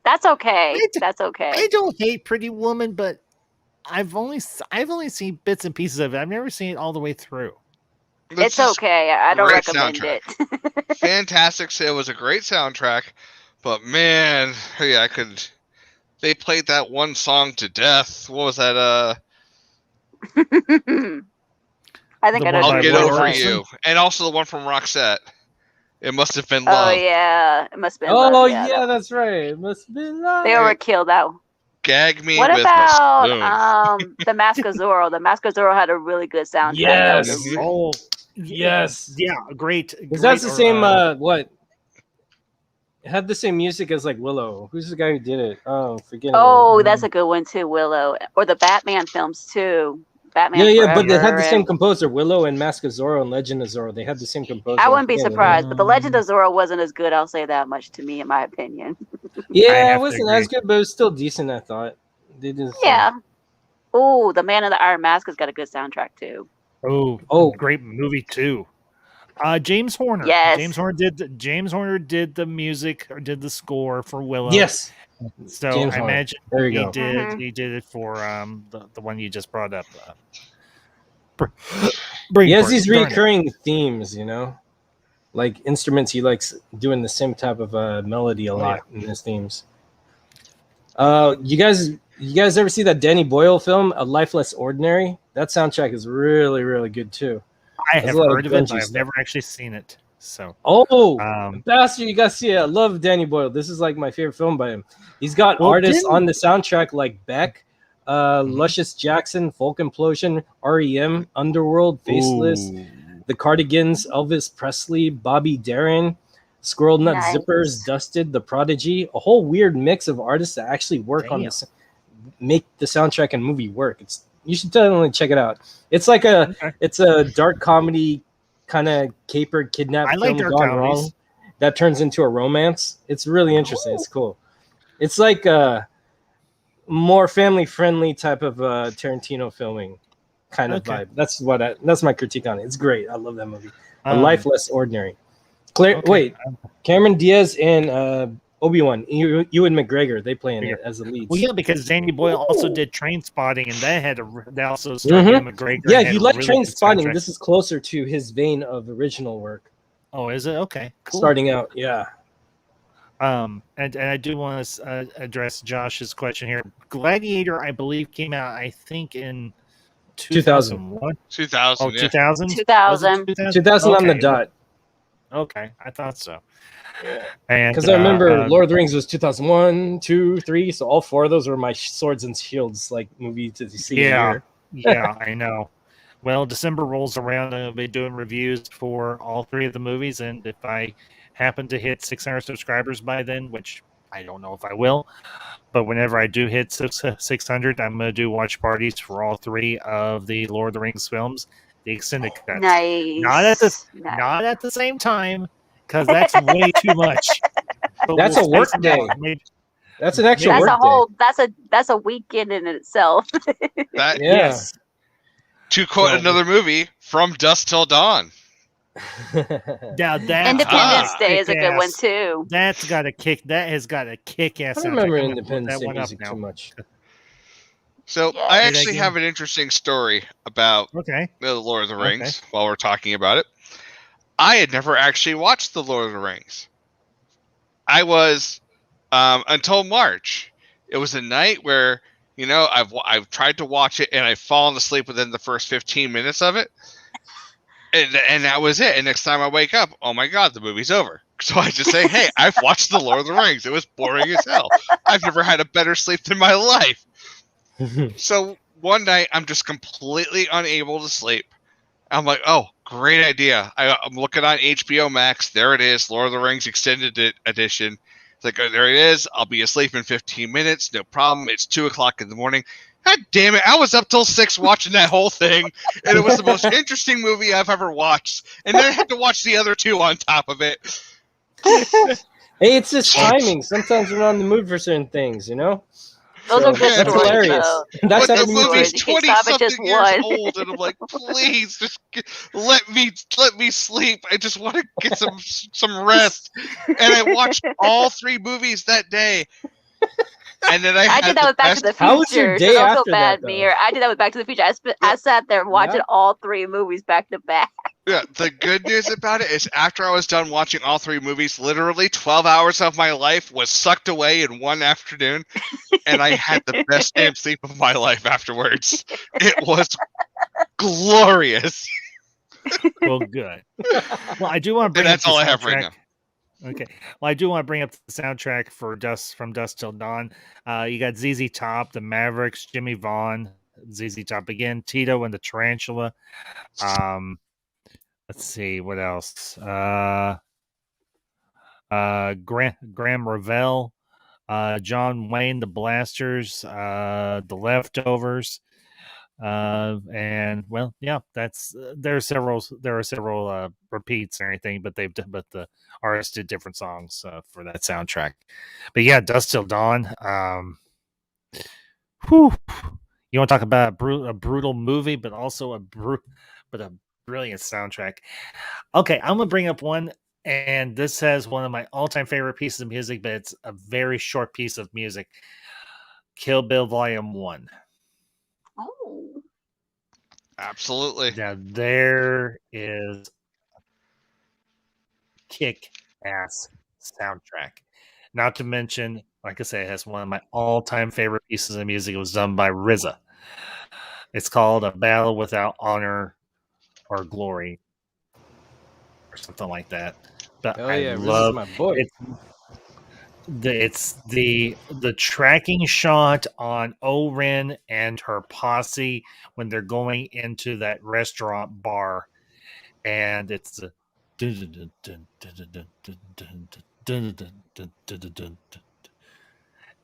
Speaker 9: That's okay. That's okay.
Speaker 2: I don't hate Pretty Woman, but I've only seen bits and pieces of it. I've never seen it all the way through.
Speaker 9: It's okay. I don't recommend
Speaker 4: soundtrack.
Speaker 9: it.
Speaker 4: Fantastic. It was a great soundtrack, but man, yeah, They played that one song to death. What was that?
Speaker 9: I think
Speaker 4: I'll Get Over You, and also the one from Roxette. It must have been love.
Speaker 9: Oh yeah, it must have been.
Speaker 7: Oh
Speaker 9: love.
Speaker 7: yeah, that's right. It must have been love.
Speaker 9: They overkilled that one.
Speaker 4: Gag me.
Speaker 9: What
Speaker 4: with
Speaker 9: about the Mask of Zorro? The Mask of Zorro had a really good soundtrack.
Speaker 7: Yes.
Speaker 2: Oh,
Speaker 7: yes.
Speaker 2: Yeah, great.
Speaker 7: Because that's the same. What? It had the same music as like Willow. Who's the guy who did it? Oh, forget it.
Speaker 9: Oh, that's a good one too, Willow. Or the Batman films too. Batman.
Speaker 7: Yeah, but they had the same composer. Willow and Mask of Zorro and Legend of Zorro. They had the same composer.
Speaker 9: I wouldn't be surprised, but the Legend of Zorro wasn't as good. I'll say that much, to me, in my opinion.
Speaker 7: Yeah, it wasn't as good, but it was still decent. I thought. They did.
Speaker 9: Yeah. Oh, the Man in the Iron Mask has got a good soundtrack too.
Speaker 2: Oh, great movie too. James Horner.
Speaker 9: Yes.
Speaker 2: James Horner did the music or did the score for Willow.
Speaker 7: Yes.
Speaker 2: So
Speaker 7: James
Speaker 2: I
Speaker 7: Horner.
Speaker 2: imagine
Speaker 7: there you
Speaker 2: he
Speaker 7: go.
Speaker 2: did. He did it for the one you just brought up.
Speaker 7: He has these recurring themes, you know, like instruments. He likes doing the same type of melody a lot in his themes. You guys ever see that Danny Boyle film, A Life Less Ordinary? That soundtrack is really, really good too.
Speaker 2: I have heard of it, but I've never actually seen it. So,
Speaker 7: Bastard, you guys see it. I love Danny Boyle. This is like my favorite film by him. He's got artists on the soundtrack like Beck, Luscious Jackson, Folk Implosion, REM, Underworld, Faceless, The Cardigans, Elvis Presley, Bobby Darin, Squirrel Nut Zippers, Dusted, The Prodigy. A whole weird mix of artists that actually work on this, make the soundtrack and movie work. You should definitely check it out. It's like it's a dark comedy kind of caper kidnap film gone wrong that turns into a romance. It's really interesting. It's cool. It's like a more family friendly type of Tarantino filming kind of vibe. That's my critique on it. It's great. I love that movie. A Life Less Ordinary. Cameron Diaz and Obi-Wan, Ewan McGregor, they play in it as the leads.
Speaker 2: Well, yeah, because Danny Boyle also did Train Spotting, and they also starred Ewan McGregor.
Speaker 7: Yeah, if you like Train Spotting, this is closer to his vein of original work.
Speaker 2: Oh, is it? Okay, cool.
Speaker 7: Starting out, yeah.
Speaker 2: And I do want to address Josh's question here. Gladiator, I believe, came out, I think, in 2001.
Speaker 4: 2000.
Speaker 2: Oh,
Speaker 4: Yeah.
Speaker 2: 2000?
Speaker 9: 2000.
Speaker 7: 2000 on the dot.
Speaker 2: Okay, I thought so.
Speaker 7: Yeah.
Speaker 2: And
Speaker 7: Because I remember Lord of the Rings was 2001, 2, 3, so all 4 of those were my swords and shields like movie to see.
Speaker 2: Yeah, I know. Well, December rolls around and I'll be doing reviews for all 3 of the movies, and if I happen to hit 600 subscribers by then, which I don't know if I will, but whenever I do hit 600, I'm going to do watch parties for all 3 of the Lord of the Rings films, the extended cuts.
Speaker 9: Nice.
Speaker 2: Not at the same time, because that's way too much. But
Speaker 7: That's a work day. That's an actual work day.
Speaker 9: That's a weekend in itself.
Speaker 4: That,
Speaker 2: Yes.
Speaker 4: To quote another movie, From Dusk Till Dawn.
Speaker 2: Now that
Speaker 9: Independence Day is a good one too.
Speaker 2: That has got a kick-ass.
Speaker 7: I don't remember
Speaker 2: soundtrack.
Speaker 7: Independence Day
Speaker 2: That one
Speaker 7: music
Speaker 2: up
Speaker 7: too
Speaker 2: now.
Speaker 7: much.
Speaker 4: So
Speaker 9: Yeah.
Speaker 4: I actually have an interesting story about
Speaker 2: Okay.
Speaker 4: the Lord of the Rings while we're talking about it. I had never actually watched the Lord of the Rings. I was until March. It was a night where, you know, I've tried to watch it and I've fallen asleep within the first 15 minutes of it. And that was it. And next time I wake up, oh my God, the movie's over. So I just say, hey, I've watched The Lord of the Rings. It was boring as hell. I've never had a better sleep in my life. So one night I'm just completely unable to sleep. I'm like, oh, great idea. I'm looking on HBO Max. There it is, Lord of the Rings Extended Edition. It's like, oh, there it is. I'll be asleep in 15 minutes. No problem. It's 2 o'clock in the morning. God damn it. I was up till 6 watching that whole thing. And it was the most interesting movie I've ever watched. And then I had to watch the other 2 on top of it.
Speaker 7: Hey, it's just timing. Sometimes we're not in the mood for certain things, you know?
Speaker 9: Those are good
Speaker 7: that's
Speaker 9: stories,
Speaker 7: hilarious.
Speaker 9: though.
Speaker 7: That's
Speaker 4: But
Speaker 7: how
Speaker 4: the
Speaker 7: the
Speaker 4: movie's
Speaker 9: You can stop at just
Speaker 4: 20-something years
Speaker 9: one.
Speaker 4: old. And I'm like, please, just let me sleep. I just want to get some rest. And I watched all 3 movies that day. And then I
Speaker 9: did that with Back to the Future.
Speaker 7: How was your day
Speaker 9: so don't feel
Speaker 7: after
Speaker 9: bad,
Speaker 7: that,
Speaker 9: me.
Speaker 7: though?
Speaker 9: Or I did that with Back to the Future. I sat there watching all 3 movies back to back.
Speaker 4: Yeah, the good news about it is after I was done watching all 3 movies, literally 12 hours of my life was sucked away in one afternoon, and I had the best damn sleep of my life afterwards. It was glorious.
Speaker 2: Well, good. Well, I do want to bring
Speaker 4: And that's
Speaker 2: up the
Speaker 4: all I have right
Speaker 2: soundtrack. Okay. Well, I do want to bring up the soundtrack for From Dusk Till Dawn. You got ZZ Top, the Mavericks, Jimmy Vaughn, ZZ Top again, Tito and the Tarantula. Let's see what else. Graham Revell, John Wayne, the Blasters, the Leftovers. And well, yeah, that's there are several repeats or anything, but the artists did different songs for that soundtrack. But yeah, Dusk Till Dawn. Whew. You want to talk about a brutal movie, but also a brilliant soundtrack. Okay, I'm gonna bring up one, and this has one of my all-time favorite pieces of music, but it's a very short piece of music. Kill Bill Volume 1.
Speaker 9: Oh.
Speaker 4: Absolutely.
Speaker 2: Now there is a kick-ass soundtrack. Not to mention, like I say, it has one of my all-time favorite pieces of music. It was done by RZA. It's called A Battle Without Honor or Glory, or something like that. But I love
Speaker 7: my boy.
Speaker 2: it's the tracking shot on Oren and her posse when they're going into that restaurant bar, and it's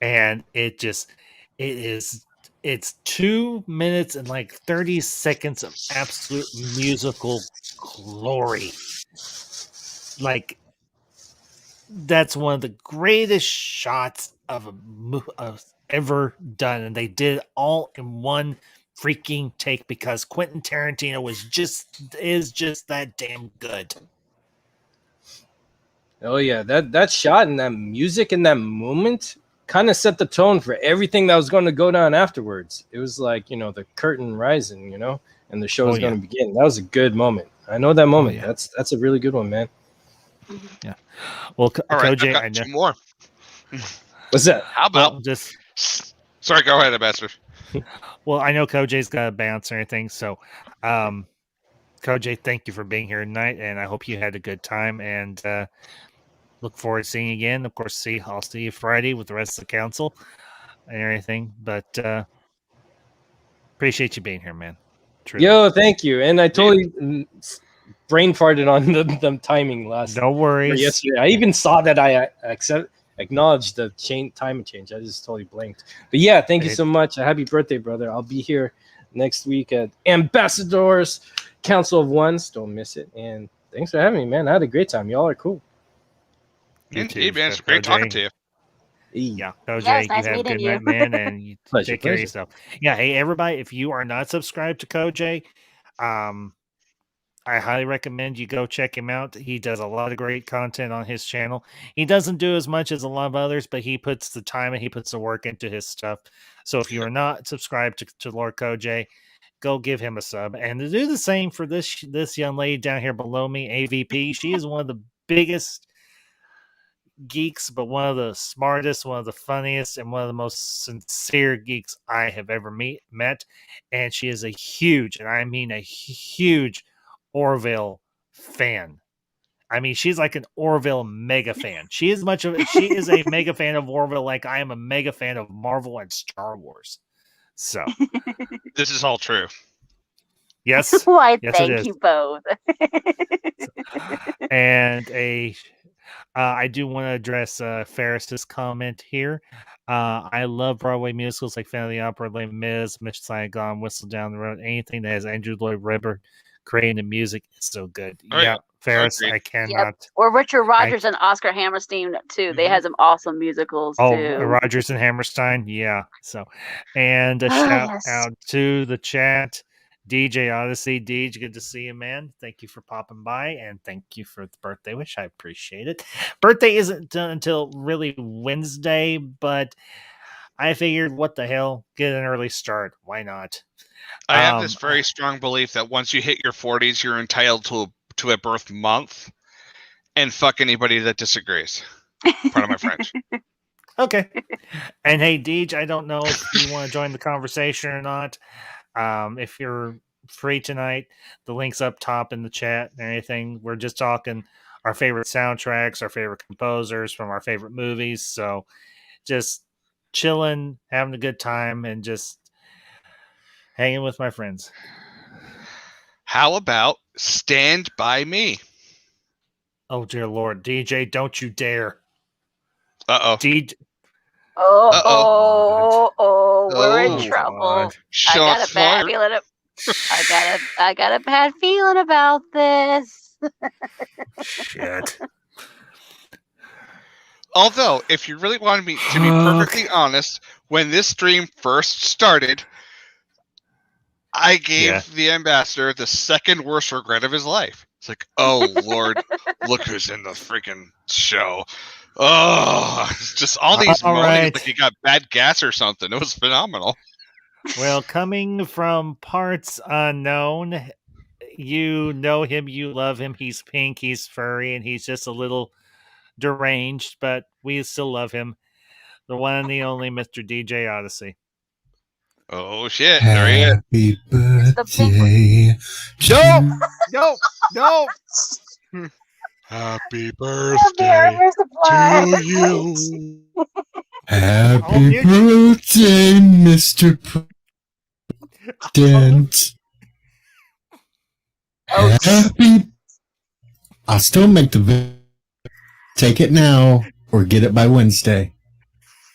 Speaker 2: and it's 2 minutes and like 30 seconds of absolute musical glory. Like, that's one of the greatest shots of ever done, and they did it all in one freaking take because Quentin Tarantino is just that damn good.
Speaker 7: Oh yeah, that shot and that music in that moment kind of set the tone for everything that was going to go down afterwards. It was like, you know, the curtain rising, you know, and the show was going to begin. That was a good moment. I know that moment. That's a really good one, man.
Speaker 2: Yeah. Well,
Speaker 4: all right,
Speaker 2: Koj,
Speaker 4: I've got
Speaker 2: I know
Speaker 4: 2 more.
Speaker 7: What's that?
Speaker 4: How about
Speaker 2: Well, just
Speaker 4: Sorry, go ahead, Ambassador.
Speaker 2: well, I know Kojay's got to bounce or anything, so Kojay, thank you for being here tonight, and I hope you had a good time. And look forward to seeing you again. Of course, I'll see you Friday with the rest of the council and everything. But appreciate you being here, man. Truly.
Speaker 7: Yo, thank you. And I totally brain farted on the timing last.
Speaker 2: No worries.
Speaker 7: Yesterday, I even saw that I acknowledged the timing change. I just totally blanked. But yeah, thank you so much. Happy birthday, brother. I'll be here next week at Ambassadors Council of Ones. Don't miss it. And thanks for having me, man. I had a great time. Y'all are cool.
Speaker 4: Indeed, man. It's great talking to you.
Speaker 2: Yeah, Kojay,
Speaker 9: Yeah, it's nice
Speaker 2: you have a
Speaker 9: meeting
Speaker 2: good
Speaker 9: you.
Speaker 2: night, man, and you
Speaker 7: Pleasure,
Speaker 2: take care of
Speaker 7: pleasure.
Speaker 2: yourself. Yeah, hey, everybody, if you are not subscribed to Kojay, I highly recommend you go check him out. He does a lot of great content on his channel. He doesn't do as much as a lot of others, but he puts the time and he puts the work into his stuff. So if you are not subscribed to Lord Kojay, go give him a sub. And to do the same for this young lady down here below me, AVP. She is one of the biggest geeks, but one of the smartest, one of the funniest, and one of the most sincere geeks I have ever met. And she is a huge, and I mean a huge, Orville fan. I mean, she's like an Orville mega fan. She is a mega fan of Orville, like I am a mega fan of Marvel and Star Wars. So
Speaker 4: This is all true.
Speaker 2: yes,
Speaker 9: Why,
Speaker 2: yes, it
Speaker 9: thank
Speaker 2: is.
Speaker 9: you both.
Speaker 2: And I do want to address Ferris's comment here. I love Broadway musicals like Phantom of the Opera, Les Mis, Miss Saigon, Whistle Down the Road. Anything that has Andrew Lloyd Webber creating the music is so good.
Speaker 4: Oh,
Speaker 2: yeah,
Speaker 4: yeah.
Speaker 2: Ferris,
Speaker 4: Agreed.
Speaker 2: I cannot.
Speaker 9: Or Richard Rogers and Oscar Hammerstein too. They had some awesome musicals
Speaker 2: Oh,
Speaker 9: too.
Speaker 2: Rogers and Hammerstein, yeah. So, and a
Speaker 9: Oh,
Speaker 2: shout
Speaker 9: yes.
Speaker 2: out to the chat, DJ Odyssey. Deej, good to see you, man. Thank you for popping by, and thank you for the birthday wish. I appreciate it. Birthday isn't done until really Wednesday, but I figured, what the hell, get an early start. Why not?
Speaker 4: I have this very strong belief that once you hit your 40s, you're entitled to a birth month, and fuck anybody that disagrees. Part of my French.
Speaker 2: Okay. And hey, Deej, I don't know if you want to join the conversation or not. If you're free tonight, the link's up top in the chat and anything. We're just talking our favorite soundtracks, our favorite composers from our favorite movies. So just chilling, having a good time, and just hanging with my friends.
Speaker 4: How about Stand By Me?
Speaker 2: Oh, dear Lord. DJ, don't you dare.
Speaker 4: Uh-oh.
Speaker 9: We're in
Speaker 4: Oh,
Speaker 9: trouble.
Speaker 2: God.
Speaker 9: I got
Speaker 4: Shots
Speaker 9: a bad
Speaker 4: fired.
Speaker 9: feeling. I got a bad feeling about this.
Speaker 2: Shit.
Speaker 4: Although, if you really wanted me to be perfectly honest, when this stream first started, I gave the ambassador the second worst regret of his life. It's like, oh, Lord, look who's in the freaking show. Oh, it's just all these
Speaker 2: All
Speaker 4: moaning
Speaker 2: right.
Speaker 4: like he got bad gas or something. It was phenomenal.
Speaker 2: Well, coming from parts unknown, you know him, you love him. He's pink, he's furry, and he's just a little deranged, but we still love him. The one and the only Mr. DJ Odyssey.
Speaker 4: Oh, shit. There he is.
Speaker 10: Happy
Speaker 9: The pink
Speaker 10: birthday.
Speaker 2: No.
Speaker 4: Happy
Speaker 9: birthday
Speaker 4: to you.
Speaker 10: Happy birthday, Mr. President. Happy. I'll still make the video. Take it now or get it by Wednesday.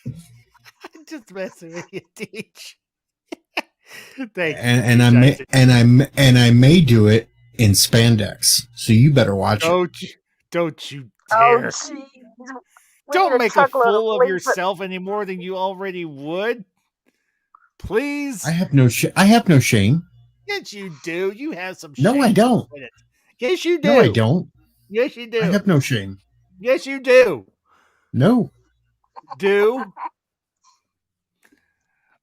Speaker 2: I'm just messing with you, Teach. Thank you.
Speaker 10: And I may do it in spandex. So you better watch it.
Speaker 2: Don't you
Speaker 9: Oh,
Speaker 2: dare.
Speaker 9: jeez.
Speaker 2: Don't make a fool of yourself any more than you already would. Please.
Speaker 10: I have no shame.
Speaker 2: Yes, you do. You have some shame.
Speaker 10: No, I don't.
Speaker 2: in it. Yes, you do.
Speaker 10: No, I don't.
Speaker 2: Yes, you do.
Speaker 10: I have no shame.
Speaker 2: Yes, you do.
Speaker 10: No.
Speaker 2: Do.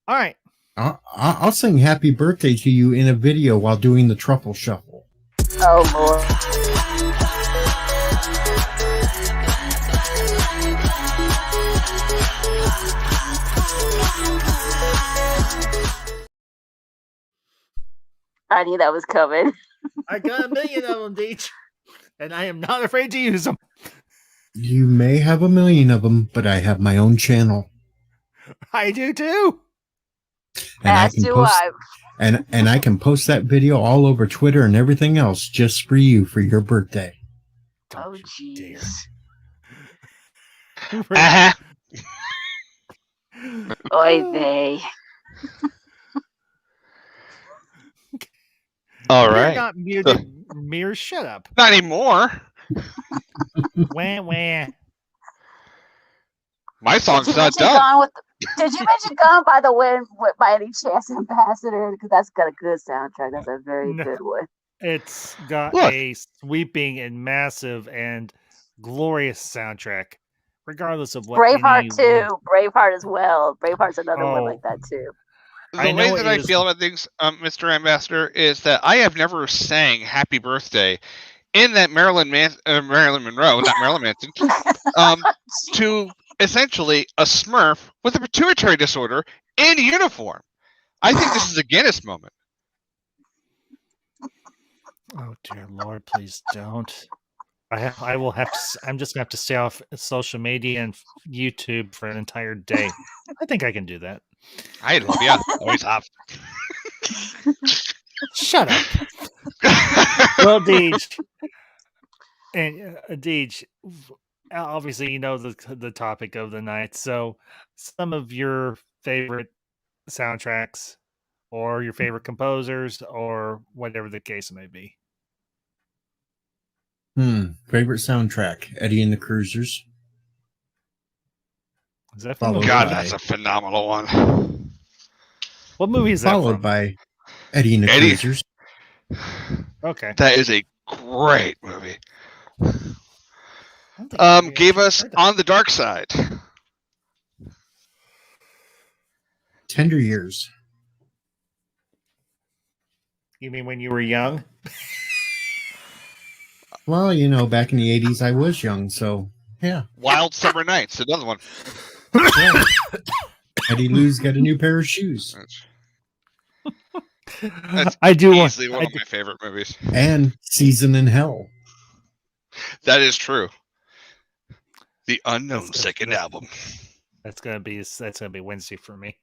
Speaker 2: All right.
Speaker 10: I'll sing happy birthday to you in a video while doing the truffle shuffle.
Speaker 9: Oh, Lord. I knew that was coming.
Speaker 2: I got a million of them, Deej, and I am not afraid to use them.
Speaker 10: You may have a million of them, but I have my own channel.
Speaker 2: I do too.
Speaker 10: And
Speaker 9: As do I.
Speaker 10: And I can post that video all over Twitter and everything else just for you for your birthday.
Speaker 9: Oh, jeez. Oy vey.
Speaker 4: All
Speaker 2: You're
Speaker 4: right.
Speaker 2: not muted. Mirror, shut up.
Speaker 4: Not anymore.
Speaker 2: Wah, wah.
Speaker 4: My song's
Speaker 9: Did you
Speaker 4: not
Speaker 9: mention
Speaker 4: done.
Speaker 9: Did you mention Gone by the Wind by any chance, Ambassador? Because that's got a good soundtrack. That's a very good one.
Speaker 2: It's got
Speaker 4: Look.
Speaker 2: a sweeping and massive and glorious soundtrack, regardless of what.
Speaker 9: Braveheart too. Braveheart as well. Braveheart's another one like that too.
Speaker 4: The way that I feel about things, Mr. Ambassador, is that I have never sang "Happy Birthday" in that Marilyn Monroe, not Marilyn Manson, to essentially a Smurf with a pituitary disorder in uniform. I think this is a Guinness moment.
Speaker 2: Oh dear Lord, please don't. I will have to. I'm just gonna have to stay off social media and YouTube for an entire day. I think I can do that.
Speaker 4: I love you. Always have.
Speaker 2: Shut up. Well, Deej, and Deej, obviously you know the topic of the night. So, some of your favorite soundtracks, or your favorite composers, or whatever the case may be.
Speaker 10: Favorite soundtrack: Eddie and the Cruisers.
Speaker 2: Is that
Speaker 10: Followed
Speaker 4: God,
Speaker 10: by-
Speaker 4: that's a phenomenal one.
Speaker 2: What movie is that
Speaker 10: Followed
Speaker 2: from?
Speaker 10: by Eddie and the
Speaker 4: Eddie.
Speaker 10: Cruisers.
Speaker 2: Okay.
Speaker 4: That is a great movie.
Speaker 2: I don't think I've
Speaker 4: Gave
Speaker 2: actually
Speaker 4: us
Speaker 2: heard that.
Speaker 4: On the Dark Side.
Speaker 10: Tender Years.
Speaker 2: You mean when you were young?
Speaker 10: Well, you know, back in the 80s, I was young, so yeah.
Speaker 4: Wild Summer Nights, another one.
Speaker 10: Yeah. Eddie Lou's got a new pair of shoes.
Speaker 4: That's
Speaker 2: I do want.
Speaker 4: easily one of my favorite movies.
Speaker 10: And Season in Hell.
Speaker 4: That is true. The Unknown second album.
Speaker 2: That's gonna be Wednesday for me.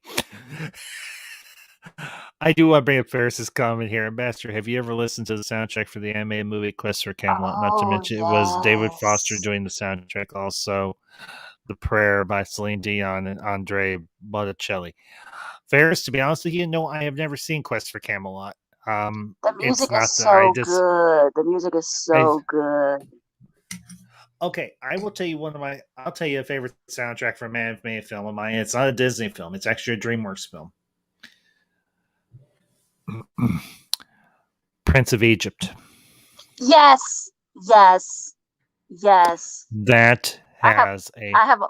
Speaker 2: I do want to bring up Ferris's comment here. Ambassador, have you ever listened to the soundtrack for the animated movie Quest for Camelot? Not to mention it was David Foster doing the soundtrack. Also, The Prayer by Celine Dion and Andre Botticelli. Ferris, to be honest with you, no, I have never seen Quest for Camelot.
Speaker 9: The
Speaker 2: It's
Speaker 9: music
Speaker 2: not
Speaker 9: is
Speaker 2: that
Speaker 9: so good. The music is so good.
Speaker 2: Okay, I will tell you I'll tell you a favorite soundtrack for a man-made film of mine. It's not a Disney film. It's actually a DreamWorks film. Prince of Egypt.
Speaker 9: Yes.
Speaker 2: That has
Speaker 9: I have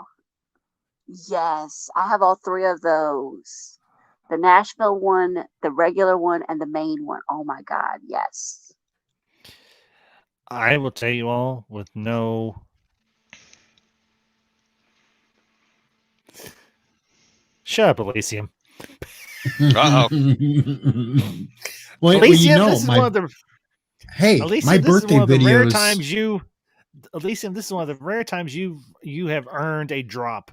Speaker 9: all three of those. The Nashville one, the regular one, and the main one. Oh my God, yes.
Speaker 2: I will tell you all with no. Shut up, Elysium.
Speaker 4: Uh-oh.
Speaker 10: Well,
Speaker 2: Elysium,
Speaker 10: you know,
Speaker 2: this is one of the.
Speaker 10: hey,
Speaker 2: Elysium,
Speaker 10: my
Speaker 2: this is
Speaker 10: birthday
Speaker 2: one of the rare
Speaker 10: videos.
Speaker 2: times you. Elysium, this is one of the rare times you have earned a drop.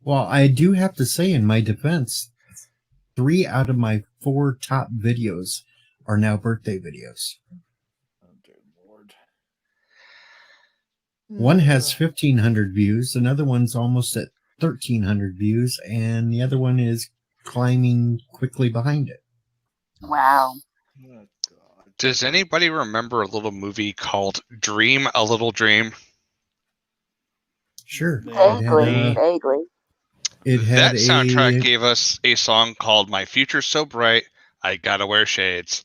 Speaker 10: Well, I do have to say, in my defense, 3 out of my 4 top videos are now birthday videos.
Speaker 2: Oh, dear Lord.
Speaker 10: One has 1,500 views, another one's almost at 1,300 views, and the other one is climbing quickly behind it.
Speaker 9: Wow.
Speaker 2: Oh, God.
Speaker 4: Does anybody remember a little movie called Dream a Little Dream?
Speaker 10: Sure.
Speaker 9: Vaguely.
Speaker 10: It had
Speaker 4: That soundtrack gave us a song called My Future's So Bright, I Gotta Wear Shades.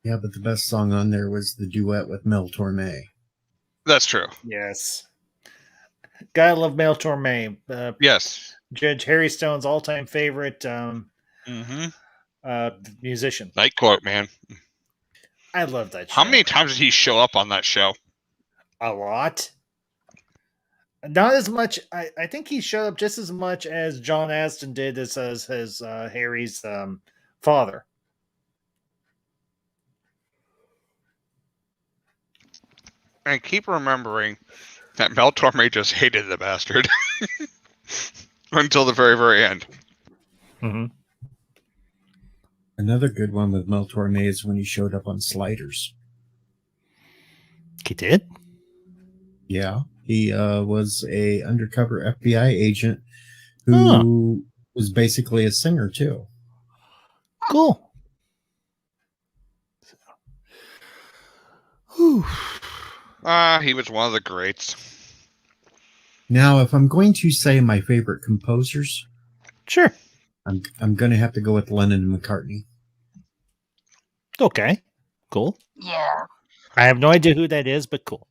Speaker 10: Yeah, but the best song on there was the duet with Mel Torme.
Speaker 4: That's true.
Speaker 2: Yes. Gotta love Mel Torme.
Speaker 4: Yes.
Speaker 2: Judge Harry Stone's all-time favorite musician.
Speaker 4: Night Court, man.
Speaker 2: I love that show.
Speaker 4: How many times did he show up on that show?
Speaker 2: A lot. Not as much. I think he showed up just as much as John Aston did as his Harry's father.
Speaker 4: And keep remembering that Mel Torme just hated the bastard until the very, very end.
Speaker 2: Mm-hmm.
Speaker 10: Another good one with Mel Torme is when he showed up on Sliders.
Speaker 2: He did?
Speaker 10: Yeah. He was a undercover FBI agent who was basically a singer, too.
Speaker 2: Cool.
Speaker 4: He was one of the greats.
Speaker 10: Now, if I'm going to say my favorite composers,
Speaker 2: sure,
Speaker 10: I'm going to have to go with Lennon and McCartney.
Speaker 2: Okay, cool.
Speaker 9: Yeah.
Speaker 2: I have no idea who that is, but cool.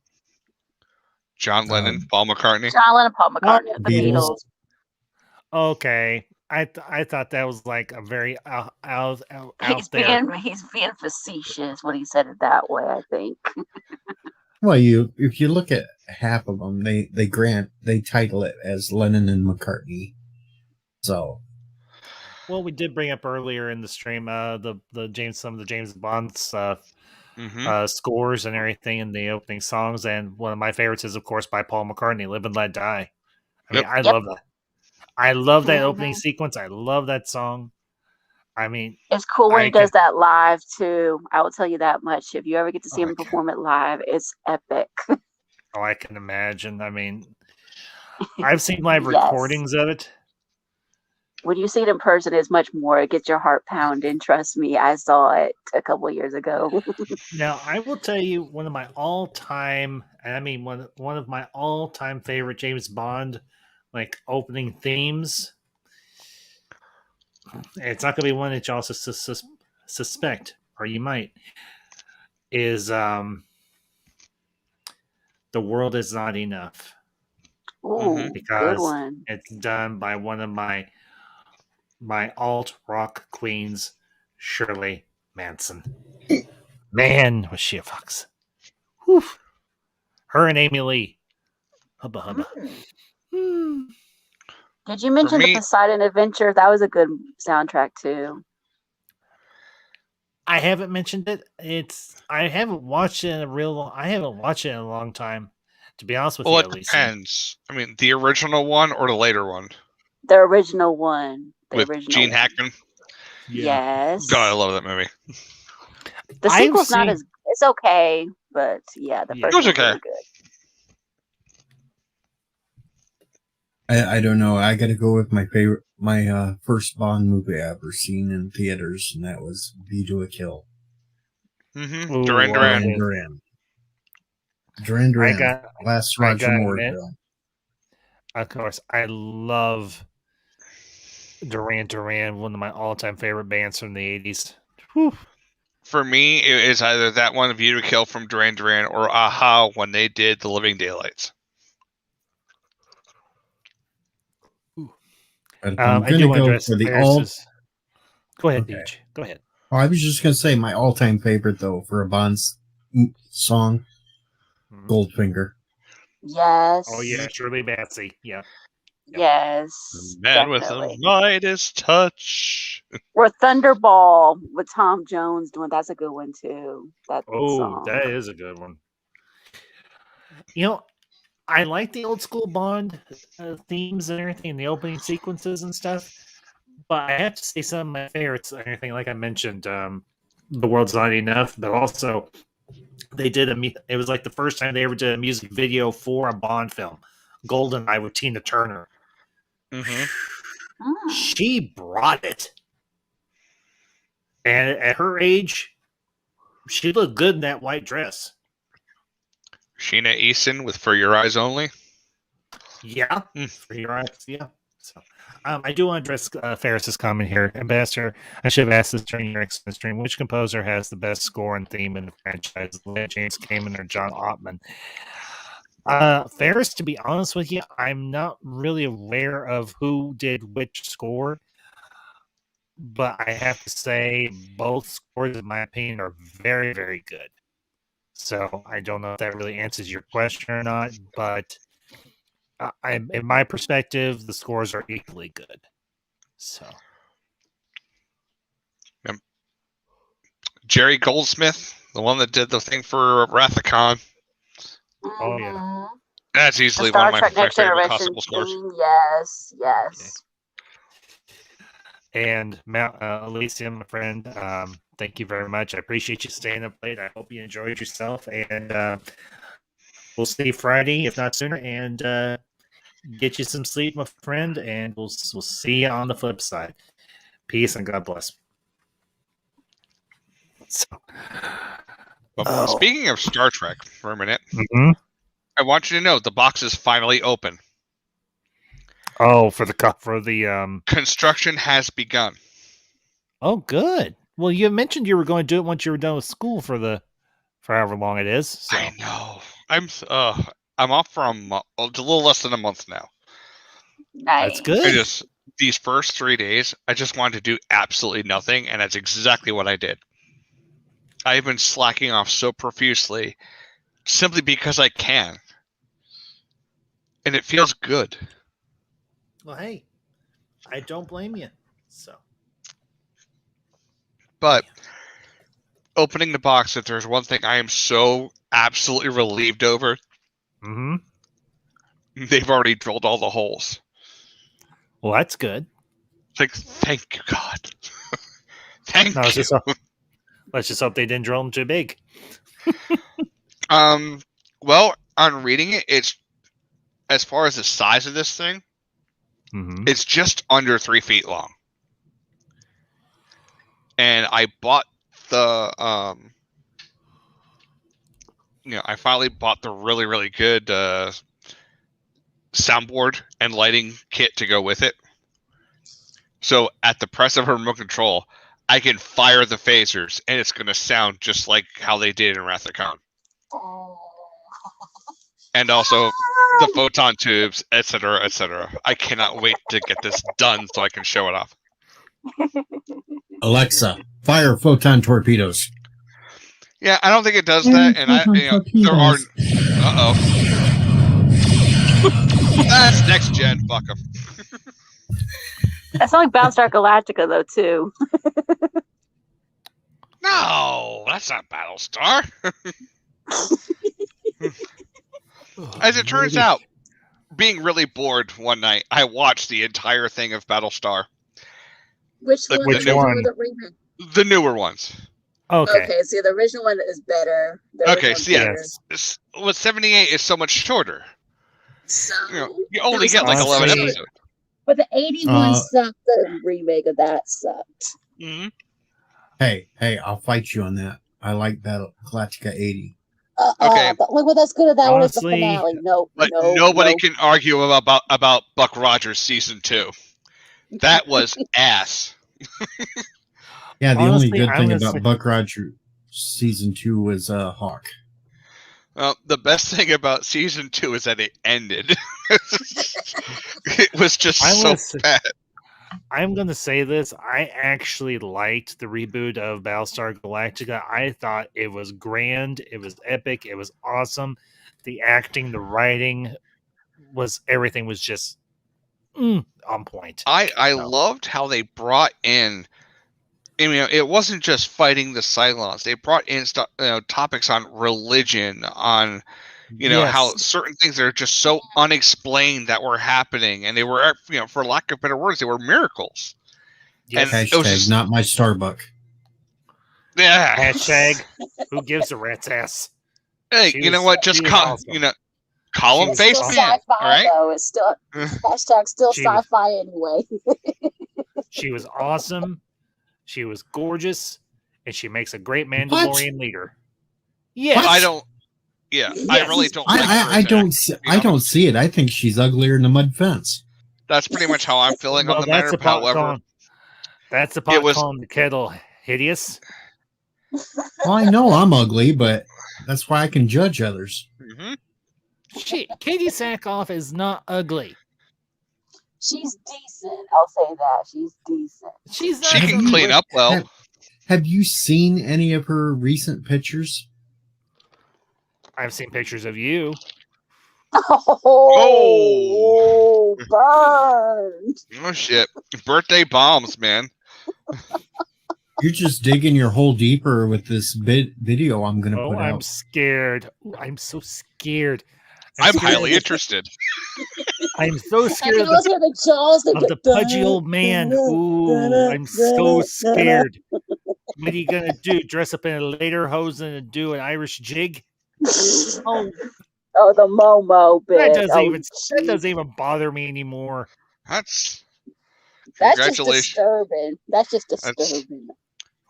Speaker 4: John Lennon, Paul McCartney.
Speaker 9: John Lennon, Paul McCartney, the
Speaker 10: Beatles.
Speaker 9: Beatles.
Speaker 2: Okay, I thought that was like a very out
Speaker 9: He's
Speaker 2: there.
Speaker 9: being facetious when he said it that way, I think.
Speaker 10: Well, if you look at half of them, they title it as Lennon and McCartney. So,
Speaker 2: well, we did bring up earlier in the stream some of the James Bond stuff, scores and everything in the opening songs, and one of my favorites is, of course, by Paul McCartney, "Live and Let Die." I mean, I love that. I love that opening sequence. I love that song. I mean,
Speaker 9: it's cool when he does that live too. I will tell you that much. If you ever get to see him perform it live, it's epic.
Speaker 2: Oh, I can imagine. I mean, I've seen live recordings of it.
Speaker 9: When you see it in person, it's much more. It gets your heart pounding. Trust me, I saw it a couple of years ago.
Speaker 2: Now, I will tell you one of my all-time favorite James Bond opening themes. It's not going to be one that you also suspect, or you might. Is The World Is Not Enough.
Speaker 9: Ooh,
Speaker 2: because
Speaker 9: good one.
Speaker 2: It's done by one of my alt rock queens, Shirley Manson. Man, was she a fox. Whew. Her and Amy Lee. Hubba hubba.
Speaker 9: Did you mention the Poseidon Adventure? That was a good soundtrack too.
Speaker 2: I haven't mentioned it. I haven't watched it in a long time. To be honest with you,
Speaker 4: it depends. I mean, the original one or the later one?
Speaker 9: The original one.
Speaker 4: With Gene Hackman?
Speaker 9: Yes.
Speaker 4: God, I love that movie.
Speaker 9: The sequel's not as... It's okay, but yeah, the first one's really good.
Speaker 10: I don't know. I got to go with my first Bond movie I ever seen in theaters, and that was View to a Kill.
Speaker 4: Mm-hmm. Duran
Speaker 10: Duran. Last Roger Moore film.
Speaker 2: Of course, I love Duran, one of my all-time favorite bands from the 80s. Whew.
Speaker 4: For me, it is either that one, View to Kill from Duran Duran, or Aha when they did The Living Daylights.
Speaker 10: I'm going to go for the alt.
Speaker 2: Go ahead, Beach. Go ahead.
Speaker 10: Oh, I was just going to say my all-time favorite, though, for a Bond song, Goldfinger.
Speaker 9: Yes.
Speaker 2: Oh, yeah, Shirley Bassey. Yeah.
Speaker 9: Yes.
Speaker 4: Man with a Midas touch.
Speaker 9: Or Thunderball with Tom Jones doing. That's a good one, too. Song.
Speaker 2: That is a good one. You know, I like the old school Bond themes and everything, and the opening sequences and stuff. But I have to say some of my favorites and everything. Like I mentioned, The World's Not Enough, but also they did it was like the first time they ever did a music video for a Bond film, GoldenEye with Tina Turner.
Speaker 4: Mm-hmm.
Speaker 2: She brought it. And at her age, she looked good in that white dress.
Speaker 4: Sheena Easton with For Your Eyes Only.
Speaker 2: Yeah, For Your Eyes, yeah. So, I do want to address Ferris's comment here. Ambassador, I should have asked this during your excellent stream. Which composer has the best score and theme in the franchise? James Cameron or John Ottman? Ferris, to be honest with you, I'm not really aware of who did which score, but I have to say both scores, in my opinion, are very, very good. So I don't know if that really answers your question or not, but in my perspective, the scores are equally good. So
Speaker 4: Jerry Goldsmith, the one that did the thing for Wrath of Khan.
Speaker 2: Oh yeah,
Speaker 4: that's easily one of my favorite classical scores.
Speaker 9: Yes, yes.
Speaker 2: Okay. And Alicia, my friend, thank you very much. I appreciate you staying up late. I hope you enjoyed yourself, and we'll see you Friday, if not sooner, and get you some sleep, my friend, and we'll see you on the flip side. Peace and God bless. So,
Speaker 4: speaking of Star Trek, for a minute,
Speaker 2: I
Speaker 4: want you to know the box is finally open.
Speaker 2: Oh, for the
Speaker 4: construction has begun.
Speaker 2: Oh, good. Well, you mentioned you were going to do it once you were done with school for however long it is. So.
Speaker 4: I know. I'm off for a little less than a month now.
Speaker 9: Nice.
Speaker 2: That's good.
Speaker 4: These first 3 days, I just wanted to do absolutely nothing, and that's exactly what I did. I've been slacking off so profusely simply because I can. And it feels good.
Speaker 2: Well, hey, I don't blame you. So,
Speaker 4: but opening the box, if there's one thing I am so absolutely relieved over, they've already drilled all the holes.
Speaker 2: Well, that's good.
Speaker 4: Like, thank you, God. Thank you.
Speaker 2: Let's just hope they didn't drill them too big.
Speaker 4: Well, on reading it, it's as far as the size of this thing, it's just under 3 feet long. And I bought the, I finally bought the really, really good soundboard and lighting kit to go with it. So at the press of a remote control, I can fire the phasers, and it's going to sound just like how they did in Wrath of Khan. And also the photon tubes, etc., etc. I cannot wait to get this done so I can show it off.
Speaker 10: Alexa, fire photon torpedoes.
Speaker 4: Yeah, I don't think it does that, and there are. That's next gen. Fuck them.
Speaker 9: That sounds like Battlestar Galactica, though, too.
Speaker 4: No, that's not Battlestar. As it turns out, being really bored one night, I watched the entire thing of Battlestar.
Speaker 9: Which one?
Speaker 4: The newer ones.
Speaker 9: Okay, see, the original one is better.
Speaker 4: Okay, so yeah, 78 is so much shorter.
Speaker 9: So
Speaker 4: you only get like 11 episodes.
Speaker 9: But the 81 sucked. The remake of that sucked.
Speaker 10: Hey, I'll fight you on that. I like Battle Galactica 80.
Speaker 4: Okay,
Speaker 9: but look what's good at that one is the finale.
Speaker 4: Nobody can argue about Buck Rogers season 2. That was ass.
Speaker 10: Yeah, the only good thing about Buck Rogers season 2 was Hawk.
Speaker 4: Well, the best thing about season 2 is that it ended. It was just so bad.
Speaker 2: I'm going to say this. I actually liked the reboot of Battlestar Galactica. I thought it was grand. It was epic. It was awesome. The acting, the writing, everything was just on point.
Speaker 4: I loved how they brought in. It wasn't just fighting the Cylons. They brought in topics on religion, on how certain things are just so unexplained that were happening, and they were, for lack of better words, they were miracles.
Speaker 10: Yes. And hashtag not my Starbuck.
Speaker 4: Yeah.
Speaker 2: Hashtag who gives a rat's ass.
Speaker 4: Hey, you know what? Just call him face man. All right.
Speaker 9: Though. It's still hashtag still sci-fi anyway.
Speaker 2: She was awesome. She was gorgeous, and she makes a great Mandalorian leader. Yeah,
Speaker 4: I don't. Yeah, yes. I really don't.
Speaker 10: I don't see it. I think she's uglier than a mud fence.
Speaker 4: That's pretty much how I'm feeling on the matter. However,
Speaker 2: that's the pot calling the kettle hideous.
Speaker 10: Well, I know I'm ugly, but that's why I can judge others.
Speaker 2: Katie Sackhoff is not ugly.
Speaker 9: She's decent. I'll say that. She's decent.
Speaker 2: She's
Speaker 4: She can clean up well.
Speaker 10: Have you seen any of her recent pictures?
Speaker 2: I've seen pictures of you.
Speaker 9: Oh, burned.
Speaker 4: Oh shit! Birthday bombs, man.
Speaker 10: You're just digging your hole deeper with this video I'm going to put out.
Speaker 2: I'm scared. I'm so scared.
Speaker 4: I'm highly interested.
Speaker 2: I'm so scared of the pudgy old man. Ooh, I'm so scared. What are you gonna do? Dress up in a lederhosen and do an Irish jig?
Speaker 9: Oh, the Momo bit.
Speaker 2: That doesn't even bother me anymore.
Speaker 9: That's just disturbing. That's just disturbing.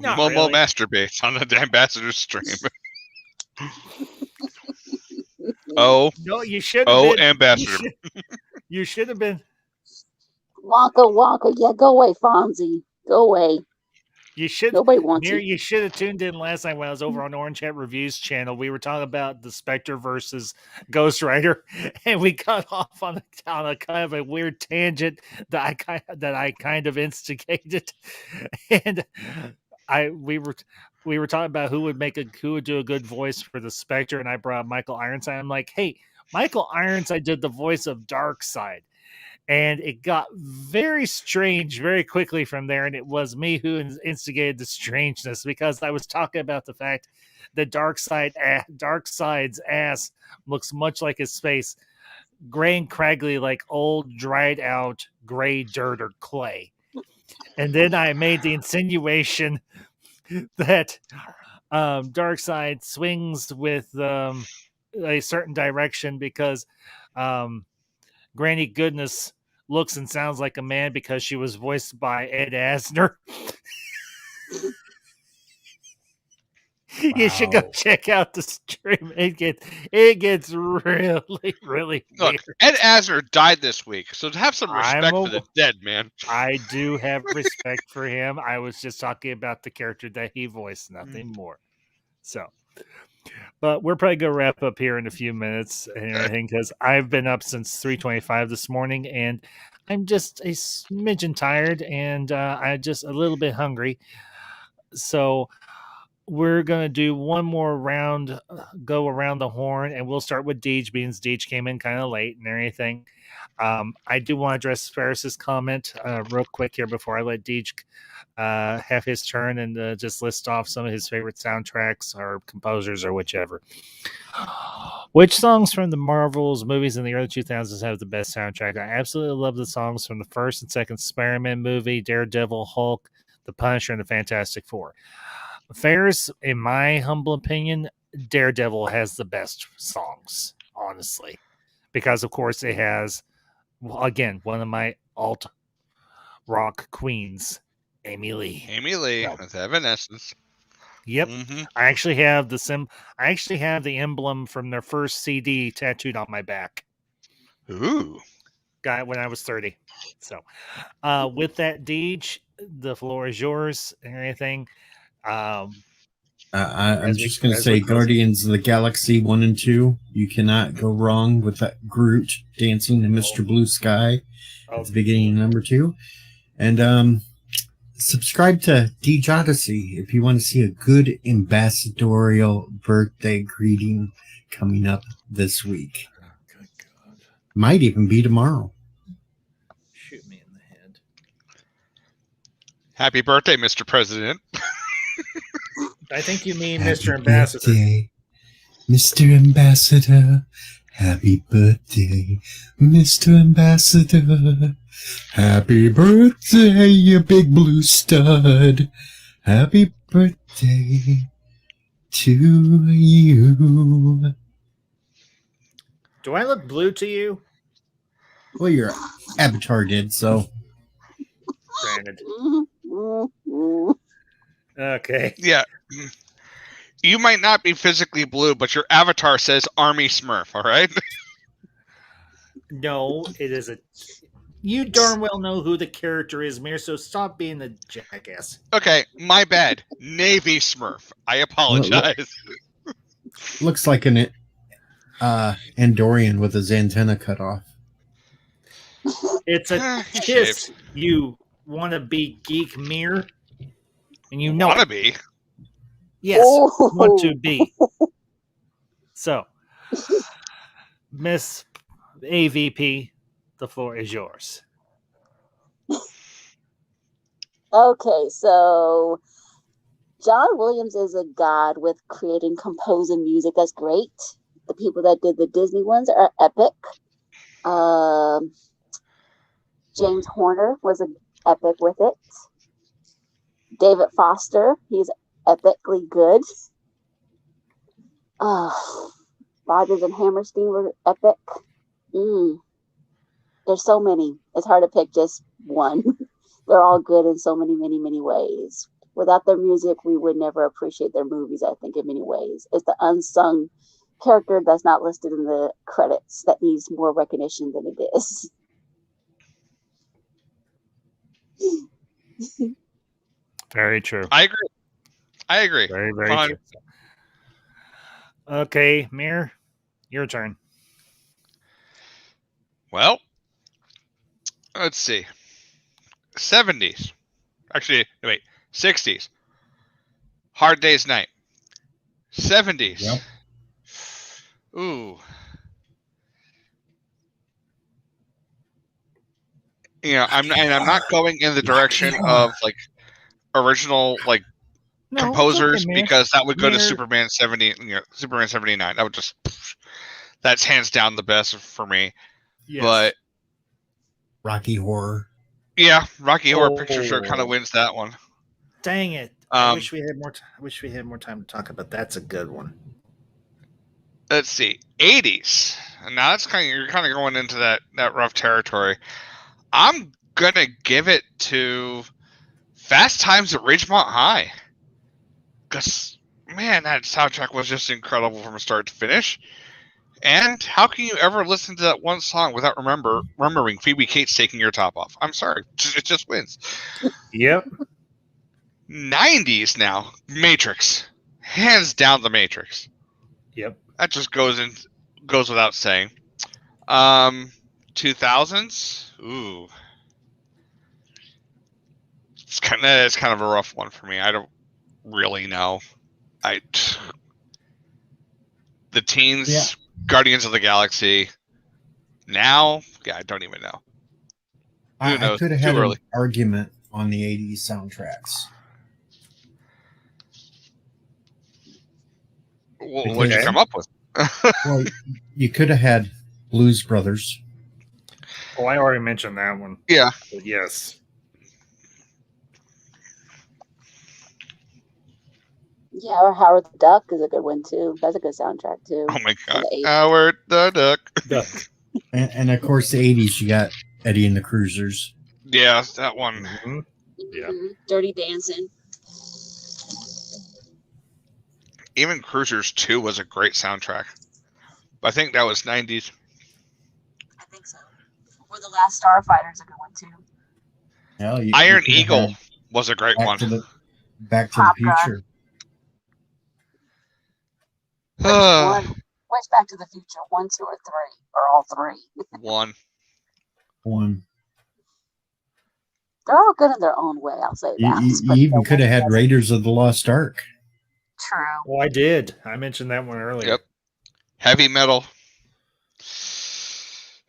Speaker 4: Momo really. Masturbates on the Ambassador stream. Oh
Speaker 2: no, you should.
Speaker 4: Oh, been. Ambassador,
Speaker 2: you should have been.
Speaker 9: Wonka, yeah, go away, Fonzie, go away.
Speaker 2: You should.
Speaker 9: Nobody wants you.
Speaker 2: You should have tuned in last night when I was over on Orange Hat Reviews channel. We were talking about the Spectre versus Ghost Rider, and we got off on a kind of a weird tangent that I kind of instigated, and we were talking about who would do a good voice for the Spectre, and I brought up Michael Ironside. I'm like, hey, Michael Ironside did the voice of Darkseid. And it got very strange very quickly from there. And it was me who instigated the strangeness because I was talking about the fact that Darkseid's ass looks much like his face, gray and craggy, like old, dried out gray dirt or clay. And then I made the insinuation that Darkseid swings with a certain direction because Granny Goodness looks and sounds like a man because she was voiced by Ed Asner. Wow. You should go check out the stream. It gets really, really
Speaker 4: Look,
Speaker 2: weird.
Speaker 4: Ed Asner died this week, so have some respect for the dead, man.
Speaker 2: I do have respect for him. I was just talking about the character that he voiced, nothing more. So, but we're probably going to wrap up here in a few minutes and everything because I've been up since 3:25 this morning and I'm just a smidgen tired and I'm just a little bit hungry. So we're going to do one more round, go around the horn, and we'll start with Deej, because Deej came in kind of late and everything. I do want to address Ferris's comment real quick here before I let Deej have his turn and just list off some of his favorite soundtracks or composers or whichever. Which songs from the Marvels movies in the early 2000s have the best soundtrack? I absolutely love the songs from the first and second Spider-Man movie, Daredevil, Hulk, The Punisher, and the Fantastic Four. Ferris, in my humble opinion, Daredevil has the best songs, honestly, because of course it has, again, one of my alt rock queens, Amy Lee.
Speaker 4: With Evanescence.
Speaker 2: Yep. Mm-hmm. I actually have the emblem from their first CD tattooed on my back.
Speaker 4: Ooh.
Speaker 2: Got it when I was 30. So with that, Deej, the floor is yours and everything. I'm
Speaker 10: just going to say Guardians of the Galaxy 1 and 2. You cannot go wrong with that Groot dancing to Mr. Blue Sky at the beginning of number 2. And subscribe to Deej Odyssey if you want to see a good ambassadorial birthday greeting coming up this week. Oh, good God. Might even be tomorrow.
Speaker 2: Shoot me in the head.
Speaker 4: Happy birthday, Mr. President.
Speaker 2: I think you mean Mr. Ambassador.
Speaker 10: Birthday, Mr. Ambassador. Happy birthday, Mr. Ambassador. Happy birthday, you big blue stud. Happy birthday to you.
Speaker 2: Do I look blue to you?
Speaker 10: Well, your avatar did, so.
Speaker 2: Granted. Okay.
Speaker 4: Yeah. You might not be physically blue, but your avatar says Army Smurf, all right?
Speaker 2: No, it is a... You darn well know who the character is, Mir, so stop being a jackass.
Speaker 4: Okay, my bad. Navy Smurf. I apologize.
Speaker 10: Looks like an Andorian with his antenna cut off.
Speaker 2: It's a
Speaker 4: He
Speaker 2: kiss.
Speaker 4: shaved.
Speaker 2: You want to be geek mirror, and you know
Speaker 4: Wanna
Speaker 2: it.
Speaker 4: be.
Speaker 2: Yes,
Speaker 9: Ooh.
Speaker 2: want to be. So, Miss AVP, the floor is yours.
Speaker 9: Okay, so John Williams is a god with creating, composing music. That's great. The people that did the Disney ones are epic. James Horner was an epic with it. David Foster, he's epically good. Rodgers and Hammerstein were epic. There's so many. It's hard to pick just one. They're all good in so many, many, many ways. Without their music, we would never appreciate their movies, I think, in many ways. It's the unsung character that's not listed in the credits that needs more recognition than it is.
Speaker 2: Very true.
Speaker 4: I agree.
Speaker 2: Very, very
Speaker 4: Fine.
Speaker 2: true. Okay, Mir, your turn.
Speaker 4: Well, let's see. 70s. Actually, wait. 60s. Hard Day's Night. 70s.
Speaker 10: Yep.
Speaker 4: Ooh. You know, I'm not going in the direction of like original like
Speaker 2: No,
Speaker 4: composers
Speaker 2: it's okay, Mir.
Speaker 4: because that would go to
Speaker 2: Mir-
Speaker 4: Superman 70, Superman 79. That would just that's hands down the best for me.
Speaker 2: Yes.
Speaker 4: But
Speaker 10: Rocky Horror.
Speaker 4: yeah, Rocky Horror Picture Show
Speaker 2: Oh.
Speaker 4: kind of wins that one.
Speaker 2: Dang it! I wish we had more. I wish we had more time to talk about. That's a good one.
Speaker 4: Let's see, 80s. And now that's you're kind of going into that rough territory. I'm gonna give it to Fast Times at Ridgemont High, because man, that soundtrack was just incredible from start to finish. And how can you ever listen to that one song without remembering Phoebe Cates taking your top off? I'm sorry, it just wins.
Speaker 2: Yep.
Speaker 4: 90s now, Matrix, hands down the Matrix.
Speaker 2: Yep.
Speaker 4: That just goes without saying. 2000s, ooh, it's kind of a rough one for me. I don't really know. The teens,
Speaker 10: Yeah.
Speaker 4: Guardians of the Galaxy. Now, yeah, I don't even know. Who
Speaker 10: I
Speaker 4: knows?
Speaker 10: could have
Speaker 4: Too
Speaker 10: had
Speaker 4: early.
Speaker 10: an argument on the 80s soundtracks.
Speaker 4: What'd you
Speaker 10: Okay.
Speaker 4: come up with?
Speaker 10: Well, you could have had Blues Brothers.
Speaker 2: Oh, I already mentioned that one.
Speaker 4: Yeah.
Speaker 2: But yes.
Speaker 9: Yeah, or Howard the Duck is a good one too. That's a good soundtrack too.
Speaker 4: Oh my
Speaker 9: From
Speaker 4: god.
Speaker 9: the 80s.
Speaker 4: Howard the Duck.
Speaker 10: And of course, the 80s, you got Eddie and the Cruisers.
Speaker 4: Yeah, that one.
Speaker 2: Mhm. Yeah.
Speaker 9: Dirty Dancing.
Speaker 4: Even Cruisers 2 was a great soundtrack. I think that was 90s.
Speaker 9: I think so. Or The Last Starfighter is a good one too.
Speaker 10: Hell, you
Speaker 4: Iron
Speaker 10: could have
Speaker 4: Eagle
Speaker 10: had
Speaker 4: was a great one.
Speaker 10: Back to
Speaker 9: Top
Speaker 10: the
Speaker 9: Gun.
Speaker 10: Future.
Speaker 9: Which Back to the Future? 1, 2, or 3? Or all three?
Speaker 4: One.
Speaker 9: They're all good in their own way, I'll say that.
Speaker 10: You even could have had Raiders of the Lost Ark.
Speaker 9: True.
Speaker 2: Oh, I did. I mentioned that one earlier.
Speaker 4: Yep. Heavy metal.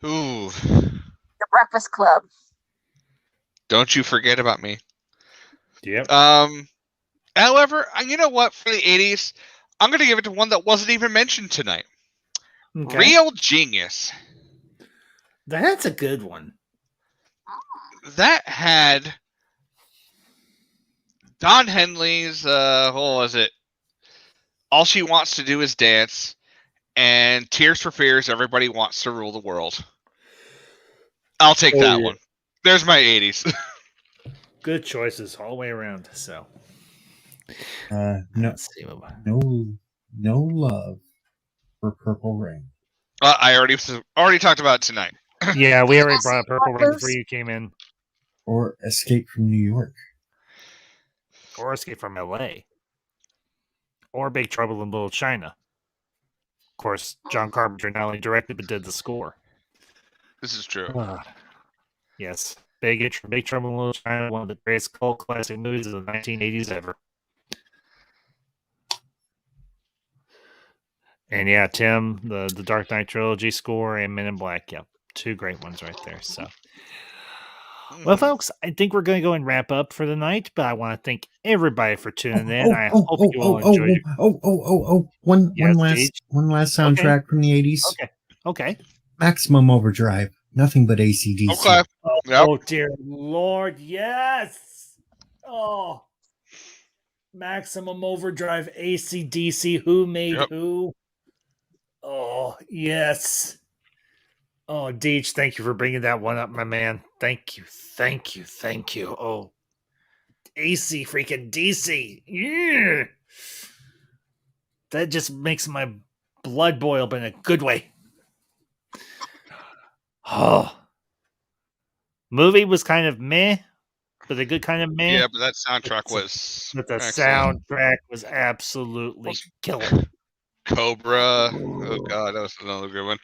Speaker 4: Ooh.
Speaker 9: The Breakfast Club.
Speaker 4: Don't you forget about me.
Speaker 2: Yep.
Speaker 4: However, you know what? For the 80s, I'm going to give it to one that wasn't even mentioned tonight.
Speaker 2: Okay.
Speaker 4: Real Genius.
Speaker 2: That's a good one.
Speaker 4: That had Don Henley's, what was it? All She Wants to Do Is Dance, and Tears for Fears, Everybody Wants to Rule the World. I'll take that one. There's my 80s.
Speaker 2: Good choices all the way around. So,
Speaker 10: No love for Purple Rain.
Speaker 4: I already talked about it tonight.
Speaker 2: yeah, we already brought up Purple Rain before you came in.
Speaker 10: Or Escape from New York.
Speaker 2: Or Escape from LA. Or Big Trouble in Little China. course, John Carpenter not only directed but did the score.
Speaker 4: This is true.
Speaker 2: Yes. Big Trouble in Little China, one of the greatest cult classic movies of the 1980s ever. And yeah, Tim, the Dark Knight trilogy score and Men in Black. Yep. 2 great ones right there. So, well, folks, I think we're going to go and wrap up for the night, but I want to thank everybody for tuning in. I hope you all enjoyed it.
Speaker 10: One
Speaker 2: Yes,
Speaker 10: last soundtrack from the 80s.
Speaker 2: Okay.
Speaker 10: Maximum Overdrive. Nothing but AC/DC.
Speaker 4: Okay.
Speaker 2: Oh, dear Lord, yes. Oh. Maximum Overdrive, AC/DC, who made who? Oh, yes. Oh, Deej, thank you for bringing that one up, my man. Thank you. Oh, AC freaking DC. Yeah. That just makes my blood boil, but in a good way. Oh. Movie was kind of meh, but a good kind of meh.
Speaker 4: Yeah, but that soundtrack was
Speaker 2: But the
Speaker 4: excellent.
Speaker 2: soundtrack was absolutely killer.
Speaker 4: Cobra. Oh, God, that was another good one.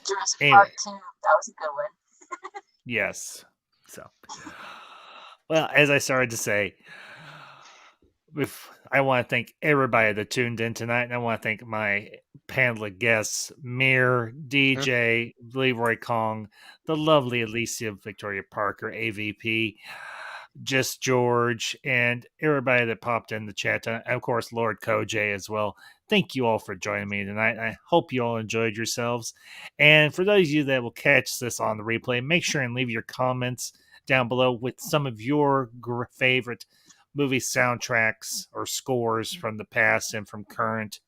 Speaker 9: Jurassic
Speaker 2: Anyway.
Speaker 9: Park 2, that was a good one.
Speaker 2: Yes. So, well, as I started to say, I want to thank everybody that tuned in tonight, and I want to thank my panel of guests, Mir, DJ, Leroy Kong, the lovely Alicia Victoria Parker, AVP, Just George, and everybody that popped in the chat, and of course, Lord Koj as well. Thank you all for joining me tonight. I hope you all enjoyed yourselves. And for those of you that will catch this on the replay, make sure and leave your comments down below with some of your favorite movie soundtracks or scores from the past and from current.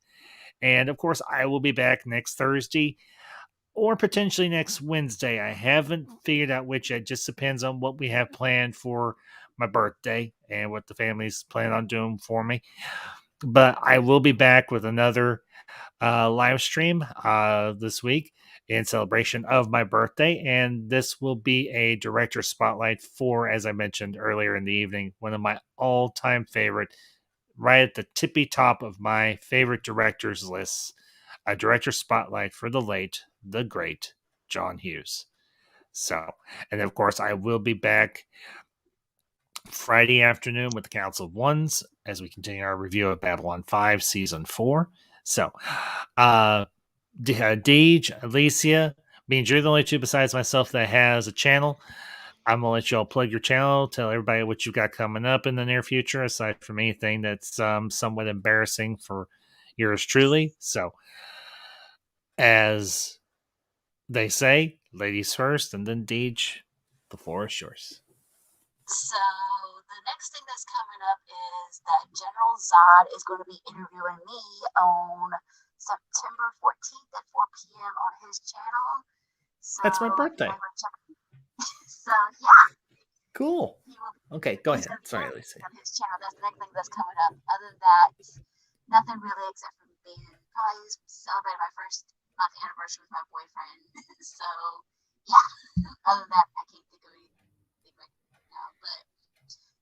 Speaker 2: And of course, I will be back next Thursday or potentially next Wednesday. I haven't figured out which. It just depends on what we have planned for my birthday and what the family's planning on doing for me. But I will be back with another live stream this week in celebration of my birthday. And this will be a director spotlight for, as I mentioned earlier in the evening, one of my all-time favorite, right at the tippy top of my favorite directors lists, a director spotlight for the late, the great John Hughes. So, and of course, I will be back Friday afternoon with the Council of Ones as we continue our review of Babylon 5 Season 4. So, Deej, Alicia, means you're the only two besides myself that has a channel. I'm going to let you all plug your channel, tell everybody what you've got coming up in the near future, aside from anything that's somewhat embarrassing for yours truly. So, as they say, ladies first, and then Deej, the floor is yours.
Speaker 9: So the next thing that's coming up is that General Zod is going to be interviewing me on September 14th at 4 p.m. on his channel. So
Speaker 2: that's my birthday.
Speaker 9: So yeah.
Speaker 2: Cool. Okay, go ahead. Sorry, Alicia.
Speaker 9: On his channel, that's the next thing that's coming up. Other than that, nothing really except for being probably celebrating my first month anniversary with my boyfriend. So yeah. Other than that, I can't think of anything right now. But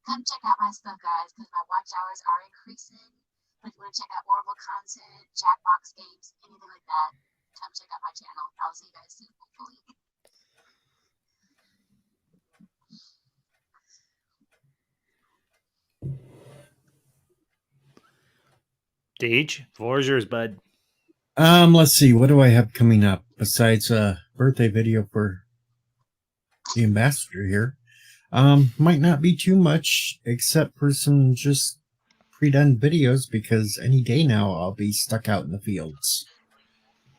Speaker 9: come check out my stuff, guys, because my watch hours are increasing. But if you want to check out Orville content, Jackbox games, anything like that, come check out my channel. I'll see you guys soon, hopefully.
Speaker 2: Deej, floor is yours, bud.
Speaker 10: Let's see. What do I have coming up besides a birthday video for the ambassador here? Might not be too much, except for some just pre-done videos, because any day now I'll be stuck out in the fields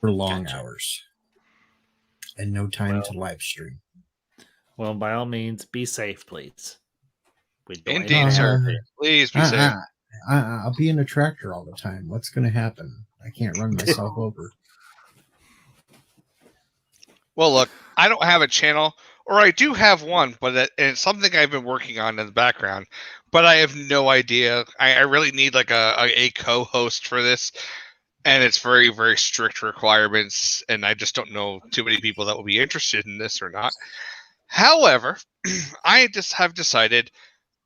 Speaker 10: for long hours and no time to live stream.
Speaker 2: Well, by all means, be safe, please.
Speaker 4: Indeed, sir. Please be safe.
Speaker 10: I'll be in a tractor all the time. What's going to happen? I can't run myself over.
Speaker 4: Well, look, I don't have a channel, or I do have one, but it's something I've been working on in the background, but I have no idea. I really need like a co-host for this, and it's very, very strict requirements, and I just don't know too many people that will be interested in this or not. However, I just have decided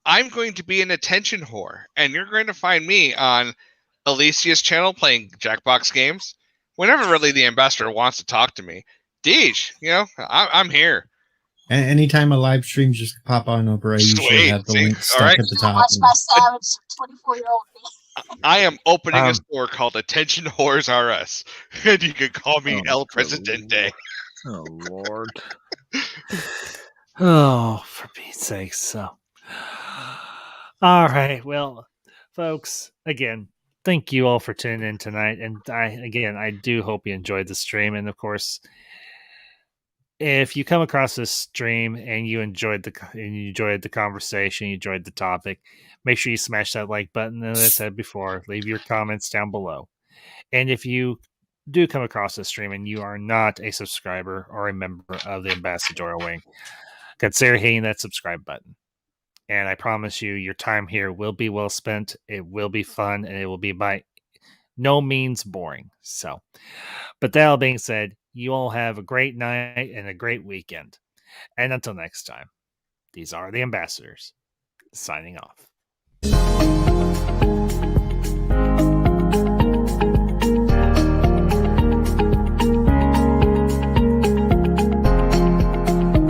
Speaker 4: I'm going to be an attention whore, and you're going to find me on Alicia's channel playing Jackbox games. Whenever really the ambassador wants to talk to me, Deej, I'm here.
Speaker 10: And anytime a live stream just pop on over, I usually have the link stuck at the top.
Speaker 9: Watch my savage 24-year-old me.
Speaker 4: I am opening a store called Attention Whores RS, and you can call me El Presidente.
Speaker 2: Oh, Lord. Oh, for Pete's sake. So, all right. Well, folks, again, thank you all for tuning in tonight. And I do hope you enjoyed the stream. And of course, if you come across this stream and you enjoyed the conversation, you enjoyed the topic, make sure you smash that like button. And as I said before, leave your comments down below. And if you do come across this stream and you are not a subscriber or a member of the Ambassadorial Wing, consider hitting that subscribe button. And I promise you, your time here will be well spent. It will be fun, and it will be by no means boring. So, but that all being said, you all have a great night and a great weekend. And until next time, these are the Ambassadors, signing off.